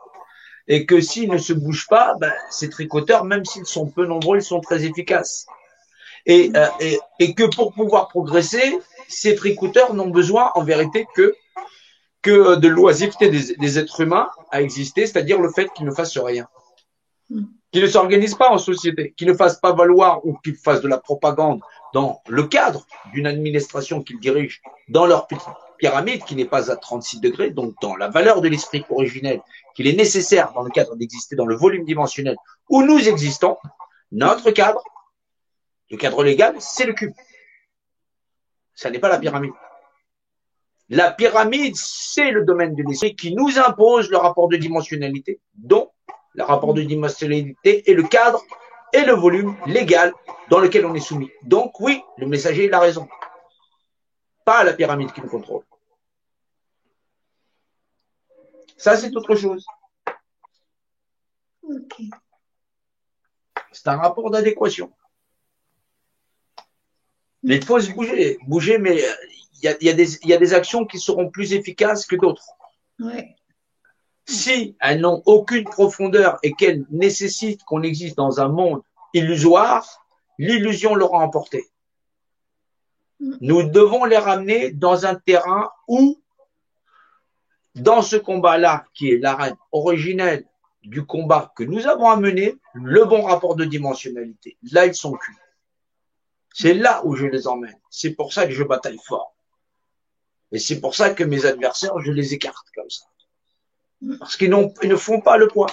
Speaker 2: Et que s'ils ne se bougent pas, ben, ces tricoteurs, même s'ils sont peu nombreux, ils sont très efficaces. Et que pour pouvoir progresser, ces tricoteurs n'ont besoin en vérité que de l'oisiveté des êtres humains à exister, c'est-à-dire le fait qu'ils ne fassent rien. Qu'ils ne s'organisent pas en société, qu'ils ne fassent pas valoir ou qu'ils fassent de la propagande dans le cadre d'une administration qu'ils dirigent dans leur pyramide qui n'est pas à 36 degrés, donc dans la valeur de l'esprit originel, qu'il est nécessaire dans le cadre d'exister dans le volume dimensionnel où nous existons, notre cadre, le cadre légal, c'est le cube. Ça n'est pas la pyramide. La pyramide, c'est le domaine de l'esprit qui nous impose le rapport de dimensionnalité, dont le rapport de dimensionnalité est le cadre et le volume légal dans lequel on est soumis. Donc oui, le messager, il a raison. Pas la pyramide qui nous contrôle. Ça, c'est autre chose.
Speaker 1: Ok.
Speaker 2: C'est un rapport d'adéquation. Mais il faut se bouger, mais il y a des actions qui seront plus efficaces que d'autres.
Speaker 1: Ouais.
Speaker 2: Si elles n'ont aucune profondeur et qu'elles nécessitent qu'on existe dans un monde illusoire, l'illusion l'aura emporté. Nous devons les ramener dans un terrain où, dans ce combat-là, qui est l'arène originelle du combat que nous avons à mener, le bon rapport de dimensionnalité. Là, ils sont cuits. C'est là où je les emmène. C'est pour ça que je bataille fort. Et c'est pour ça que mes adversaires, je les écarte comme ça. Parce qu'ils ne font pas le poids.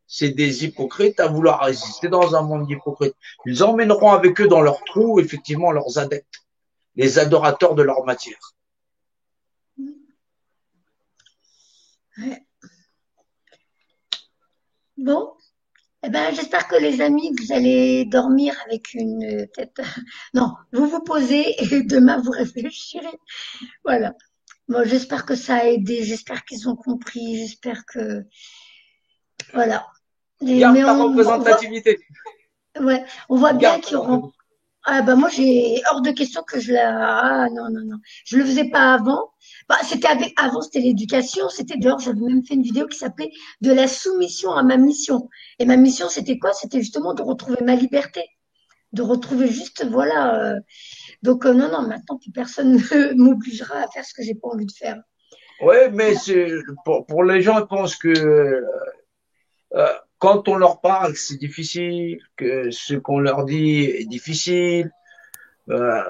Speaker 2: C'est des hypocrites à vouloir résister dans un monde d'hypocrites. Ils emmèneront avec eux dans leur trou, effectivement, leurs adeptes, les adorateurs de leur matière.
Speaker 1: Ouais. Bon, eh ben, j'espère que les amis, vous allez dormir avec une tête. Non, vous vous posez et demain vous réfléchirez. Voilà. Bon, j'espère que ça a aidé, j'espère qu'ils ont compris, j'espère que voilà.
Speaker 2: Garde
Speaker 1: Mais
Speaker 2: ta
Speaker 1: on
Speaker 2: représentativité.
Speaker 1: ouais, on voit bien
Speaker 2: Garde ta
Speaker 1: qu'ils auront. Ah bah moi j'ai hors de question que je la. Ah non non non, je le faisais pas avant. Bah c'était avant c'était l'éducation, c'était dehors. J'avais même fait une vidéo qui s'appelait de la soumission à ma mission. Et ma mission c'était quoi? C'était justement de retrouver ma liberté, de retrouver juste voilà. Donc non non, maintenant plus personne ne m'obligera à faire ce que j'ai pas envie de faire.
Speaker 2: Oui, mais pour les gens, ils pensent que quand on leur parle, c'est difficile, que ce qu'on leur dit est difficile. Euh,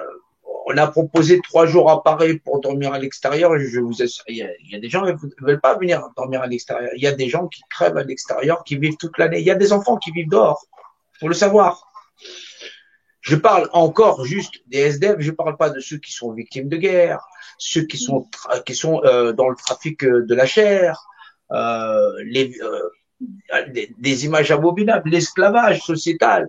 Speaker 2: on a proposé 3 jours à Paris pour dormir à l'extérieur. Je vous assure, il y a des gens qui ne veulent pas venir dormir à l'extérieur. Il y a des gens qui crèvent à l'extérieur, qui vivent toute l'année. Il y a des enfants qui vivent dehors. Faut le savoir. Je parle encore juste des SDF. Je parle pas de ceux qui sont victimes de guerre, ceux qui sont dans le trafic de la chair, des images abominables, l'esclavage sociétal.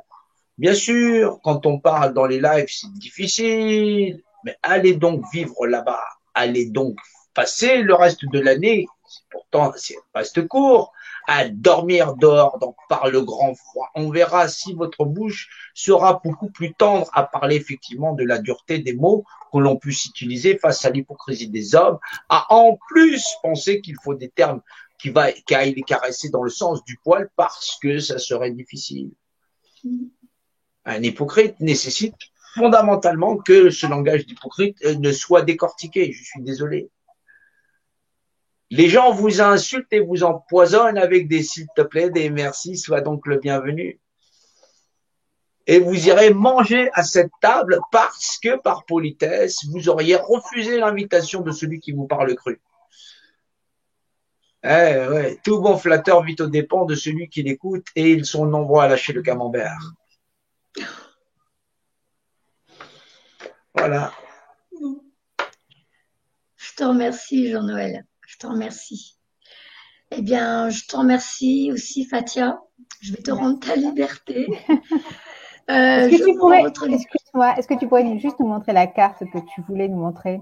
Speaker 2: Bien sûr, quand on parle dans les lives, c'est difficile, mais allez donc vivre là-bas, allez donc passer le reste de l'année, pourtant c'est reste court, à dormir dehors par le grand froid. On verra si votre bouche sera beaucoup plus tendre à parler effectivement de la dureté des mots que l'on puisse utiliser face à l'hypocrisie des hommes, à en plus penser qu'il faut des termes qui aillent les caresser dans le sens du poil parce que ça serait difficile. Un hypocrite nécessite fondamentalement que ce langage d'hypocrite ne soit décortiqué. Je suis désolé. Les gens vous insultent et vous empoisonnent avec des s'il te plaît, des merci, sois donc le bienvenu. Et vous irez manger à cette table parce que par politesse, vous auriez refusé l'invitation de celui qui vous parle cru. Ouais, tout bon flatteur vit aux dépens de celui qui l'écoute et ils sont nombreux à lâcher le camembert. Voilà.
Speaker 1: Je te remercie, Jean-Noël. Je te remercie. Eh bien, je te remercie aussi, Fatia. Je vais te rendre ta liberté.
Speaker 3: Est-ce que tu pourrais juste nous montrer la carte que tu voulais nous montrer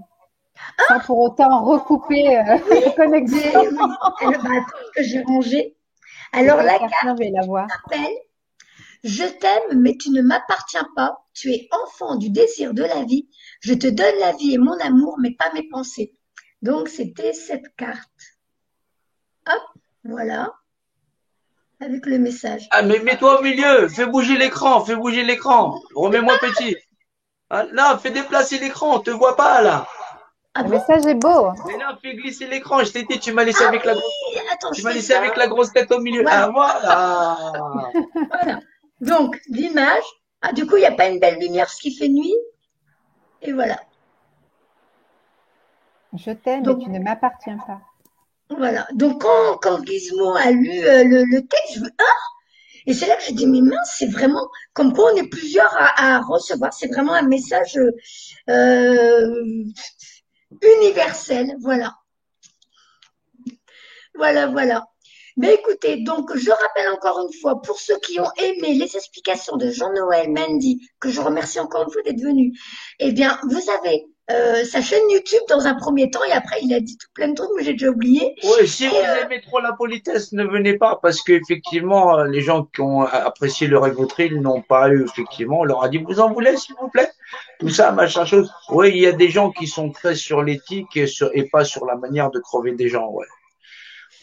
Speaker 3: sans pour autant recouper la connexion?
Speaker 1: Attends, que j'ai rangé. Alors, la carte s'appelle « Je t'aime, mais tu ne m'appartiens pas. Tu es enfant du désir de la vie. Je te donne la vie et mon amour, mais pas mes pensées. » Donc, c'était cette carte. Hop, voilà. Avec le message.
Speaker 2: Ah, mais mets-toi au milieu. Fais bouger l'écran. Fais bouger l'écran. Remets-moi petit. Ah, là, fais déplacer l'écran. On te voit pas, là.
Speaker 3: Ah, le message est beau.
Speaker 2: Mais là, fais glisser l'écran. Je t'ai dit, tu m'as laissé avec la grosse tête.
Speaker 1: Attends,
Speaker 2: tu m'as laissé avec la grosse tête au milieu.
Speaker 1: Voilà.
Speaker 2: Ah, voilà.
Speaker 1: Voilà. Donc, l'image. Ah, du coup, il n'y a pas une belle lumière, ce qui fait nuit. Et voilà.
Speaker 3: Je t'aime et
Speaker 1: Donc,
Speaker 3: tu ne m'appartiens pas.
Speaker 1: voilà. Donc, quand Gizmo a lu le texte, et c'est là que je dis, mais mince, c'est vraiment comme quoi on est plusieurs à recevoir. C'est vraiment un message euh, universel. Voilà, voilà, voilà. Mais écoutez, donc je rappelle encore une fois, pour ceux qui ont aimé les explications de Jean-Noël Mendy, que je remercie encore une fois d'être venu, eh bien, vous avez sa chaîne YouTube dans un premier temps, et après il a dit tout plein de trucs, mais j'ai déjà oublié.
Speaker 2: Oui, si
Speaker 1: Et
Speaker 2: vous aimez trop la politesse, ne venez pas parce qu'effectivement, les gens qui ont apprécié le Rivotril n'ont pas eu, effectivement, on leur a dit, vous en voulez, s'il vous plaît? Tout ça, machin chose. Oui, il y a des gens qui sont très sur l'éthique et pas sur la manière de crever des gens, ouais.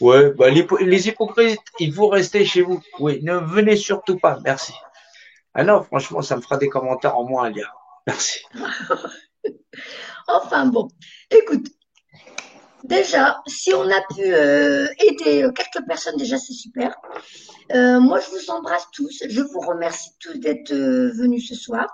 Speaker 2: Ouais, bah, les hypocrites, il faut rester chez vous. Oui, ne venez surtout pas, merci. Ah non, franchement, ça me fera des commentaires en moins à lire. Merci.
Speaker 1: enfin bon, écoute, déjà, si on a pu aider quelques personnes, déjà c'est super. Moi, je vous embrasse tous. Je vous remercie tous d'être venus ce soir.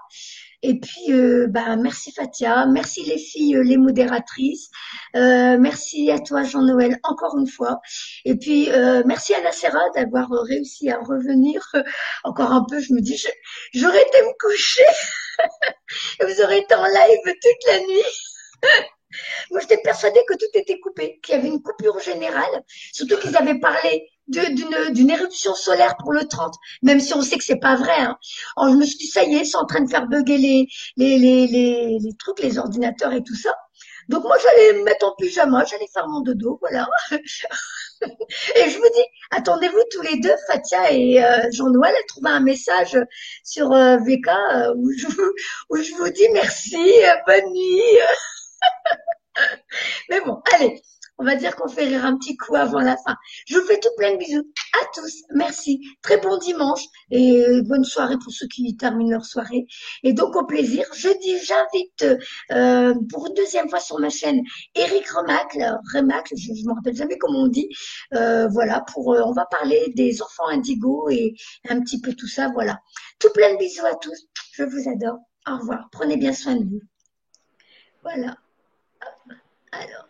Speaker 1: Et puis, bah, merci Fatia, merci les filles, les modératrices, merci à toi Jean-Noël encore une fois. Et puis, merci à Nacera d'avoir réussi à revenir encore un peu. Je me dis, j'aurais été me coucher et vous aurez été en live toute la nuit. Moi, j'étais persuadée que tout était coupé, qu'il y avait une coupure générale, surtout qu'ils avaient parlé d'une éruption solaire pour le 30, même si on sait que c'est pas vrai. Hein. Alors, je me suis dit, ça y est, c'est en train de faire bugger les trucs, les ordinateurs et tout ça. Donc moi, j'allais me mettre en pyjama, j'allais faire mon dodo, voilà. Et je vous dis, attendez-vous tous les deux, Fatia et Jean-Noël, à trouver un message sur VK où je vous dis merci, bonne nuit. Mais bon, allez, on va dire qu'on fait rire un petit coup avant la fin. Je vous fais tout plein de bisous à tous. Merci. Très bon dimanche et bonne soirée pour ceux qui terminent leur soirée. Et donc au plaisir. Jeudi, j'invite pour une deuxième fois sur ma chaîne Eric Remacle, je ne me rappelle jamais comment on dit. Voilà, on va parler des enfants indigos et un petit peu tout ça. Voilà. Tout plein de bisous à tous. Je vous adore. Au revoir. Prenez bien soin de vous. Voilà. Alors.